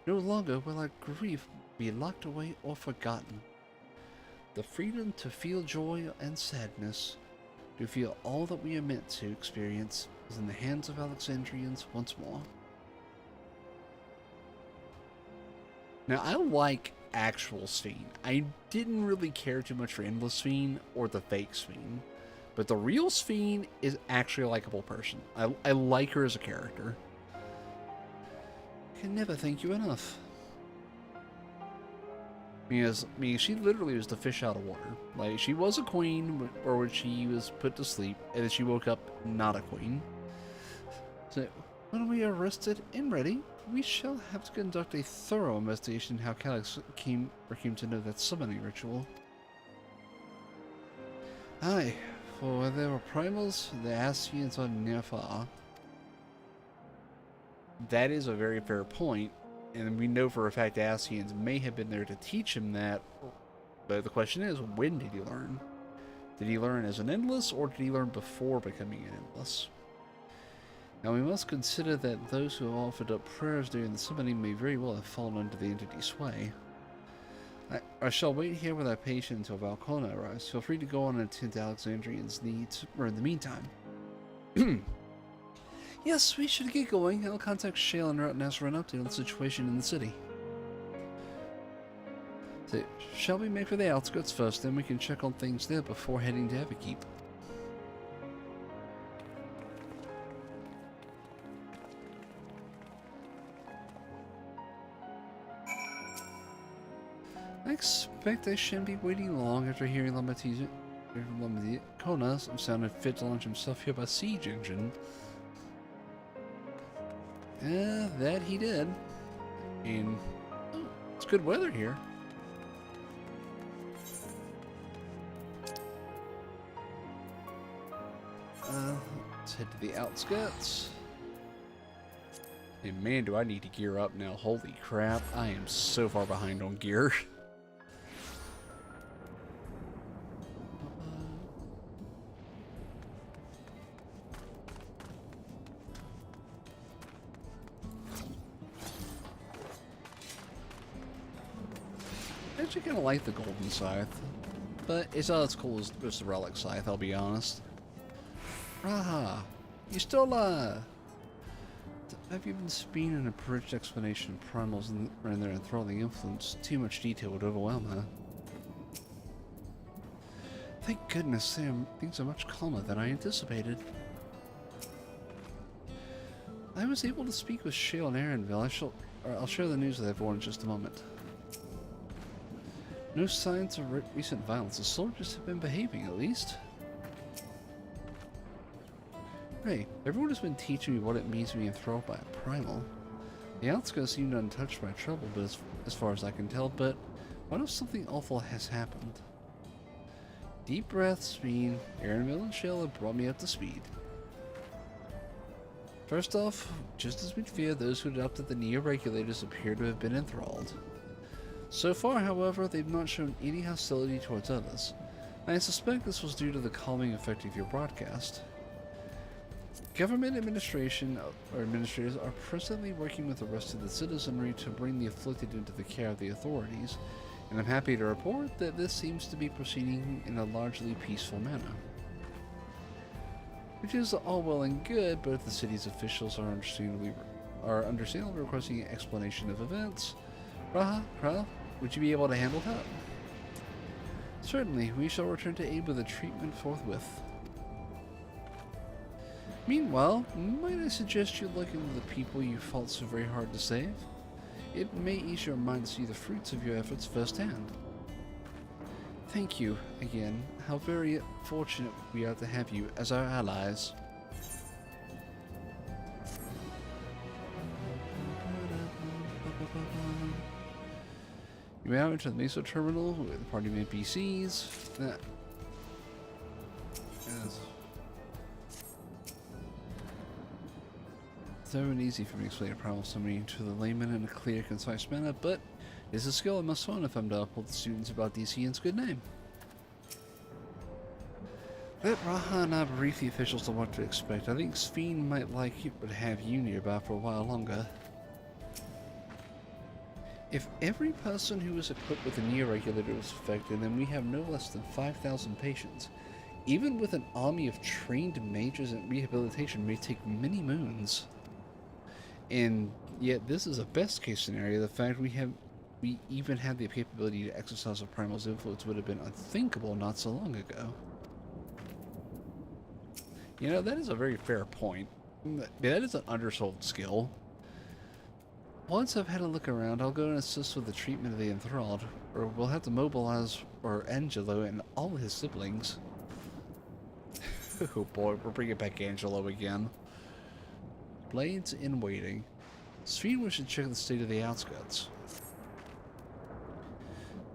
Speaker 1: No longer will our grief be locked away or forgotten. The freedom to feel joy and sadness, to feel all that we are meant to experience, is in the hands of Alexandrians once more. Now, I like actual Sphene. I didn't really care too much for Endless Sphene or the fake Sphene, but the real Sphene is actually a likable person. I like her as a character. I can never thank you enough. Because, I mean, she literally was the fish out of water. Like, she was a queen, or when she was put to sleep, and then she woke up not a queen. So, when we are rested and ready, we shall have to conduct a thorough investigation how Calyx came to know that summoning ritual. Aye, for where there were primals, the Ascians are near far. That is a very fair point, and we know for a fact Ascians may have been there to teach him that, but the question is, when did he learn? Did he learn as an Endless, or did he learn before becoming an Endless? Now we must consider that those who have offered up prayers during the summoning may very well have fallen under the entity's sway. I shall wait here with our patient until Valcona arrives. Feel free to go on and attend to Alexandrian's needs, or in the meantime. Yes, we should get going. I'll contact Shale and Rut and ask for an update on the situation in the city. So, shall we make for the outskirts first, then we can check on things there before heading to Everkeep? I expect I shouldn't be waiting long after hearing Lamatiza. Konas sounded fit to launch himself here by siege engine. That he did. And it's good weather here. Let's head to the outskirts. And man, do I need to gear up now. Holy crap, I am so far behind on gear. I actually kind of like the golden scythe, but it's not as cool as the relic scythe, I'll be honest. Raha, you still have you been speaking a abridged explanation of primals and their enthralling influence? Too much detail would overwhelm her. Thank goodness, Sam. Things are much calmer than I anticipated. I was able to speak with Shale and Aaronville. I'll share the news with everyone in just a moment. No signs of recent violence. The soldiers have been behaving, at least. Hey, everyone has been teaching me what it means to be enthralled by a primal. The outskirts seem untouched by trouble, but as far as I can tell, but what if something awful has happened? Deep breaths mean Aaronville and Shale have brought me up to speed. First off, just as we'd feared, those who adopted the neo-regulators appear to have been enthralled. So far, however, they've not shown any hostility towards others. I suspect this was due to the calming effect of your broadcast. Government administration or administrators are presently working with the rest of the citizenry to bring the afflicted into the care of the authorities, and I'm happy to report that this seems to be proceeding in a largely peaceful manner. Which is all well and good, but if the city's officials are understandably requesting an explanation of events, Raha, Kral, would you be able to handle that? Certainly, we shall return to aid with the treatment forthwith. Meanwhile, might I suggest you look into the people you fought so very hard to save? It may ease your mind to see the fruits of your efforts firsthand. Thank you, again. How very fortunate we are to have you as our allies. You may out into the Mesa terminal with the party of NPCs. It's never been easy for me to explain a primal summoning to the layman in a clear, concise manner, but it's a skill I must hone if I'm to uphold the students about DCN's good name. Let Raha and I brief the officials on what to expect. I think Sphene might like you, but have you nearby for a while longer. If every person who is equipped with a neo-regulator was affected, then we have no less than 5,000 patients. Even with an army of trained mages and rehabilitation may take many moons. And yet this is a best case scenario. The fact we even had the capability to exercise a primal's influence would have been unthinkable not so long ago. You know, that is a very fair point. That is an undersold skill. Once I've had a look around, I'll go and assist with the treatment of the enthralled, or we'll have to mobilize Angelo and all his siblings. Oh boy, we're bringing back Angelo again. Blades in waiting. Sphene wishes to check the state of the outskirts.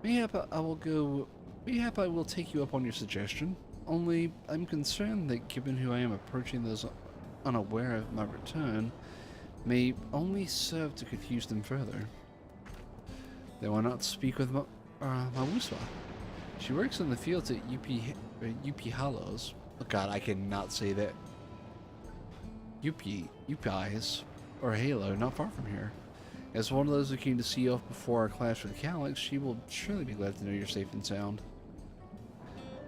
Speaker 1: Mayhap I will take you up on your suggestion. Only I'm concerned that given who I am, approaching those unaware of my return may only serve to confuse them further. They will not speak with Mawuswa. She works in the fields at UP Hollows. Oh god, I cannot say that. UPIs, or Halo, not far from here. As one of those who came to see you off before our clash with Calyx, she will surely be glad to know you're safe and sound.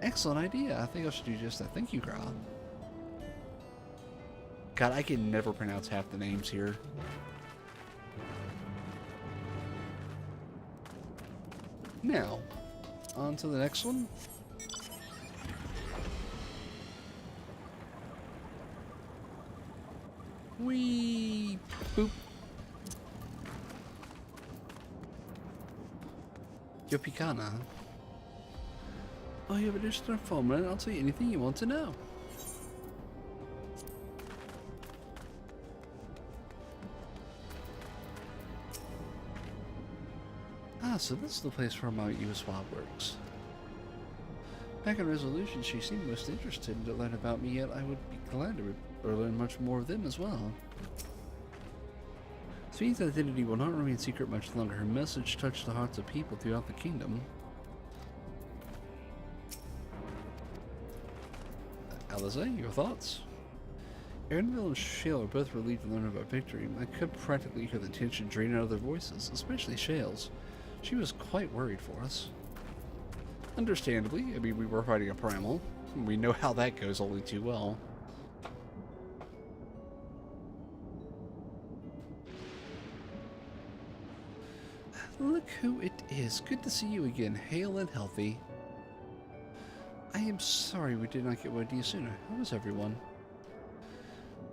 Speaker 1: Excellent idea. I think I should do just that. Thank you, Grau. God, I can never pronounce half the names here. Now, on to the next one. Wee boop. Yopikana. Oh, you have an interest in Foreman. I'll tell you anything you want to know. Ah, so this is the place where my swap works. Back in Resolution, she seemed most interested to learn about me, yet I would be glad to learn much more of them as well. Spheen's identity will not remain secret much longer. Her message touched the hearts of people throughout the kingdom. Alize, your thoughts? Erinville and Shale are both relieved to learn of our victory. I could practically hear the tension drain out of their voices, especially Shale's. She was quite worried for us. Understandably, I mean, we were fighting a primal. We know how that goes only too well. Look who it is. Good to see you again, hale and healthy. I am sorry we did not get word to you sooner. How was everyone?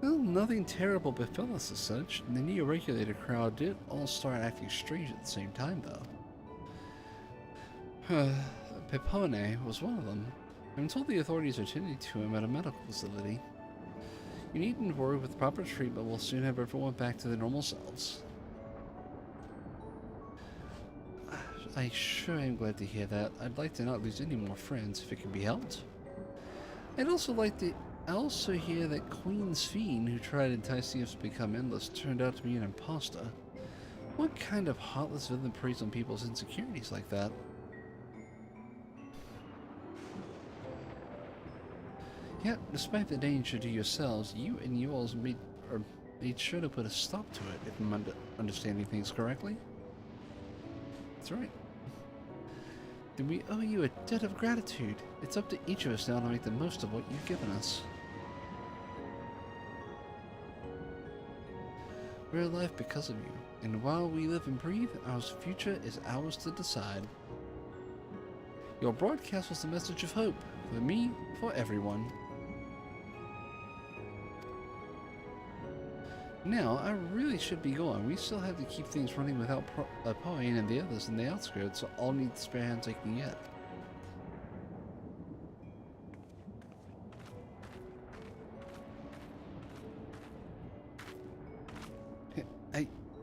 Speaker 1: Well, nothing terrible befell us as such. The neo-regulator crowd did all start acting strange at the same time, though. Pepone was one of them. I'm told the authorities are tending to him at a medical facility. You needn't worry. With proper treatment, we'll soon have everyone back to their normal selves. I sure am glad to hear that. I'd like to not lose any more friends if it can be helped. I'd also like to hear that Queen Sphene, who tried enticing us to become endless, turned out to be an imposter. What kind of heartless villain preys on people's insecurities like that? Yet, despite the danger to yourselves, you and yours made sure to put a stop to it, if I'm understanding things correctly. That's right. Then we owe you a debt of gratitude. It's up to each of us now to make the most of what you've given us. We're alive because of you, and while we live and breathe, our future is ours to decide. Your broadcast was the message of hope, for me, for everyone. Now, I really should be going. We still have to keep things running without Pauline and the others in the outskirts, so I'll need spare hand taking yet.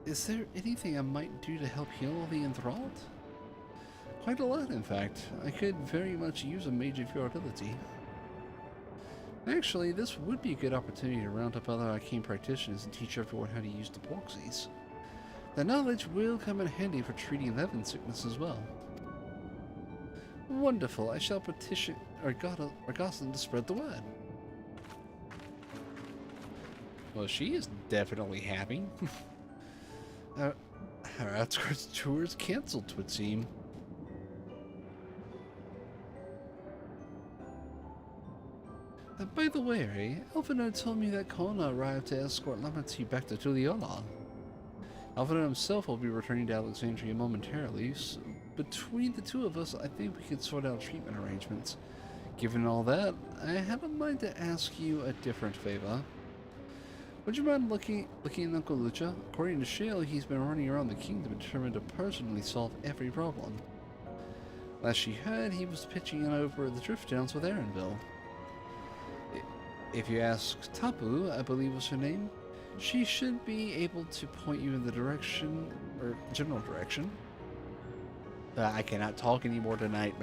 Speaker 1: Is there anything I might do to help heal the enthralled? Quite a lot, in fact. I could very much use a mage of your ability. Actually, this would be a good opportunity to round up other arcane practitioners and teach everyone how to use the Bloxies. The knowledge will come in handy for treating Levin sickness as well. Wonderful. I shall petition Argosan to spread the word. Well, she is definitely happy. Our outskirts tour is cancelled, it would seem. By the way, Ray, Alvino told me that Kona arrived to escort Lamati back to Tuliola. Alvino himself will be returning to Alexandria momentarily, so between the two of us, I think we could sort out treatment arrangements. Given all that, I had a mind to ask you a different favor. Would you mind looking at Uncle Lucha? According to Shale, he's been running around the kingdom determined to personally solve every problem. Last she heard, he was pitching in over the Drift Downs with Erinville. If you ask Tapu, I believe was her name, she should be able to point you in the direction, or general direction. I cannot talk anymore tonight.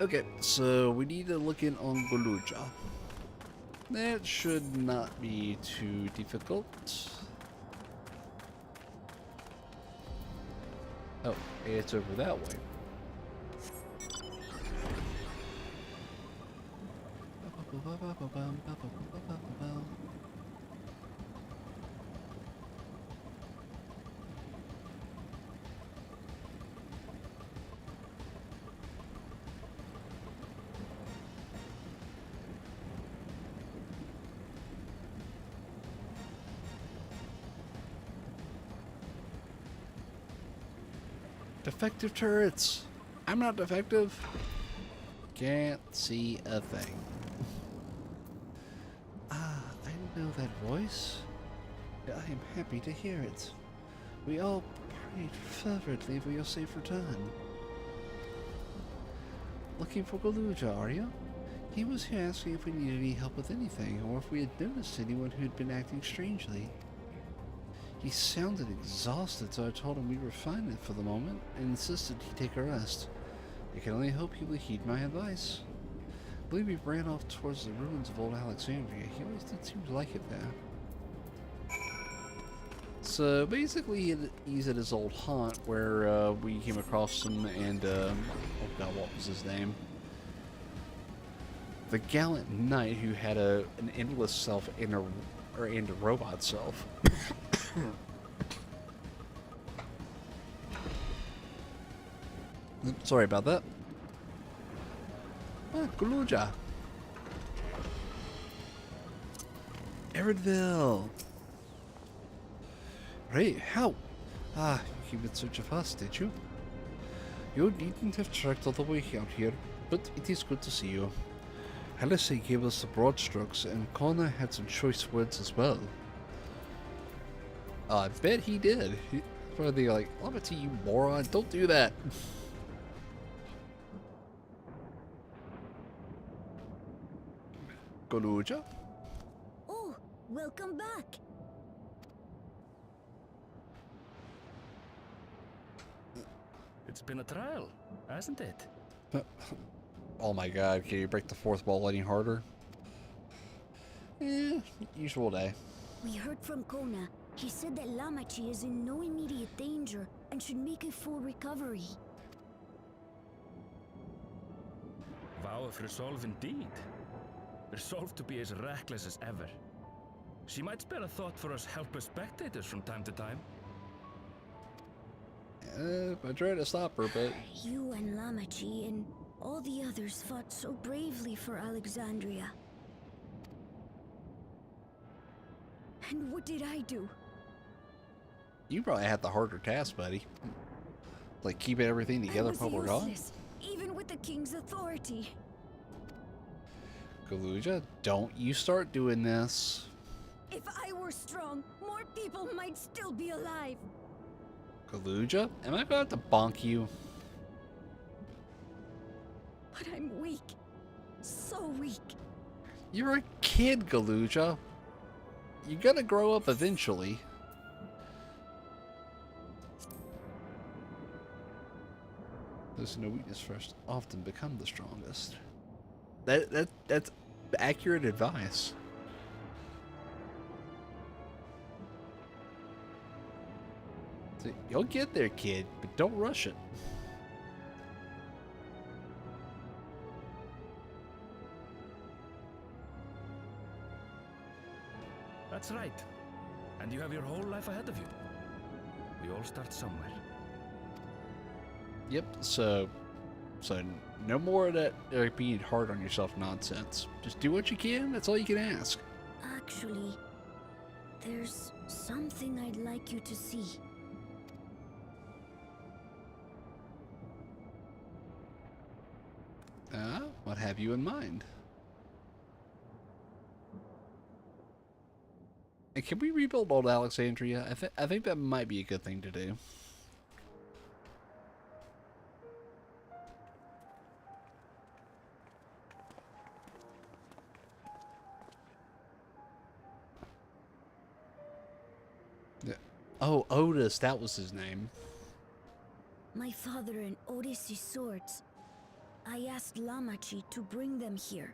Speaker 1: Okay, so we need to look in on Goluja. That should not be too difficult. Oh, it's over that way. Defective turrets. I'm not defective. Can't see a thing. I know that voice. I am happy to hear it. We all Wait fervently for your safe return. Looking for Galuja, are you? He was here asking if we needed any help with anything, or if we had noticed anyone who had been acting strangely. He sounded exhausted, so I told him we were fine for the moment, and insisted he take a rest. I can only hope he will heed my advice. I believe he ran off towards the ruins of old Alexandria. He always did seem to like it there. So basically, he's at his old haunt where we came across him, and oh god, what was his name? The gallant knight who had an endless self and a robot self. Sorry about that. Ah, Galuja. Eredville. Right, how? Ah, you came in search of us, did you? You needn't have trekked all the way out here, but it is good to see you. Helisay gave us the broad strokes, and Connor had some choice words as well. I bet he did. Probably like, Levity, you moron, don't do that. Galuja?
Speaker 16: Oh, welcome back.
Speaker 10: It's been a trial, hasn't it?
Speaker 1: Oh my god, can you break the fourth wall any harder? Usual day.
Speaker 16: We heard from Kona. He said that Lamachi is in no immediate danger and should make a full recovery.
Speaker 10: Vow of resolve indeed. Resolved to be as reckless as ever. She might spare a thought for us helpless spectators from time to time.
Speaker 1: I tried to stop her, but...
Speaker 16: You and Lamachi and all the others fought so bravely for Alexandria. And what did I do?
Speaker 1: You probably had the harder task, buddy. Like keeping everything together while we're gone.
Speaker 16: Even with the king's authority.
Speaker 1: Galuja, don't you start doing this.
Speaker 16: If I were strong, more people might still be alive.
Speaker 1: Galuja, am I about to bonk you?
Speaker 16: But I'm weak. So weak.
Speaker 1: You're a kid, Galuja. You're gonna grow up eventually. Those who know weakness first often become the strongest. That's accurate advice. So you'll get there, kid, but don't rush it.
Speaker 10: That's right. And you have your whole life ahead of you. We all start somewhere.
Speaker 1: Yep, so no more of that being hard on yourself nonsense. Just do what you can, that's all you can ask.
Speaker 16: Actually, there's something I'd like you to see.
Speaker 1: What have you in mind? And can we rebuild old Alexandria? I think that might be a good thing to do. Yeah. Oh, Otis, that was his name.
Speaker 16: My father and Otis' swords. I asked Lamachi to bring them here.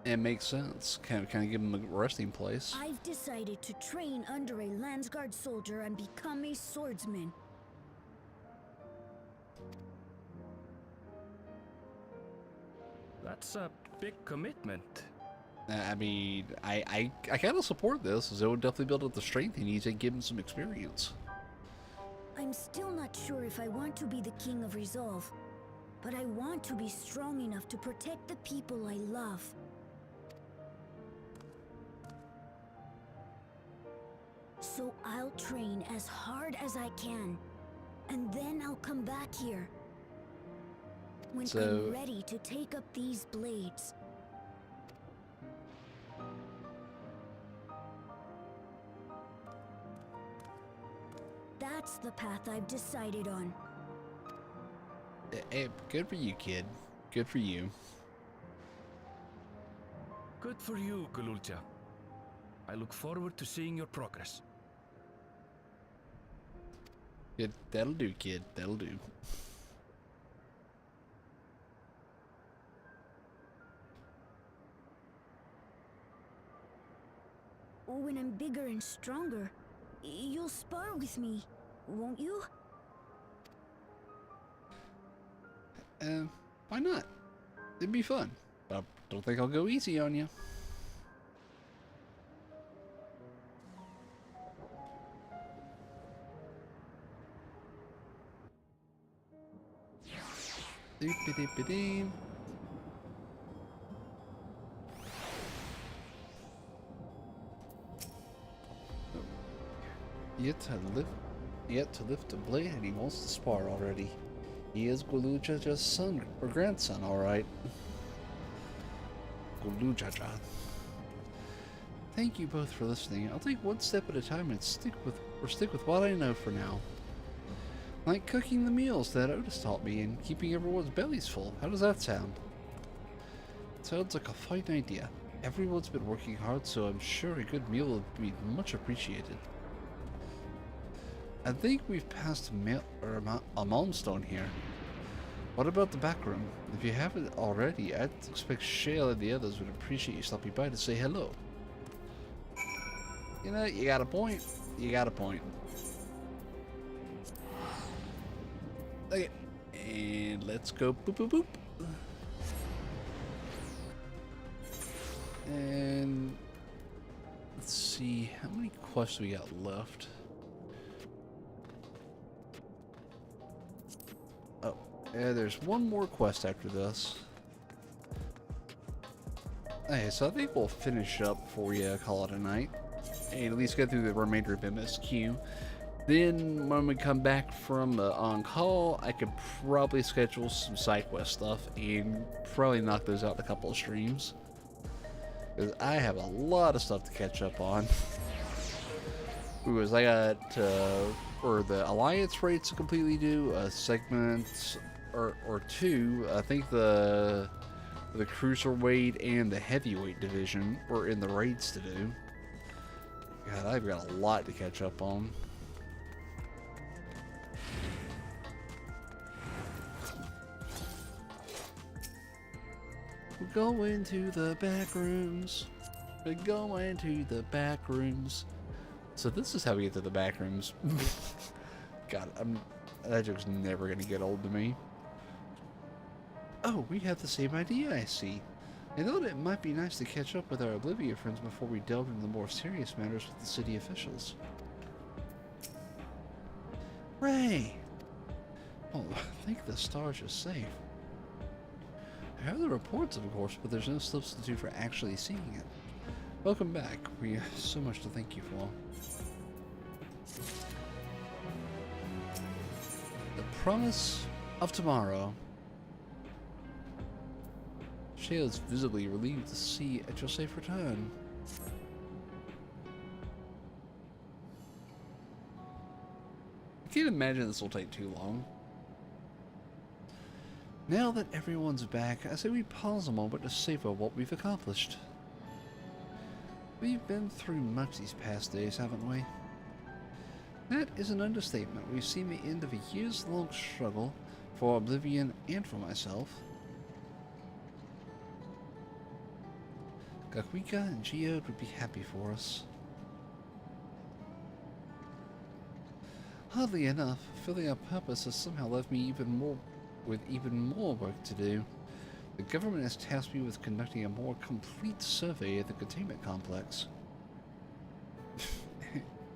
Speaker 1: It makes sense. Kind of give him a resting place.
Speaker 16: I've decided to train under a Landsguard soldier and become a swordsman.
Speaker 10: That's a big commitment.
Speaker 1: I mean, I kind of support this, as it would definitely build up the strength he needs and give him some experience.
Speaker 16: I'm still not sure if I want to be the King of Resolve, but I want to be strong enough to protect the people I love. So I'll train as hard as I can, and then I'll come back here. When I'm ready to take up these blades. that's the path I've decided on.
Speaker 1: Hey, good for you, kid. Good for you.
Speaker 10: Good for you, Galulja. I look forward to seeing your progress.
Speaker 1: Good. That'll do, kid. That'll do.
Speaker 16: When I'm bigger and stronger, you'll spar with me, won't you?
Speaker 1: Why not? It'd be fun. But I don't think I'll go easy on you. Doop-a-doop-a-doo. Yet to lift a blade, and he wants to spar already. He is Galulja's son or grandson, all right. Galulja. Thank you both for listening. I'll take one step at a time and stick with what I know for now. Like cooking the meals that Otis taught me and keeping everyone's bellies full. How does that sound? Sounds like a fine idea. Everyone's been working hard, so I'm sure a good meal will be much appreciated. I think we've passed a milestone here. What about the back room? If you haven't already, I'd expect Shale and the others would appreciate you stopping by to say hello. You know, you got a point. You got a point. Okay, and let's go boop boop boop. And let's see, how many quests we got left? Oh, yeah, there's one more quest after this. Okay, so I think we'll finish up before we call it a night. And at least get through the remainder of MSQ. Then when we come back from on call, I could probably schedule some side quest stuff and probably knock those out in a couple of streams. Because I have a lot of stuff to catch up on. Because I got or the Alliance raids to completely do, a segment or two. I think the Cruiserweight and the Heavyweight division were in the raids to do. God, I've got a lot to catch up on. We're going to the back rooms. We're going to the back rooms. So this is how we get to the back rooms. God, that joke's never gonna get old to me. Oh, we have the same idea, I see. I thought it might be nice to catch up with our Oblivion friends before we delve into the more serious matters with the city officials. Ray! Oh, I think the stars are safe. I have the reports, of course, but there's no substitute for actually seeing it. Welcome back. We have so much to thank you for. The promise of tomorrow. Shale is visibly relieved to see at your safe return. I can't imagine this will take too long. Now that everyone's back, I say we pause a moment to savor what we've accomplished. We've been through much these past days, haven't we? That is an understatement. We've seen the end of a years-long struggle for Oblivion and for myself. Gakwika and Geode would be happy for us. Oddly enough, filling our purpose has somehow left me with even more work to do. The government has tasked me with conducting a more complete survey of the containment complex.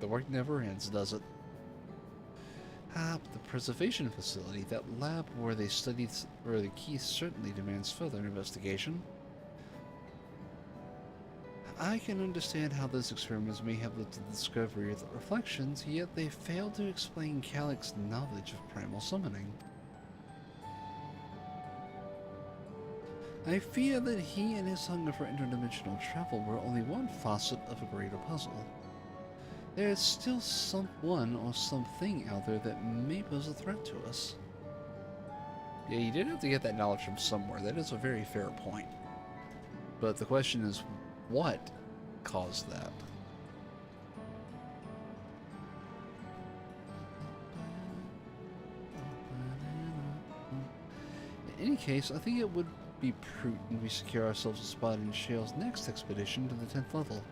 Speaker 1: The work never ends, does it? Ah, but the preservation facility, that lab where they studied the key, certainly demands further investigation. I can understand how those experiments may have led to the discovery of the reflections, yet they fail to explain Calyx's knowledge of primal summoning. I fear that he and his hunger for interdimensional travel were only one facet of a greater puzzle. There's still someone or something out there that may pose a threat to us. Yeah, you did have to get that knowledge from somewhere. That is a very fair point. But the question is, what caused that? In any case, I think it would be prudent we secure ourselves a spot in Shale's next expedition to the 10th level.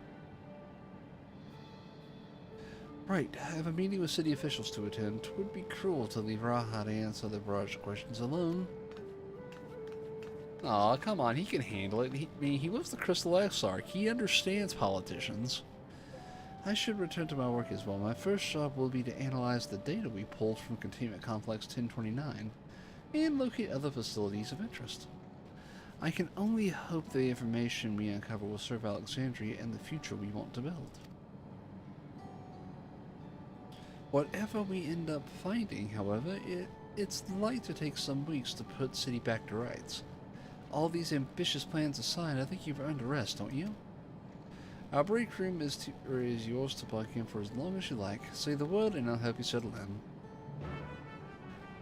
Speaker 1: Right, I have a meeting with city officials to attend. It would be cruel to leave Raha to answer the barrage of questions alone. Aw, come on, he can handle it. He was the Crystal Exarch. He understands politicians. I should return to my work as well. My first job will be to analyze the data we pulled from Containment Complex 1029 and locate other facilities of interest. I can only hope the information we uncover will serve Alexandria and the future we want to build. Whatever we end up finding, however, it's likely to take some weeks to put city back to rights. All these ambitious plans aside, I think you've earned a rest, don't you? Our break room is yours to plug in for as long as you like. Say the word and I'll help you settle in.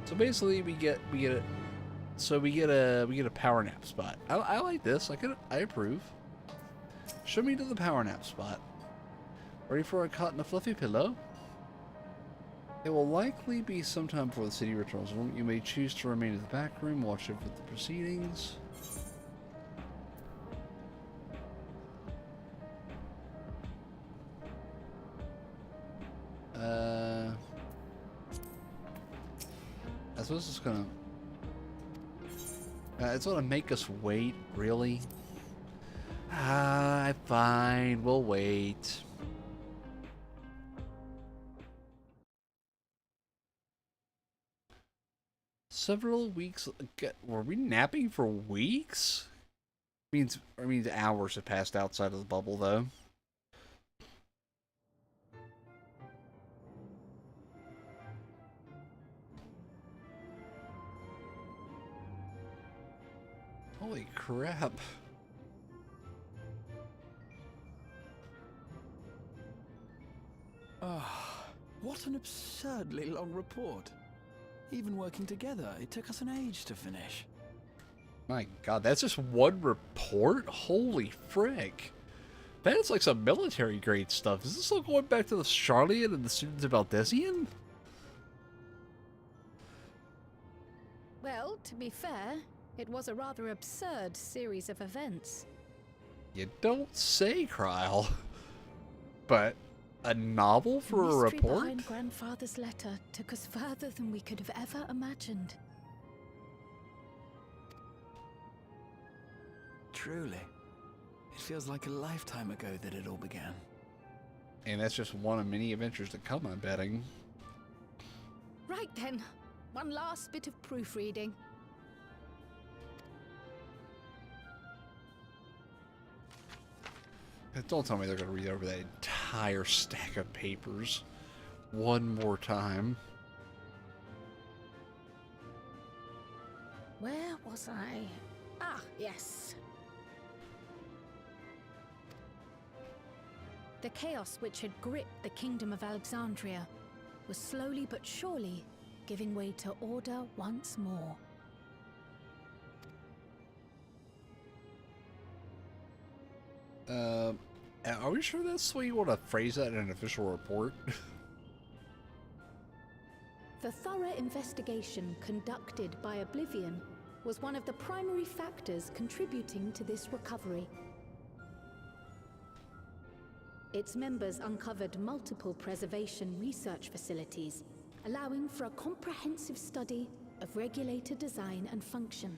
Speaker 1: So basically we get a power nap spot. I like this. I approve. Show me to the power nap spot. Ready for a cot and a fluffy pillow? It will likely be sometime before the city returns. You may choose to remain in the back room, watch over the proceedings. I suppose it's gonna... it's gonna make us wait, really? Ah, fine, we'll wait. Several weeks... Were we napping for weeks? Means hours have passed outside of the bubble, though. Holy crap.
Speaker 8: Ah, what an absurdly long report. Even working together, it took us an age to finish.
Speaker 1: My god, that's just one report? Holy frick. That's like some military grade stuff. Is this all going back to the Charlian and the students of Valdesian?
Speaker 6: Well, to be fair, it was a rather absurd series of events.
Speaker 1: You don't say, Kryle. But a novel for a report?
Speaker 6: The mystery behind Grandfather's letter took us further than we could have ever imagined.
Speaker 8: Truly. It feels like a lifetime ago that it all began.
Speaker 1: And that's just one of many adventures to come, I'm betting.
Speaker 6: Right then, one last bit of proofreading.
Speaker 1: Don't tell me they're going to read over that entire stack of papers one more time.
Speaker 6: Where was I? Ah, yes. The chaos which had gripped the kingdom of Alexandria was slowly but surely giving way to order once more.
Speaker 1: Are we sure that's the way you want to phrase that in an official report?
Speaker 6: The thorough investigation conducted by Oblivion was one of the primary factors contributing to this recovery. Its members uncovered multiple preservation research facilities, allowing for a comprehensive study of regulator design and function.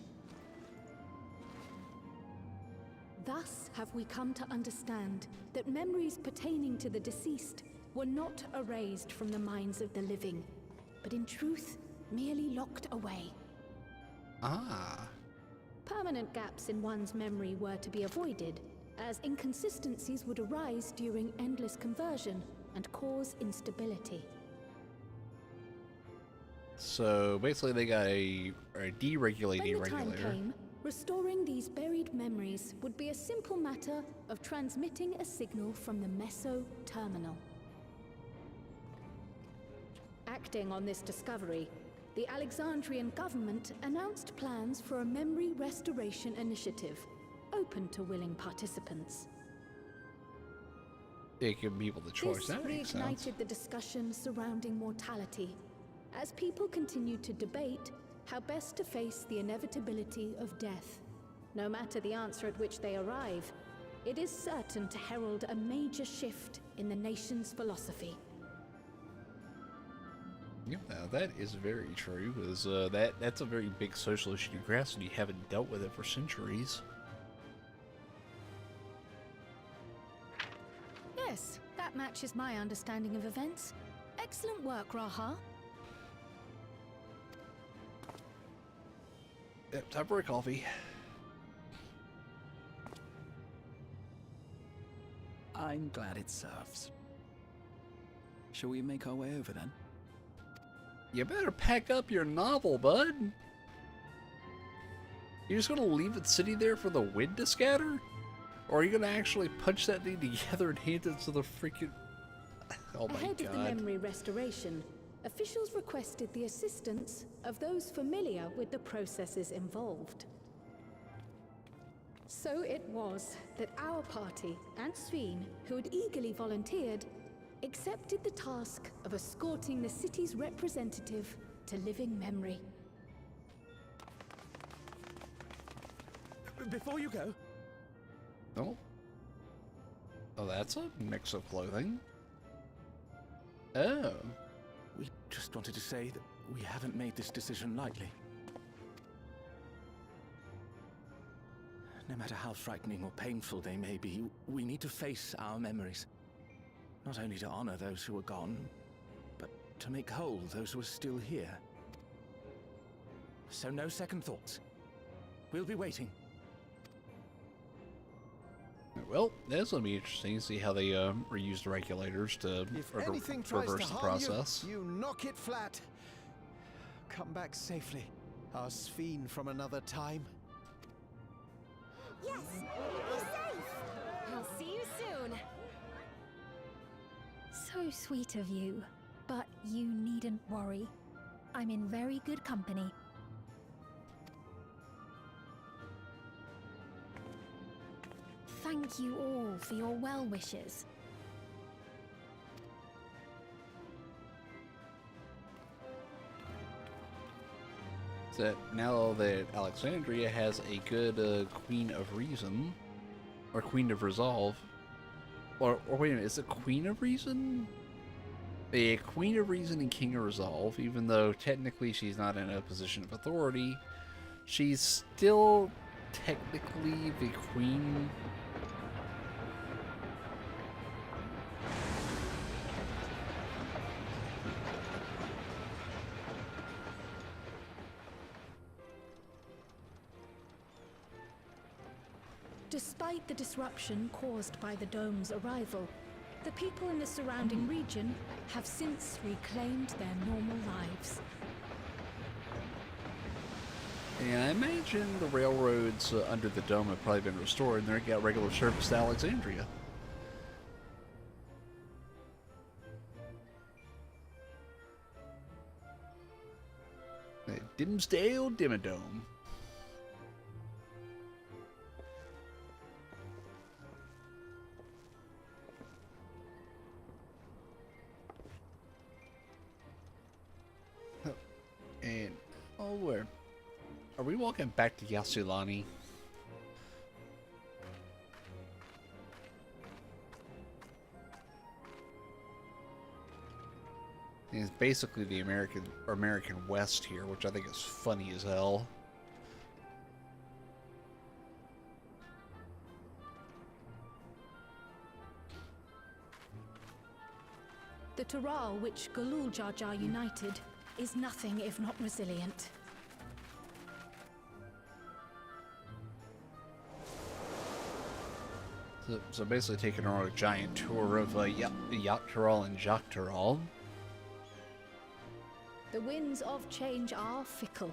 Speaker 6: Thus have we come to understand that memories pertaining to the deceased were not erased from the minds of the living, but in truth, merely locked away.
Speaker 1: Ah.
Speaker 6: Permanent gaps in one's memory were to be avoided, as inconsistencies would arise during endless conversion and cause instability.
Speaker 1: So basically they got a deregulating
Speaker 6: When the time
Speaker 1: regulator.
Speaker 6: came, restoring these buried memories would be a simple matter of transmitting a signal from the Meso Terminal. Reflecting on this discovery, the Alexandrian government announced plans for a memory restoration initiative, open to willing participants.
Speaker 1: It give people the choice.
Speaker 6: This
Speaker 1: That makes sense.
Speaker 6: reignited the discussion surrounding mortality, as people continued to debate how best to face the inevitability of death. No matter the answer at which they arrive, it is certain to herald a major shift in the nation's philosophy.
Speaker 1: Yeah, now that is very true, because that's a very big social issue to grasp, and you haven't dealt with it for centuries.
Speaker 6: Yes, that matches my understanding of events. Excellent work, Raha.
Speaker 1: Yep, time for a coffee.
Speaker 17: I'm glad it serves. Shall we make our way over then?
Speaker 1: You better pack up your novel, bud. You just gonna leave it sitting there for the wind to scatter? Or are you gonna actually punch that thing together and hand it to the freaking... Oh my
Speaker 6: Ahead
Speaker 1: god.
Speaker 6: of the memory restoration, officials requested the assistance of those familiar with the processes involved. So it was that our party and Sveen, who had eagerly volunteered, accepted the task of escorting the city's representative to living memory.
Speaker 17: Before you go...
Speaker 1: Oh. Oh, that's a mix of clothing. Oh.
Speaker 17: We just wanted to say that we haven't made this decision lightly. No matter how frightening or painful they may be, we need to face our memories. Not only to honor those who are gone, but to make whole those who are still here. So no second thoughts. We'll be waiting.
Speaker 1: Well, that's gonna be interesting to see how they reuse the regulators to
Speaker 8: If anything tries
Speaker 1: reverse
Speaker 8: to
Speaker 1: the
Speaker 8: harm
Speaker 1: process.
Speaker 8: you knock it flat. Come back safely, our Sveen from another time.
Speaker 11: Yes! Be safe! I'll see you soon!
Speaker 16: So sweet of you, but you needn't worry. I'm in very good company. Thank you all for your well wishes.
Speaker 1: That now that Alexandria has a good Queen of Reason, or Queen of Resolve, or wait a minute, is it Queen of Reason? A Queen of Reason and King of Resolve, even though technically she's not in a position of authority, she's still technically the Queen.
Speaker 6: Despite the disruption caused by the dome's arrival, the people in the surrounding region have since reclaimed their normal lives.
Speaker 1: And I imagine the railroads under the dome have probably been restored, and they've got regular service to Alexandria. Dimsdale Dimmadome. And, oh, where? Are we walking back to Yasulani? It's basically the American West here, which I think is funny as hell.
Speaker 6: The Taral which Galul Jar Jar united is nothing if not resilient.
Speaker 1: So basically taking on a giant tour of Yacht Taral and Jacques Taral.
Speaker 6: The winds of change are fickle.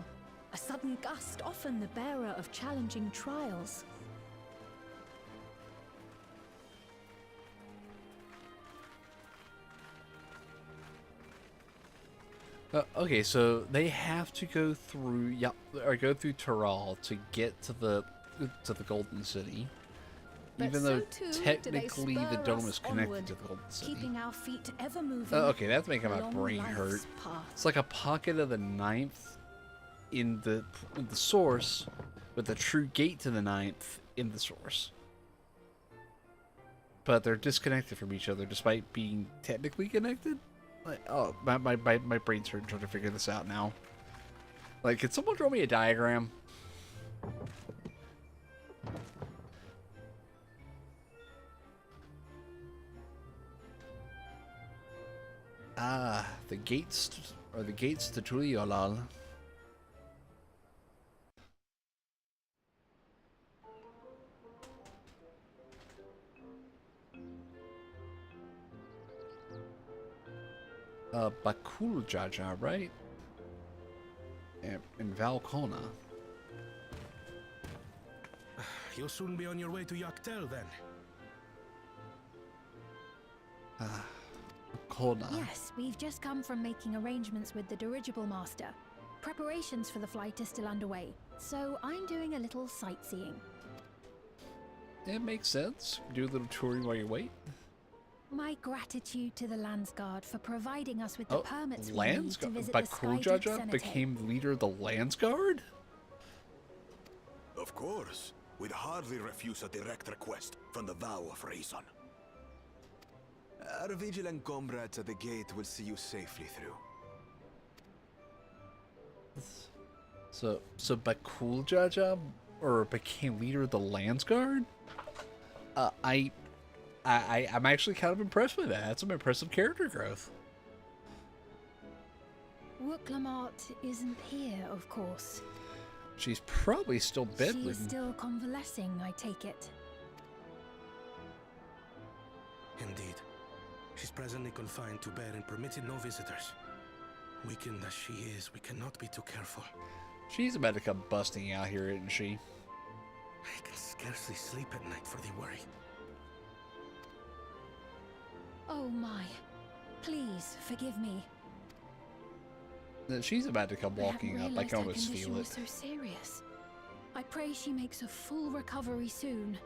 Speaker 6: A sudden gust often the bearer of challenging trials.
Speaker 1: Okay, so they have to go through, go through Taral to get to the Golden City.
Speaker 6: But
Speaker 1: Even
Speaker 6: so
Speaker 1: though
Speaker 6: too do they
Speaker 1: technically the
Speaker 6: spur
Speaker 1: dome
Speaker 6: us
Speaker 1: is connected
Speaker 6: onward,
Speaker 1: to the Golden City.
Speaker 6: keeping our feet ever moving.
Speaker 1: Okay, that's making my
Speaker 6: along
Speaker 1: brain
Speaker 6: life's
Speaker 1: hurt.
Speaker 6: path.
Speaker 1: It's like a pocket of the ninth in the source, with the true gate to the ninth in the source. But they're disconnected from each other despite being technically connected. Like, oh, my brain's hurting trying to figure this out now. Like, can someone draw me a diagram? Ah, the gates to Tuliolal. Bakul Jaja, right? In Valkona.
Speaker 18: You'll soon be on your way to Yaktel, then.
Speaker 1: Kona.
Speaker 6: Yes, we've just come from making arrangements with the dirigible master. Preparations for the flight are still underway, so I'm doing a little sightseeing.
Speaker 1: It makes sense. Do a little touring while you wait.
Speaker 6: My gratitude to the Landsguard for providing us with the permits we need to visit the
Speaker 1: Bakul
Speaker 6: Skydeep
Speaker 1: Jaja
Speaker 6: Cenotaph.
Speaker 1: became the leader of the Landsguard?
Speaker 19: Of course. We'd hardly refuse a direct request from the vow of reason.
Speaker 20: Our vigilant comrades at the gate will see you safely through.
Speaker 1: So Bakul Jaja became leader of the Landsguard? I'm actually kind of impressed with that. That's some impressive character growth.
Speaker 6: Wooklamart isn't here, of course.
Speaker 1: She's probably still bedridden.
Speaker 6: She's still convalescing, I take it.
Speaker 18: Indeed. She's presently confined to bed and permitted no visitors. Weakened as she is, we cannot be too careful.
Speaker 1: She's about to come busting out here, isn't she?
Speaker 18: I can scarcely sleep at night for the worry.
Speaker 6: Oh my. Please, forgive me.
Speaker 1: She's about to come walking up. I can almost feel it.
Speaker 6: Was so serious. I pray she makes a full recovery soon.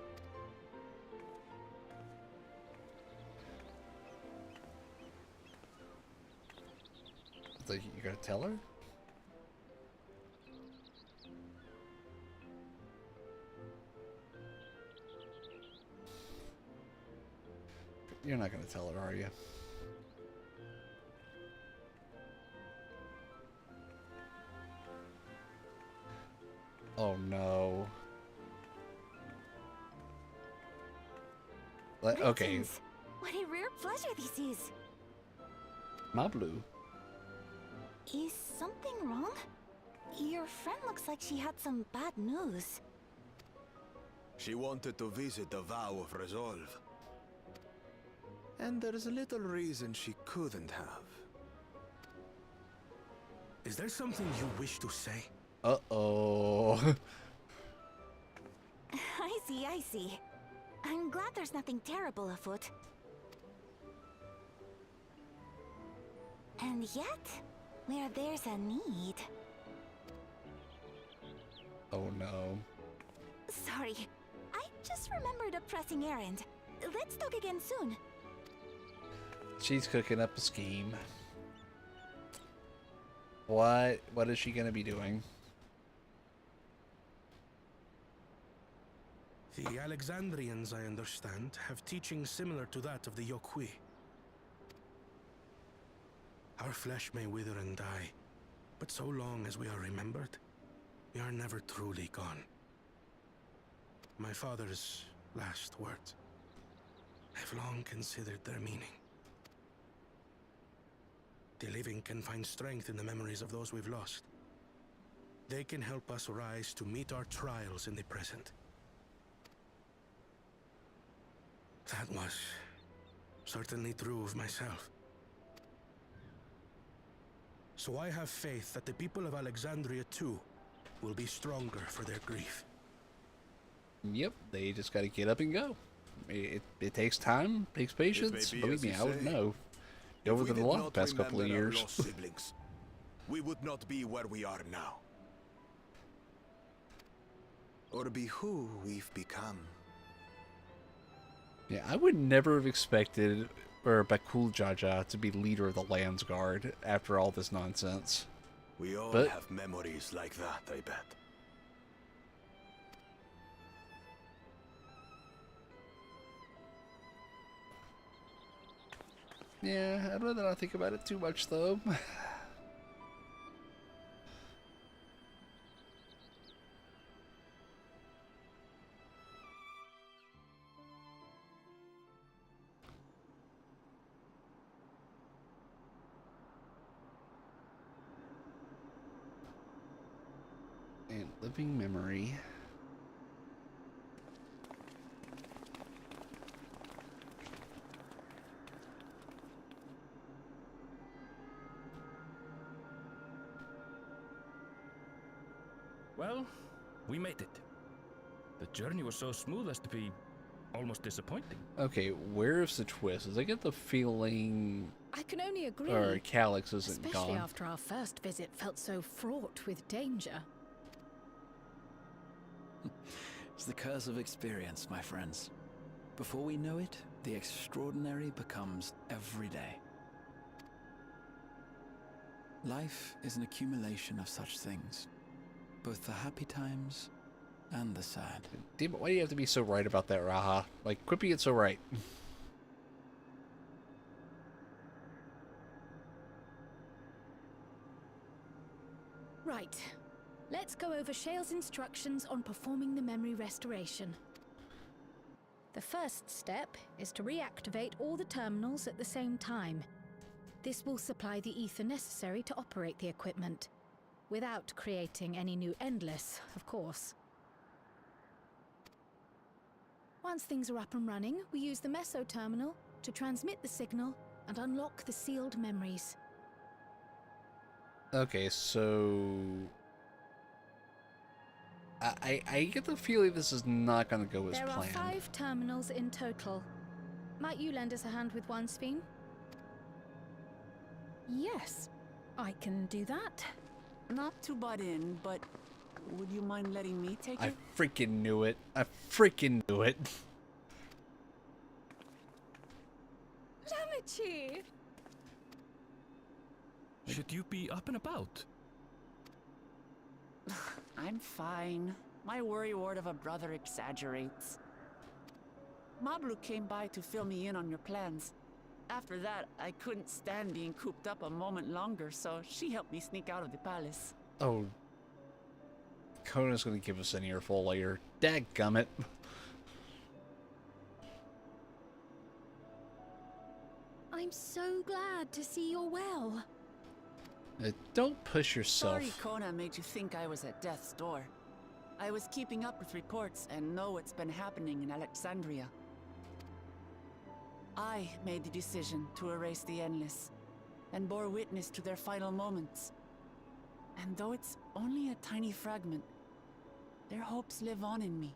Speaker 1: So you gonna tell her? You're not gonna tell her, are you? Oh no. Okay.
Speaker 11: Greetings. What a rare pleasure this is.
Speaker 1: My blue.
Speaker 11: Is something wrong? Your friend looks like she had some bad news.
Speaker 19: She wanted to visit the vow of resolve.
Speaker 20: And there's little reason she couldn't have.
Speaker 18: Is there something you wish to say?
Speaker 1: Uh-oh.
Speaker 11: I see. I'm glad there's nothing terrible afoot. And yet, where there's a need...
Speaker 1: Oh no.
Speaker 11: Sorry, I just remembered a pressing errand. Let's talk again soon.
Speaker 1: She's cooking up a scheme. What is she gonna be doing?
Speaker 18: The Alexandrians, I understand, have teaching similar to that of the Yokui. Our flesh may wither and die, but so long as we are remembered, we are never truly gone. My father's last words. I've long considered their meaning. The living can find strength in the memories of those we've lost. They can help us rise to meet our trials in the present. That was certainly true of myself. So I have faith that the people of Alexandria too will be stronger for their grief.
Speaker 1: Yep, they just gotta get up and go. It takes time, takes patience. Believe me, I would know. Over the past couple of years.
Speaker 19: we would not be where we are now.
Speaker 8: Or be who we've become.
Speaker 1: Yeah, I would never have expected Bakul Jaja to be leader of the Lands Guard after all this nonsense.
Speaker 19: We all
Speaker 1: But
Speaker 19: have memories like that, I bet.
Speaker 1: yeah, I'd rather not think about it too much, though. And living memory.
Speaker 10: Well, we made it. The journey was so smooth as to be almost disappointing.
Speaker 1: Okay, where's the twist? As I get the feeling...
Speaker 6: I can only agree.
Speaker 1: Or Calyx isn't
Speaker 6: especially
Speaker 1: gone.
Speaker 6: after our first visit felt so fraught with danger.
Speaker 21: It's the curse of experience, my friends. Before we know it, the extraordinary becomes everyday. Life is an accumulation of such things, both the happy times and the sad.
Speaker 1: Damn it, why do you have to be so right about that, Raha? Like, quit being so right.
Speaker 6: Right. Let's go over Shale's instructions on performing the memory restoration. The first step is to reactivate all the terminals at the same time. This will supply the ether necessary to operate the equipment, without creating any new Endless, of course. Once things are up and running, we use the Meso terminal to transmit the signal and unlock the sealed memories.
Speaker 1: Okay, so... I get the feeling this is not going to go as
Speaker 6: There
Speaker 1: planned.
Speaker 6: are 5 terminals in total. Might you lend us a hand with one, Sphene?
Speaker 4: Yes, I can do that. Not to butt in, but would you mind letting me take
Speaker 1: I
Speaker 4: it?
Speaker 1: freaking knew it. I freaking knew it.
Speaker 6: Lamichi!
Speaker 10: Should you be up and about?
Speaker 4: I'm fine. My worrywart of a brother exaggerates. Mablu came by to fill me in on your plans. After that, I couldn't stand being cooped up a moment longer, so she helped me sneak out of the palace.
Speaker 1: Oh. Kona's going to give us an earful later. Dadgummit.
Speaker 6: I'm so glad to see you're well.
Speaker 1: Don't push yourself.
Speaker 4: Sorry Kona made you think I was at death's door. I was keeping up with reports and know what's been happening in Alexandria. I made the decision to erase the Endless, and bore witness to their final moments. And though it's only a tiny fragment, their hopes live on in me.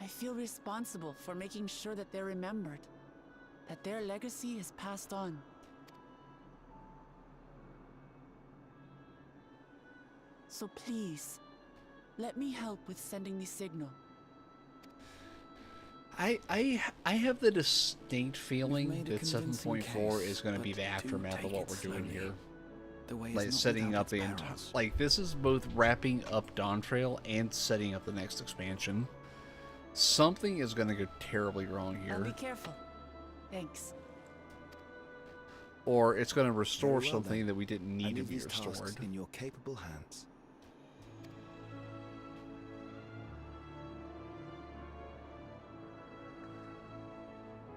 Speaker 4: I feel responsible for making sure that they're remembered, that their legacy is passed on. So please, let me help with sending the signal.
Speaker 1: I have the distinct feeling
Speaker 21: made a
Speaker 1: that
Speaker 21: convincing
Speaker 1: 7.4
Speaker 21: case,
Speaker 1: is going to be
Speaker 21: but
Speaker 1: the
Speaker 21: do
Speaker 1: aftermath of
Speaker 21: take
Speaker 1: what
Speaker 21: it
Speaker 1: we're doing
Speaker 21: slowly.
Speaker 1: here.
Speaker 21: The way is
Speaker 1: Like
Speaker 21: not
Speaker 1: setting
Speaker 21: without
Speaker 1: up the
Speaker 21: its perils.
Speaker 1: like this is both wrapping up Dawn Trail and setting up the next expansion. Something is going to go terribly wrong
Speaker 4: I'll
Speaker 1: here,
Speaker 4: be careful. Thanks.
Speaker 1: or it's going to restore
Speaker 2: Very well,
Speaker 1: something
Speaker 2: then.
Speaker 1: that we didn't
Speaker 2: I
Speaker 1: need to
Speaker 2: leave
Speaker 1: be
Speaker 2: these tasks
Speaker 1: restored.
Speaker 2: in your capable hands.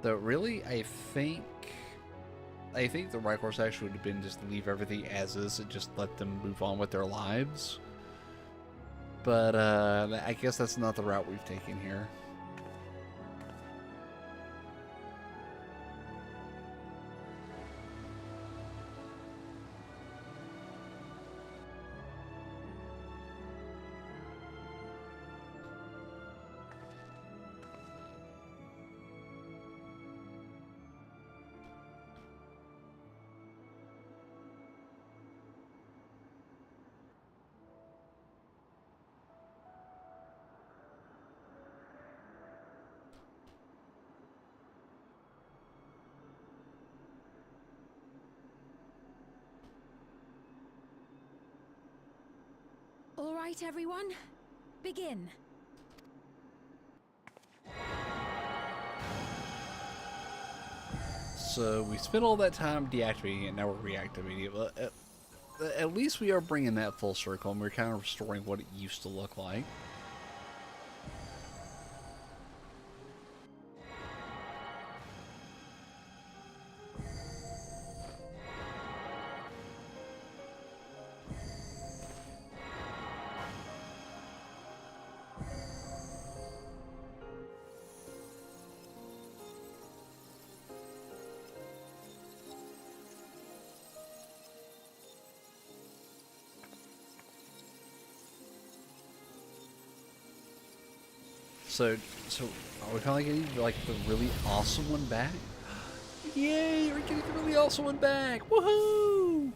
Speaker 1: Though really, I think the right course actually would have been just leave everything as is and just let them move on with their lives. But I guess that's not the route we've taken here.
Speaker 11: All right, everyone. Begin.
Speaker 1: So we spent all that time deactivating it, now we're reactivating it. But at least we are bringing that full circle, and we're kind of restoring what it used to look like. So are we finally getting like the really awesome one back? Yay! We're getting the really awesome one back! Woohoo!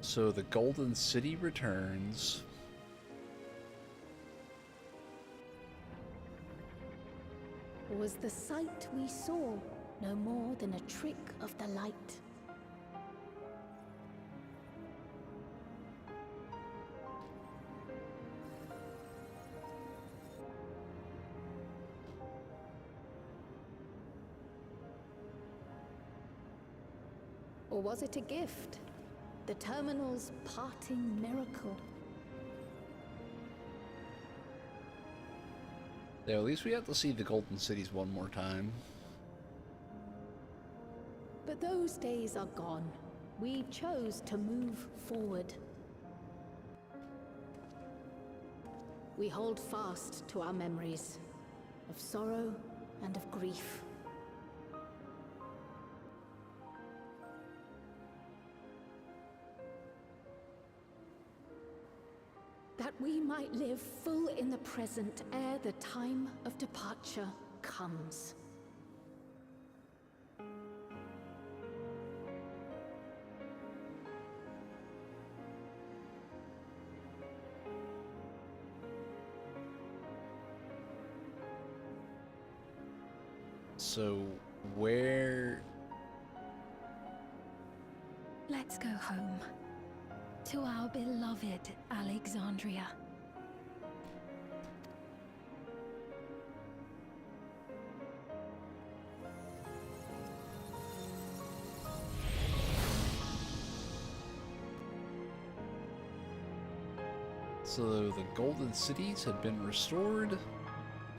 Speaker 1: So the Golden City returns.
Speaker 6: Was the sight we saw no more than a trick of the light? Or was it a gift? The Terminal's parting miracle?
Speaker 1: Yeah, at least we have to see the Golden Cities one more time.
Speaker 6: But those days are gone. We chose to move forward. We hold fast to our memories of sorrow and of grief. That we might live full in the present ere the time of departure comes.
Speaker 1: So, where...
Speaker 11: Let's go home. To our beloved Alexandria.
Speaker 1: So the Golden Cities had been restored.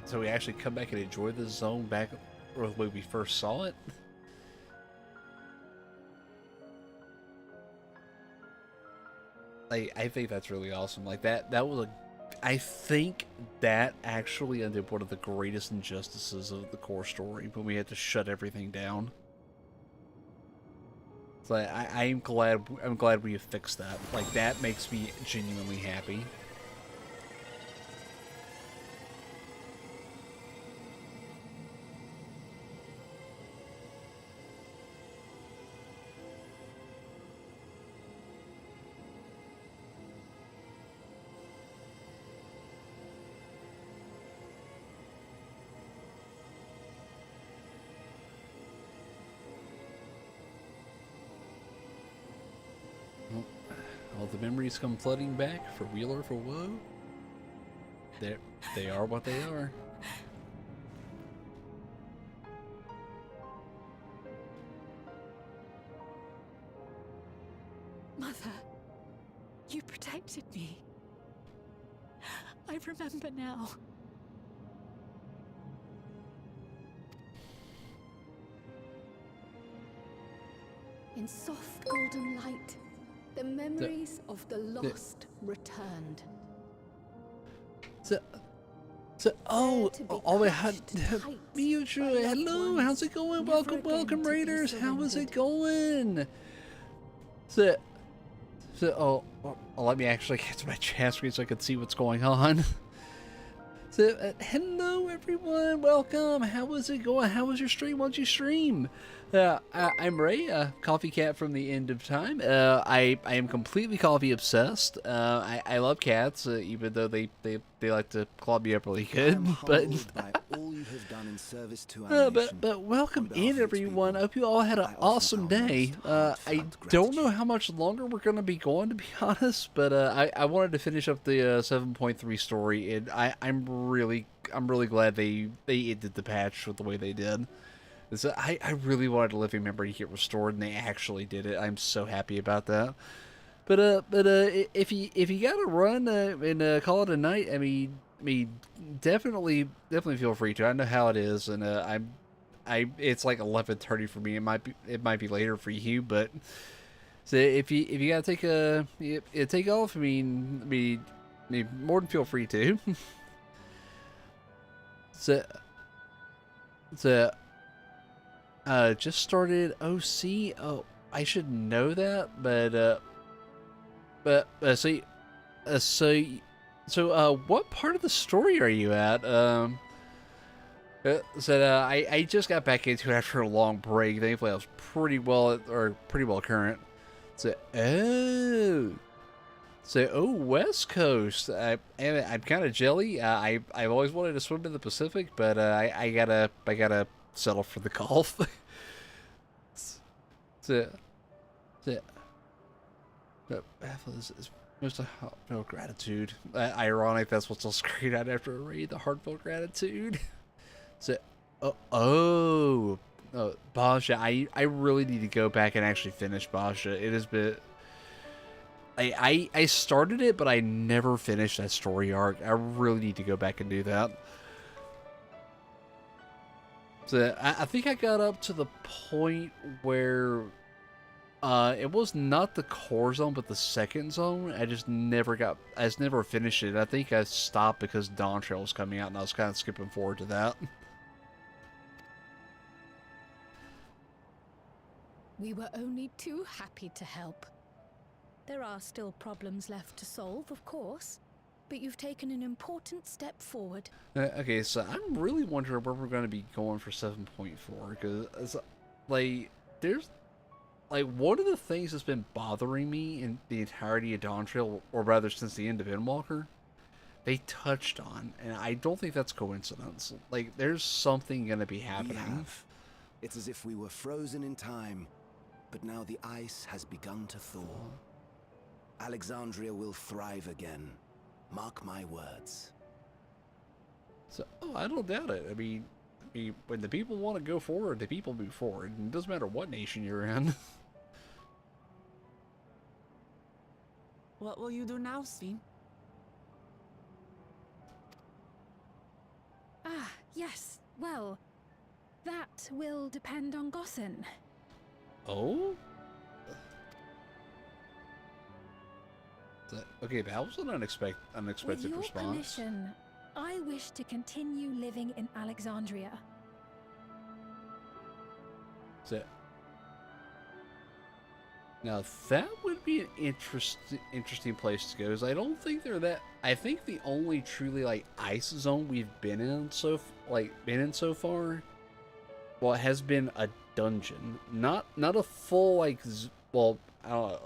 Speaker 1: So we actually come back and enjoy the zone back or the way we first saw it. I think that's really awesome. Like that was I think that actually ended one of the greatest injustices of the core story when we had to shut everything down. So I'm glad we have fixed that. Like that makes me genuinely happy. All the memories come flooding back, for weal or for woe. They are what they are.
Speaker 11: Mother, you protected me. I remember now.
Speaker 6: In soft golden light, the memories of the lost returned.
Speaker 1: Oh, Mutual, hello, how's it going? Welcome, Raiders. How is it going? Let me actually get to my chat screen so I can see what's going on. Hello, everyone. Welcome. How is it going? How was your stream? What'd you stream? I'm Ray, Coffee Cat from the End of Time. I am completely coffee obsessed. I love cats, even though they like to claw me up really good. But
Speaker 2: by all you have done in service to our nation.
Speaker 1: but welcome in, everyone. I hope you all had an awesome day. I don't know how much longer we're gonna be going, to be honest. But I wanted to finish up the 7.3 story, and I'm really glad they ended the patch with the way they did. So I really wanted a living memory to get restored, and they actually did it. I'm so happy about that. But if you gotta run and call it a night, I mean, definitely feel free to. I know how it is, and it's like 11:30 for me. It might be later for you, but so if you gotta take off, I mean, more than feel free to. so. Just started OC. Oh, I should know that, so what part of the story are you at? I just got back into it after a long break. Thankfully, I was pretty well current. West Coast. I'm kind of jelly. I've always wanted to swim in the Pacific, but I gotta settle for the Gulf. Is most of heartfelt gratitude. Ironic, that's what's on screen out after a read. The heartfelt gratitude. Basha. I really need to go back and actually finish Basha. It has been. I started it, but I never finished that story arc. I really need to go back and do that. So I think I got up to the point where it was not the core zone, but the second zone. I just never finished it. I think I stopped because Dawn Trail was coming out, and I was kind of skipping forward to that.
Speaker 6: We were only too happy to help. There are still problems left to solve, of course, but you've taken an important step forward.
Speaker 1: Okay, so I'm really wondering where we're going to be going for 7.4, because there's one of the things that's been bothering me in the entirety of Dawn Trail, or rather since the end of Endwalker, they touched on, and I don't think that's coincidence. There's something going to be happening.
Speaker 2: It's as if we were frozen in time, but now the ice has begun to thaw. Alexandria will thrive again. Mark my words.
Speaker 1: So, I don't doubt it. I mean, when the people want to go forward, the people move forward. And it doesn't matter what nation you're in.
Speaker 4: What will you do now, Sven?
Speaker 6: Ah, yes. Well, that will depend on Gossen.
Speaker 1: Oh? Okay, that was an unexpected
Speaker 6: With your
Speaker 1: response.
Speaker 6: permission, I wish to continue living in Alexandria.
Speaker 1: Now that would be an interesting place to go. Because I don't think they're that. I think the only truly ice zone we've been in so far, well, has been a dungeon, not a full well, I don't know,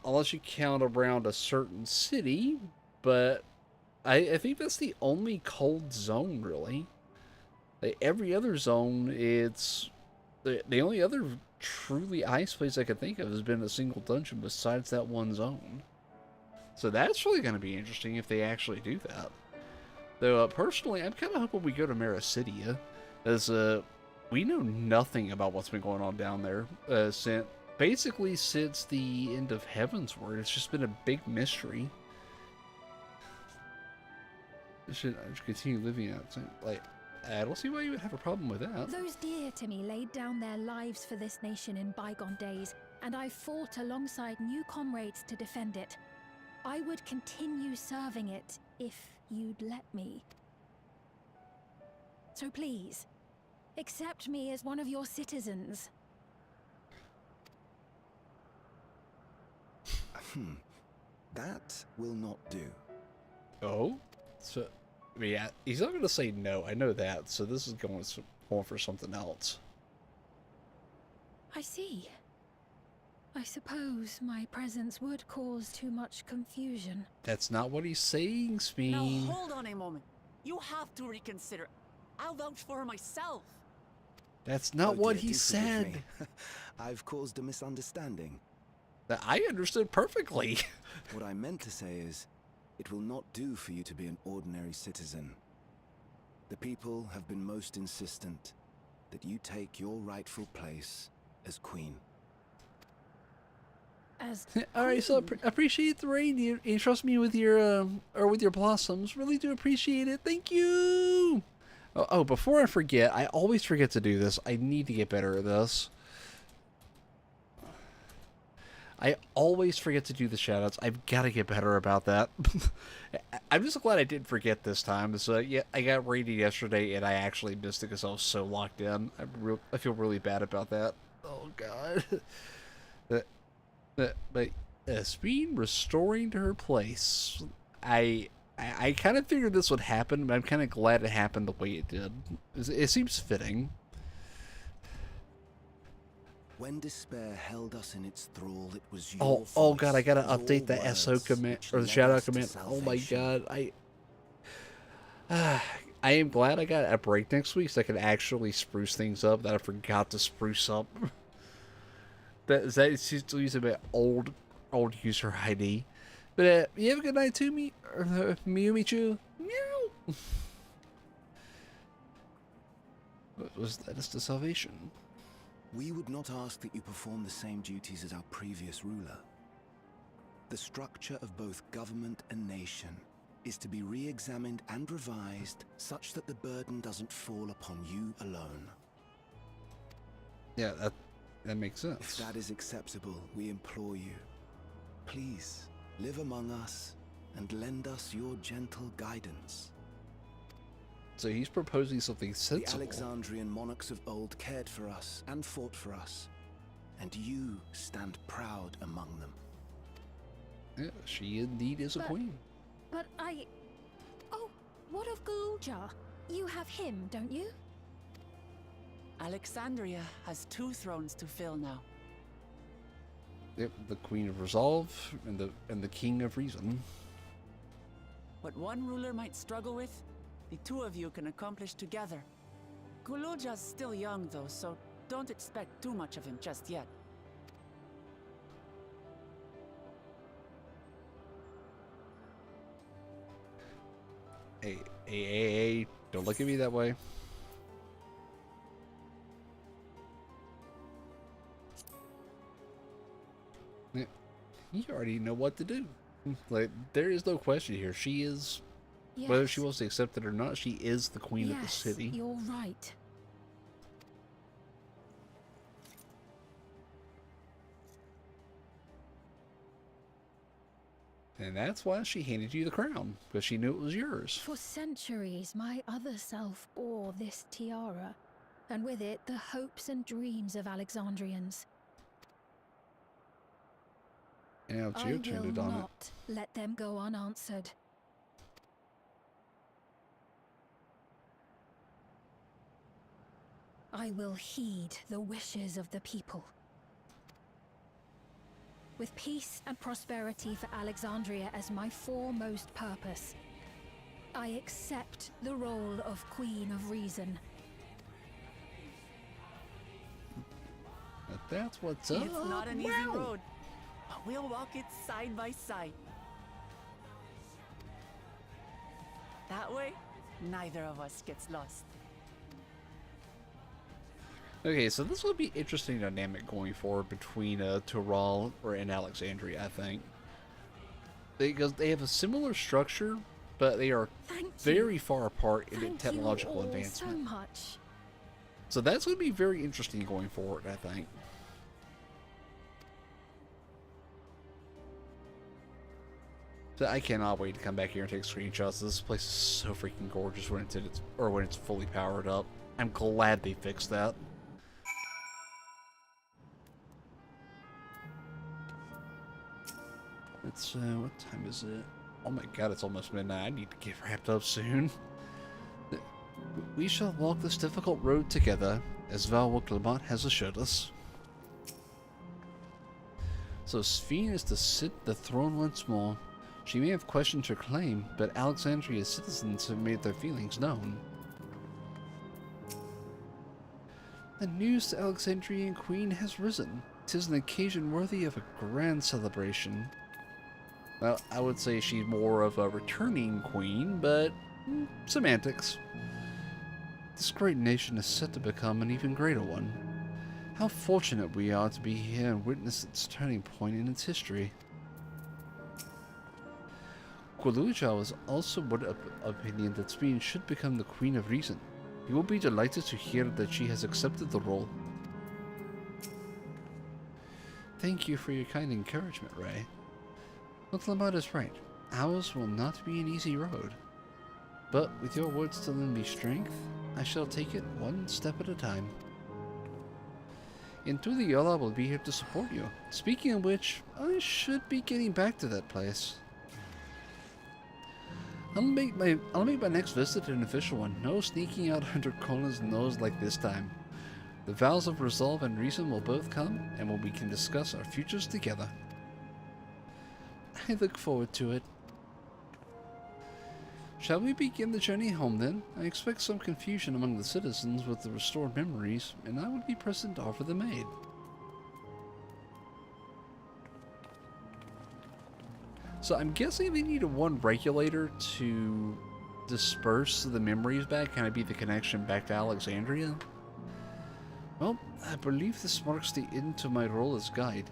Speaker 1: unless you count around a certain city, but I think that's the only cold zone, really. Every other zone, it's the only other truly ice place I could think of has been a single dungeon besides that one zone. So that's really going to be interesting if they actually do that. Though, personally, I'm kind of hoping we go to Mericidia, as we know nothing about what's been going on down there since the end of Heavensward. It's just been a big mystery. I should continue living outside. I don't see why you would have a problem with that.
Speaker 6: Those dear to me laid down their lives for this nation in bygone days, and I fought alongside new comrades to defend it. I would continue serving it if you'd let me. So please, accept me as one of your citizens.
Speaker 2: That will not do.
Speaker 1: Oh? So, yeah, he's not going to say no. I know that. So this is going point for something else.
Speaker 6: I see. I suppose my presence would cause too much confusion.
Speaker 1: That's not what he's saying, Speen.
Speaker 4: Now hold on a moment. You have to reconsider. I'll vouch for her myself.
Speaker 1: That's not what he said.
Speaker 2: I've caused a misunderstanding.
Speaker 1: That I understood perfectly.
Speaker 2: What I meant to say is, it will not do for you to be an ordinary citizen. The people have been most insistent that you take your rightful place as queen.
Speaker 6: As
Speaker 1: all right, so appreciate the rain. You trust me with your with your blossoms. Really do appreciate it. Thank you. Oh, before I forget, I always forget to do this. I need to get better at this. I always forget to do the shoutouts. I've got to get better about that. I'm just glad I didn't forget this time. So yeah, I got raided yesterday and I actually missed it because I was so locked in. I feel really bad about that. Oh God. But Speen restoring to her place. I kind of figured this would happen, but I'm kind of glad it happened the way it did. It seems fitting.
Speaker 2: When despair held us in its thrall, it was your voice,
Speaker 1: Oh God, I gotta
Speaker 2: your
Speaker 1: update the
Speaker 2: words
Speaker 1: SO command
Speaker 2: which
Speaker 1: or the
Speaker 2: led
Speaker 1: shout out
Speaker 2: us to
Speaker 1: command. Oh my
Speaker 2: salvation.
Speaker 1: God, I am glad I got a break next week so I can actually spruce things up that I forgot to spruce up. That still using my old user ID. But you have a good night too, Miyu. Meow. What was that? Is the salvation?
Speaker 2: We would not ask that you perform the same duties as our previous ruler. The structure of both government and nation is to be re-examined and revised such that the burden doesn't fall upon you alone.
Speaker 1: Yeah, that makes sense.
Speaker 2: If that is acceptable, we implore you, please live among us and lend us your gentle guidance.
Speaker 1: So he's proposing something sensible.
Speaker 2: The Alexandrian monarchs of old cared for us and fought for us, and you stand proud among them.
Speaker 1: Yeah, she indeed is a queen.
Speaker 6: But oh, what of Galuja? You have him, don't you?
Speaker 4: Alexandria has 2 thrones to fill now.
Speaker 1: Yep, the Queen of Resolve and the King of Reason.
Speaker 4: What one ruler might struggle with, the 2 of you can accomplish together. Galuja's still young though, so don't expect too much of him just yet.
Speaker 1: Hey, don't look at me that way. Yeah, you already know what to do. Like, there is no question here. She is, whether she wants to accept it or not, she is the queen of the city.
Speaker 6: You're right.
Speaker 1: And that's why she handed you the crown, because she knew it was yours.
Speaker 6: For centuries, my other self bore this tiara, and with it the hopes and dreams of Alexandrians.
Speaker 1: Now it's your turn to don it.
Speaker 6: I will not let them go unanswered. I will heed the wishes of the people. With peace and prosperity for Alexandria as my foremost purpose, I accept the role of Queen of Reason.
Speaker 1: But that's what's up.
Speaker 4: It's not an easy road, but we'll walk it side by side. That way, neither of us gets lost.
Speaker 1: Okay, so this will be interesting dynamic going forward between Tural and Alexandria, I think. Because they have a similar structure, but they are very far apart in technological advancement.
Speaker 6: So much.
Speaker 1: So that's going to be very interesting going forward, I think. So I cannot wait to come back here and take screenshots. This place is so freaking gorgeous when it's fully powered up. I'm glad they fixed that. It's, what time is it? Oh my god, it's almost midnight. I need to get wrapped up soon. We shall walk this difficult road together, as Val Woklamot has assured us. So Sphene is to sit the throne once more. She may have questioned her claim, but Alexandria's citizens have made their feelings known. The news to Alexandrian Queen has risen. 'Tis an occasion worthy of a grand celebration. Well, I would say she's more of a returning queen, but semantics. This great nation is set to become an even greater one. How fortunate we are to be here and witness its turning point in its history. Guoluja was also of opinion that Spain should become the Queen of Reason. You will be delighted to hear that she has accepted the role. Thank you for your kind encouragement, Ray. Woklamot is right. Ours will not be an easy road. But with your words to lend me strength, I shall take it one step at a time. And Tuliola will be here to support you. Speaking of which, I should be getting back to that place. I'll make my next visit an official one. No sneaking out under Colin's nose like this time. The vows of resolve and reason will both come, and we can discuss our futures together. I look forward to it. Shall we begin the journey home then? I expect some confusion among the citizens with the restored memories, and I would be present to offer them aid. So I'm guessing they need one regulator to disperse the memories back, kind of be the connection back to Alexandria. Well, I believe this marks the end to my role as guide.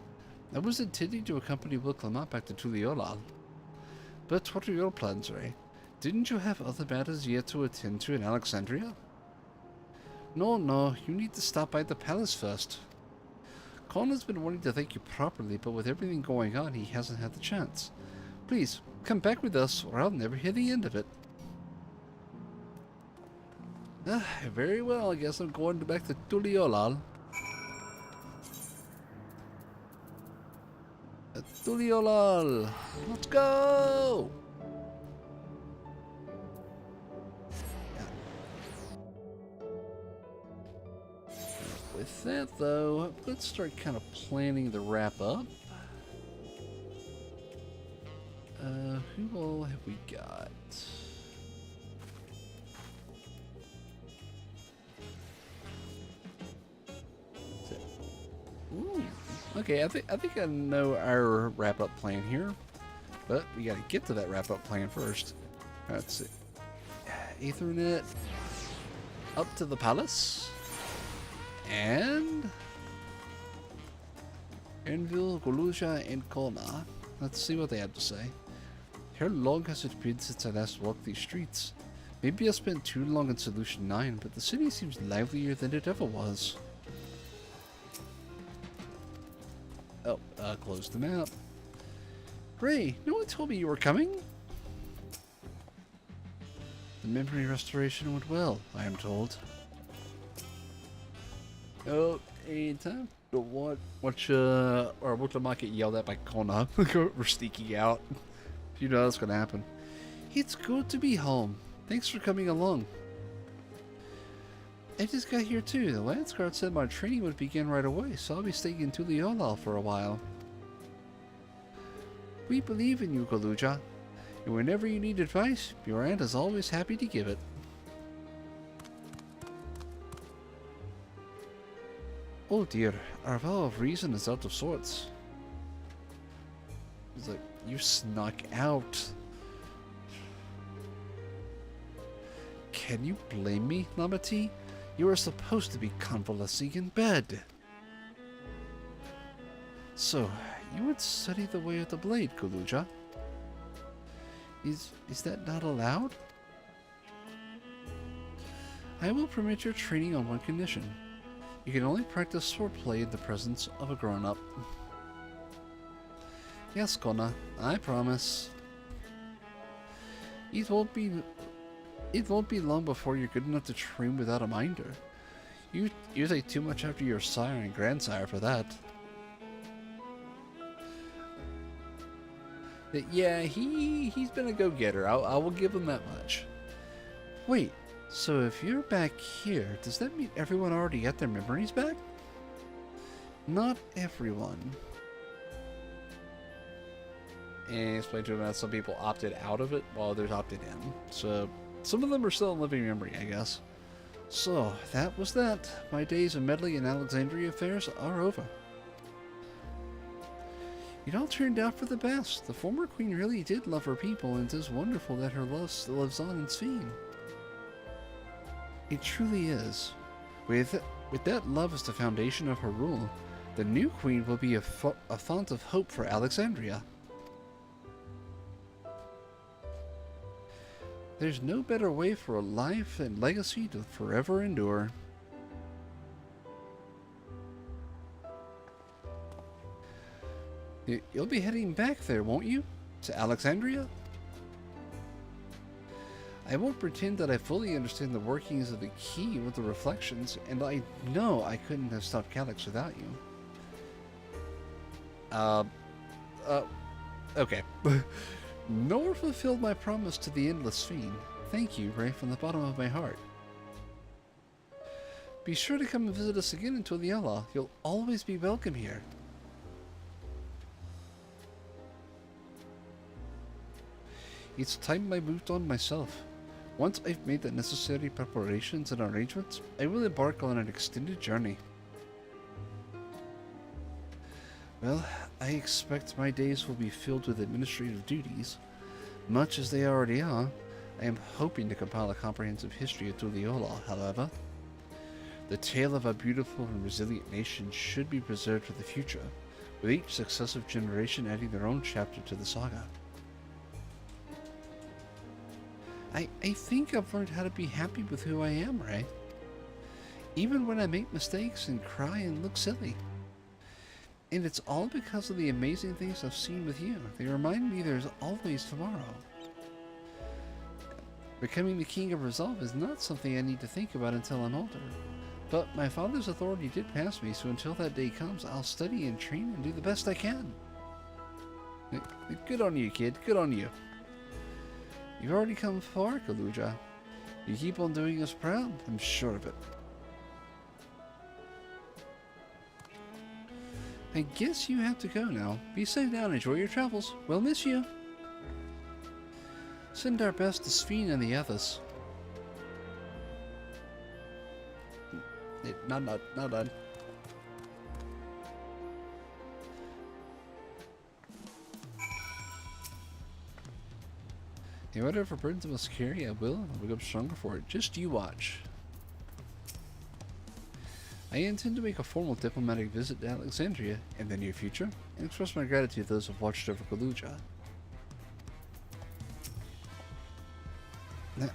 Speaker 1: I was intending to accompany Woklamot back to Tuliolal. But what are your plans, Ray? Didn't you have other matters yet to attend to in Alexandria? No, you need to stop by the palace first. Colin has been wanting to thank you properly, but with everything going on, he hasn't had the chance. Please, come back with us, or I'll never hear the end of it. Very well, I guess I'm going back to Tuliolal. Tuliolal! Let's go! With that, though, let's start kind of planning the wrap up. Who all have we got? Ooh, okay, I think I know our wrap up plan here, but we got to get to that wrap up plan first. Let's see. Ethernet up to the palace. And Envil, Guoluja, and Kona. Let's see what they have to say. How long has it been since I last walked these streets? Maybe I spent too long in Solution 9, but the city seems livelier than it ever was. Oh, close the map. Ray, no one told me you were coming? The memory restoration went well, I am told. Oh, anytime. But watch or Woklamot get yelled at by Kona. We're sneaking out. You know that's gonna happen. It's good to be home. Thanks for coming along. I just got here too. The Lance Guard said my training would begin right away, so I'll be staying in Tuliolal for a while. We believe in you, Guoluja. And whenever you need advice, your aunt is always happy to give it. Oh dear, our vow of reason is out of sorts. He's like, you snuck out. Can you blame me, Lamati? You are supposed to be convalescing in bed. So, you would study the way of the blade, Guoluja. Is that not allowed? I will permit your training on one condition. You can only practice swordplay in the presence of a grown-up. Yes, Kona, I promise. It won't be long before you're good enough to train without a minder. You take too much after your sire and grandsire for that. Yeah, he's been a go-getter. I will give him that much. Wait, So if you're back here, does that mean everyone already got their memories back? Not everyone. And explain to him that some people opted out of it while others opted in. So some of them are still in living memory, I guess. So that was that. My days of meddling in Alexandria affairs are over. It all turned out for the best. The former queen really did love her people, and it is wonderful that her love still lives on in Sphene. It truly is. With that love as the foundation of her rule, the new queen will be a font of hope for Alexandria. There's no better way for a life and legacy to forever endure. You'll be heading back there, won't you? To Alexandria? I won't pretend that I fully understand the workings of the key with the reflections, and I know I couldn't have stopped Calyx without you. Okay. Nor fulfilled my promise to the Endless Fiend. Thank you, Ray, from the bottom of my heart. Be sure to come and visit us again in Tuliala. You'll always be welcome here. It's time I moved on myself. Once I've made the necessary preparations and arrangements, I will embark on an extended journey. Well, I expect my days will be filled with administrative duties. Much as they already are, I am hoping to compile a comprehensive history of Tuliala, however. The tale of a beautiful and resilient nation should be preserved for the future, with each successive generation adding their own chapter to the saga. I think I've learned how to be happy with who I am, Ray. Even when I make mistakes and cry and look silly. And it's all because of the amazing things I've seen with you. They remind me there's always tomorrow. Becoming the King of Resolve is not something I need to think about until I'm older. But my father's authority did pass me, so until that day comes, I'll study and train and do the best I can. Good on you, kid. Good on you. You've already come far, Kaluja. You keep on doing us proud, I'm sure of it. I guess you have to go now. Be safe now and enjoy your travels. We'll miss you. Send our best to Sphene and the others. Not done. And whatever burdens I must carry, I will, and I'll become stronger for it. Just you watch. I intend to make a formal diplomatic visit to Alexandria in the near future, and express my gratitude to those who have watched over Kaluja.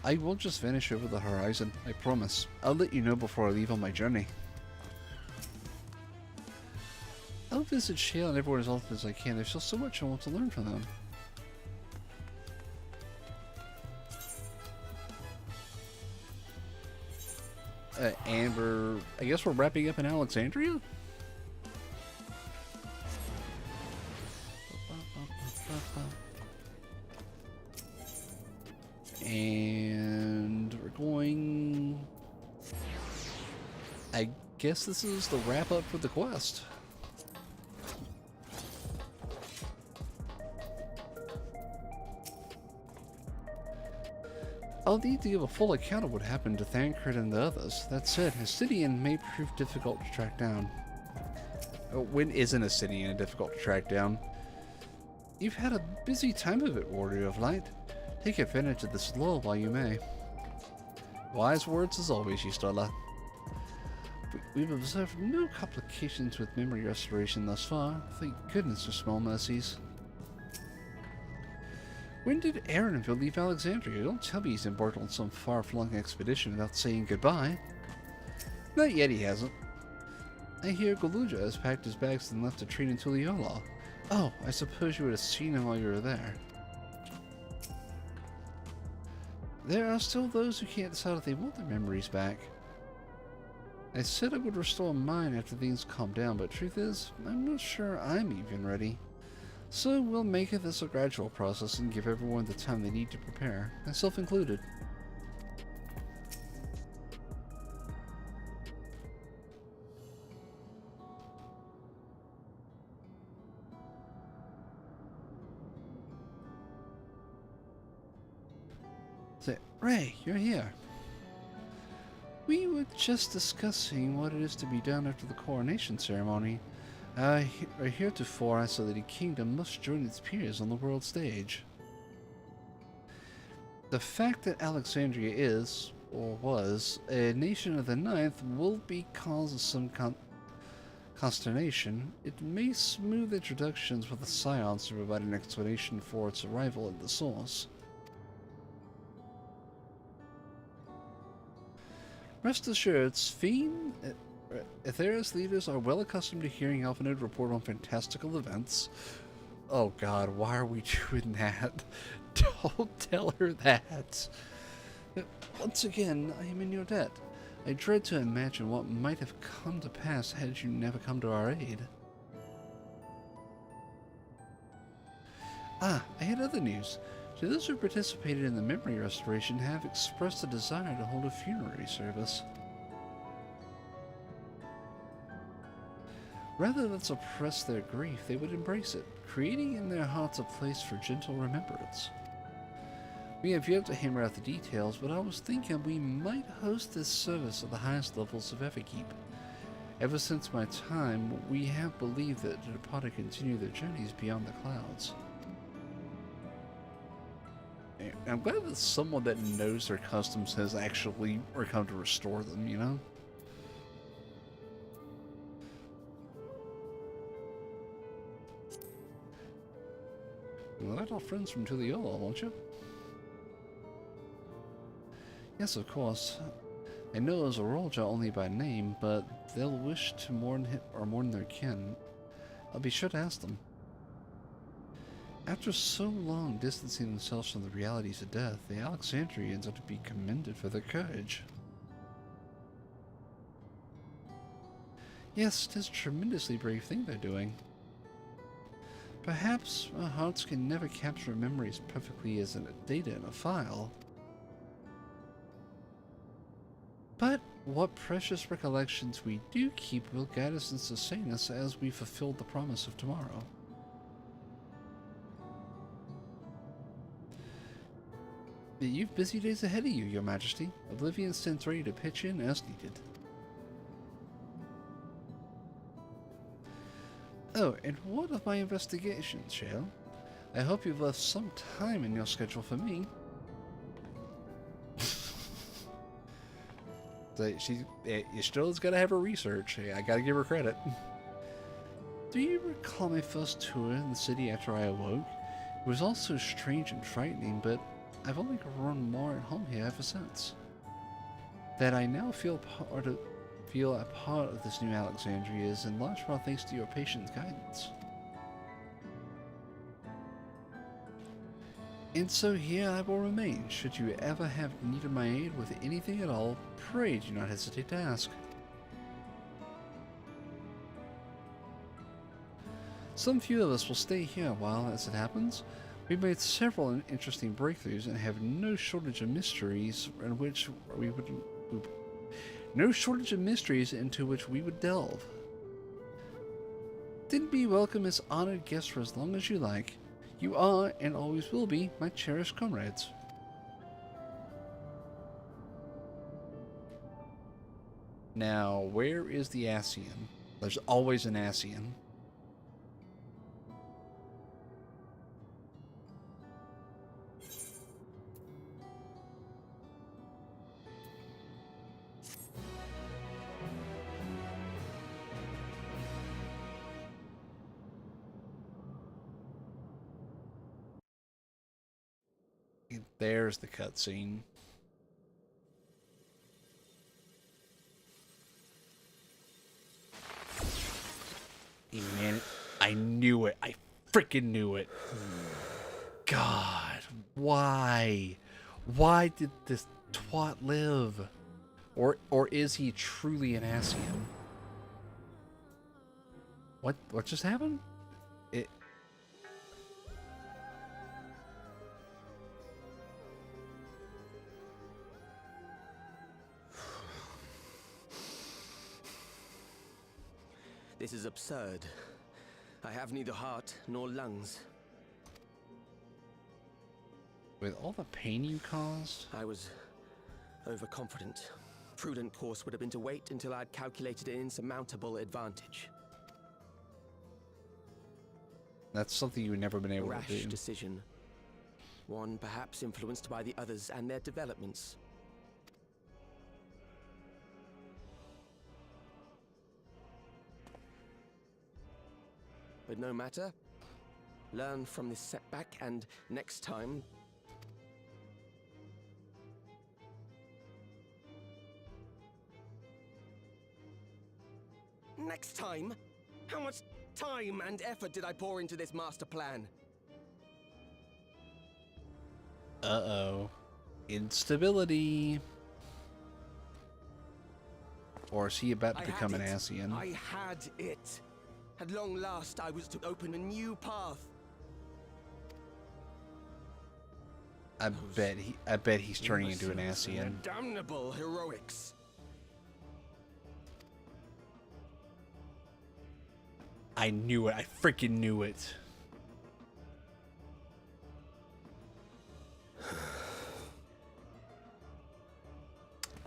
Speaker 1: I will just vanish over the horizon, I promise. I'll let you know before I leave on my journey. I'll visit Shale and everyone as often as I can. There's still so much I want to learn from them. And I guess we're wrapping up in Alexandria? And we're going... I guess this is the wrap up for the quest. I'll need to give a full account of what happened to Thancred and the others. That said, Astidian may prove difficult to track down. When isn't Astidian difficult to track down? You've had a busy time of it, Warrior of Light. Take advantage of this lull while you may. Wise words as always, Y'stella. We've observed no complications with memory restoration thus far. Thank goodness for small mercies. When did Aaronville leave Alexandria? Don't tell me he's embarked on some far-flung expedition without saying goodbye. Not yet, he hasn't. I hear Kaluja has packed his bags and left to train in Tuliala. Oh, I suppose you would have seen him while you were there. There are still those who can't decide if they want their memories back. I said I would restore mine after things calm down, but truth is, I'm not sure I'm even ready. So we'll make this a gradual process and give everyone the time they need to prepare, myself included. Say, Ray, you're here. We were just discussing what it is to be done after the coronation ceremony. A heretofore isolated kingdom must join its peers on the world stage. The fact that Alexandria is, or was, a nation of the Ninth will be cause of some consternation. It may smooth introductions with the Scions to provide an explanation for its arrival at the source. Rest assured, Aetherius leaders are well accustomed to hearing Alphanode report on fantastical events. Oh god, why are we doing that? Don't tell her that. Once again, I am in your debt. I dread to imagine what might have come to pass had you never come to our aid. Ah, I had other news. Those who participated in the memory restoration have expressed a desire to hold a funerary service. Rather than suppress their grief, they would embrace it, creating in their hearts a place for gentle remembrance. We have yet to hammer out the details, but I was thinking we might host this service at the highest levels of Everkeep. Ever since my time, we have believed that the departed continue their journeys beyond the clouds. I'm glad that someone that knows their customs has actually come to restore them, you know? Well, that's our friends from Tuliola, won't you? Yes, of course. I know Zorolja only by name, but they'll wish to mourn their kin. I'll be sure to ask them. After so long distancing themselves from the realities of death, the Alexandrians ought to be commended for their courage. Yes, it is a tremendously brave thing they're doing. Perhaps our hearts can never capture memories perfectly as data in a file. But what precious recollections we do keep will guide us and sustain us as we fulfill the promise of tomorrow. You've busy days ahead of you, Your Majesty. Oblivion stands ready to pitch in as needed. Oh, and what of my investigations, Shale? I hope you've left some time in your schedule for me. Yashtrella's gotta have her research. I gotta give her credit. Do you recall my first tour in the city after I awoke? It was all so strange and frightening, but I've only grown more at home here ever since. That I now feel a part of this new Alexandria is in large part thanks to your patient guidance. And so here I will remain. Should you ever have need of my aid with anything at all, pray do not hesitate to ask. Some few of us will stay here a while as it happens. We've made several interesting breakthroughs and have no shortage of mysteries into which we would delve. Then be welcome as honored guests for as long as you like. You are, and always will be, my cherished comrades. Now, where is the Ascian? There's always an Ascian. There's the cutscene. Hey man, I knew it. I freaking knew it. God, why? Why did this twat live? Or is he truly an Ascian? What just happened?
Speaker 15: This is absurd. I have neither heart nor lungs.
Speaker 1: With all the pain you caused?
Speaker 15: I was overconfident. Prudent course would have been to wait until I'd calculated an insurmountable advantage.
Speaker 1: That's something you've never been able to do.
Speaker 15: Rash decision. One perhaps influenced by the others and their developments. But no matter. Learn from this setback, and next time... Next time? How much time and effort did I pour into this master plan?
Speaker 1: Uh-oh. Instability. Or is he about to become an Ascian?
Speaker 15: I had it. At long last, I was to open a new path.
Speaker 1: I bet he's turning into an Ascian.
Speaker 15: Damnable heroics.
Speaker 1: I knew it. I freaking knew it.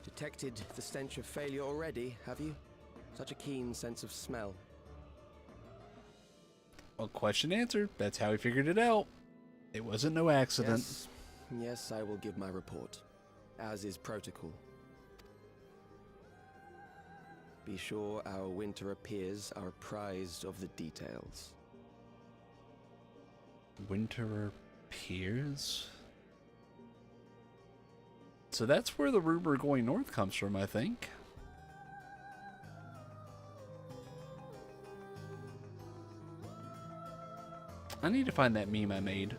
Speaker 15: Detected the stench of failure already, have you? Such a keen sense of smell.
Speaker 1: Well, question answered. That's how he figured it out. It wasn't no accident.
Speaker 15: Yes, I will give my report, as is protocol. Be sure our winter peers are apprised of the details.
Speaker 1: Winter peers? So that's where the rumor going north comes from, I think. I need to find that meme I made.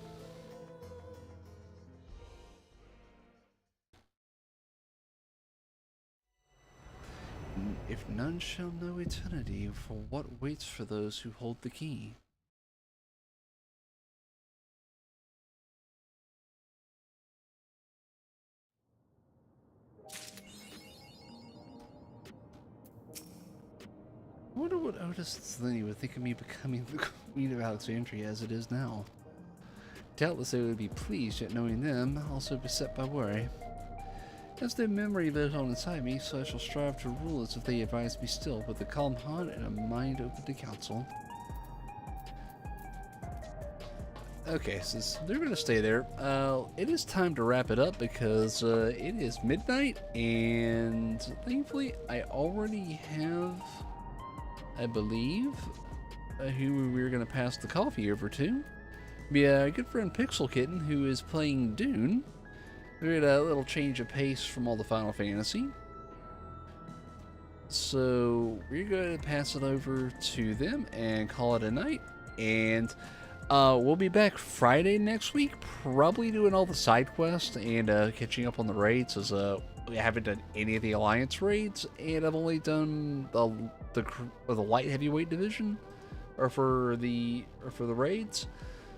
Speaker 1: If none shall know eternity, for what waits for those who hold the key? I wonder what Otis Lenny would think of me becoming the Queen of Alexandria as it is now. Doubtless they would be pleased, yet knowing them, also beset by worry. As their memory lives on inside me, so I shall strive to rule as if they advise me still, with a calm heart and a mind open to counsel. Okay, since they're going to stay there, it is time to wrap it up because it is midnight, and thankfully I already have, I believe, who we're going to pass the coffee over to. Be a good friend Pixel Kitten, who is playing Dune. We had a little change of pace from all the Final Fantasy. So we're going to pass it over to them and call it a night. And we'll be back Friday next week, probably doing all the side quests and catching up on the raids, as we haven't done any of the Alliance raids, and I've only done the light heavyweight division, or for the raids.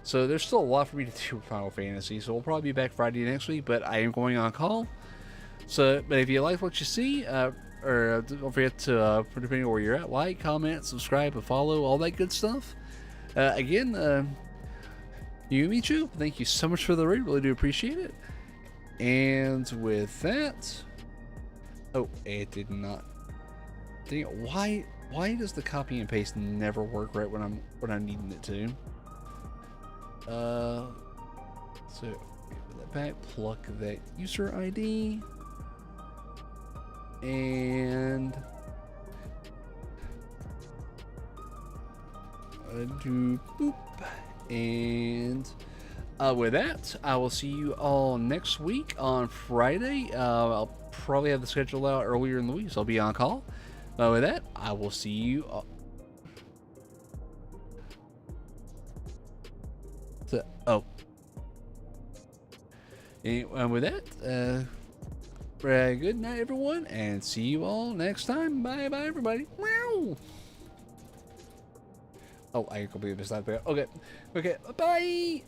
Speaker 1: So there's still a lot for me to do with Final Fantasy, so we'll probably be back Friday next week, but I am going on call. So, but if you like what you see, or don't forget to, depending on where you're at, like, comment, subscribe, and follow, all that good stuff. Again, Yumichu, thank you so much for the raid, really do appreciate it. And with that, oh, it did not. Dang it, why does the copy and paste never work right when I'm needing it to? So put that back, pluck that user ID, and do boop. And with that, I will see you all next week on Friday. I'll probably have the schedule out earlier in the week, so I'll be on call. With that, I will see you all. Oh. And with that, good night, everyone, and see you all next time. Bye, everybody. Meow. Oh, I completely missed that. Okay, bye.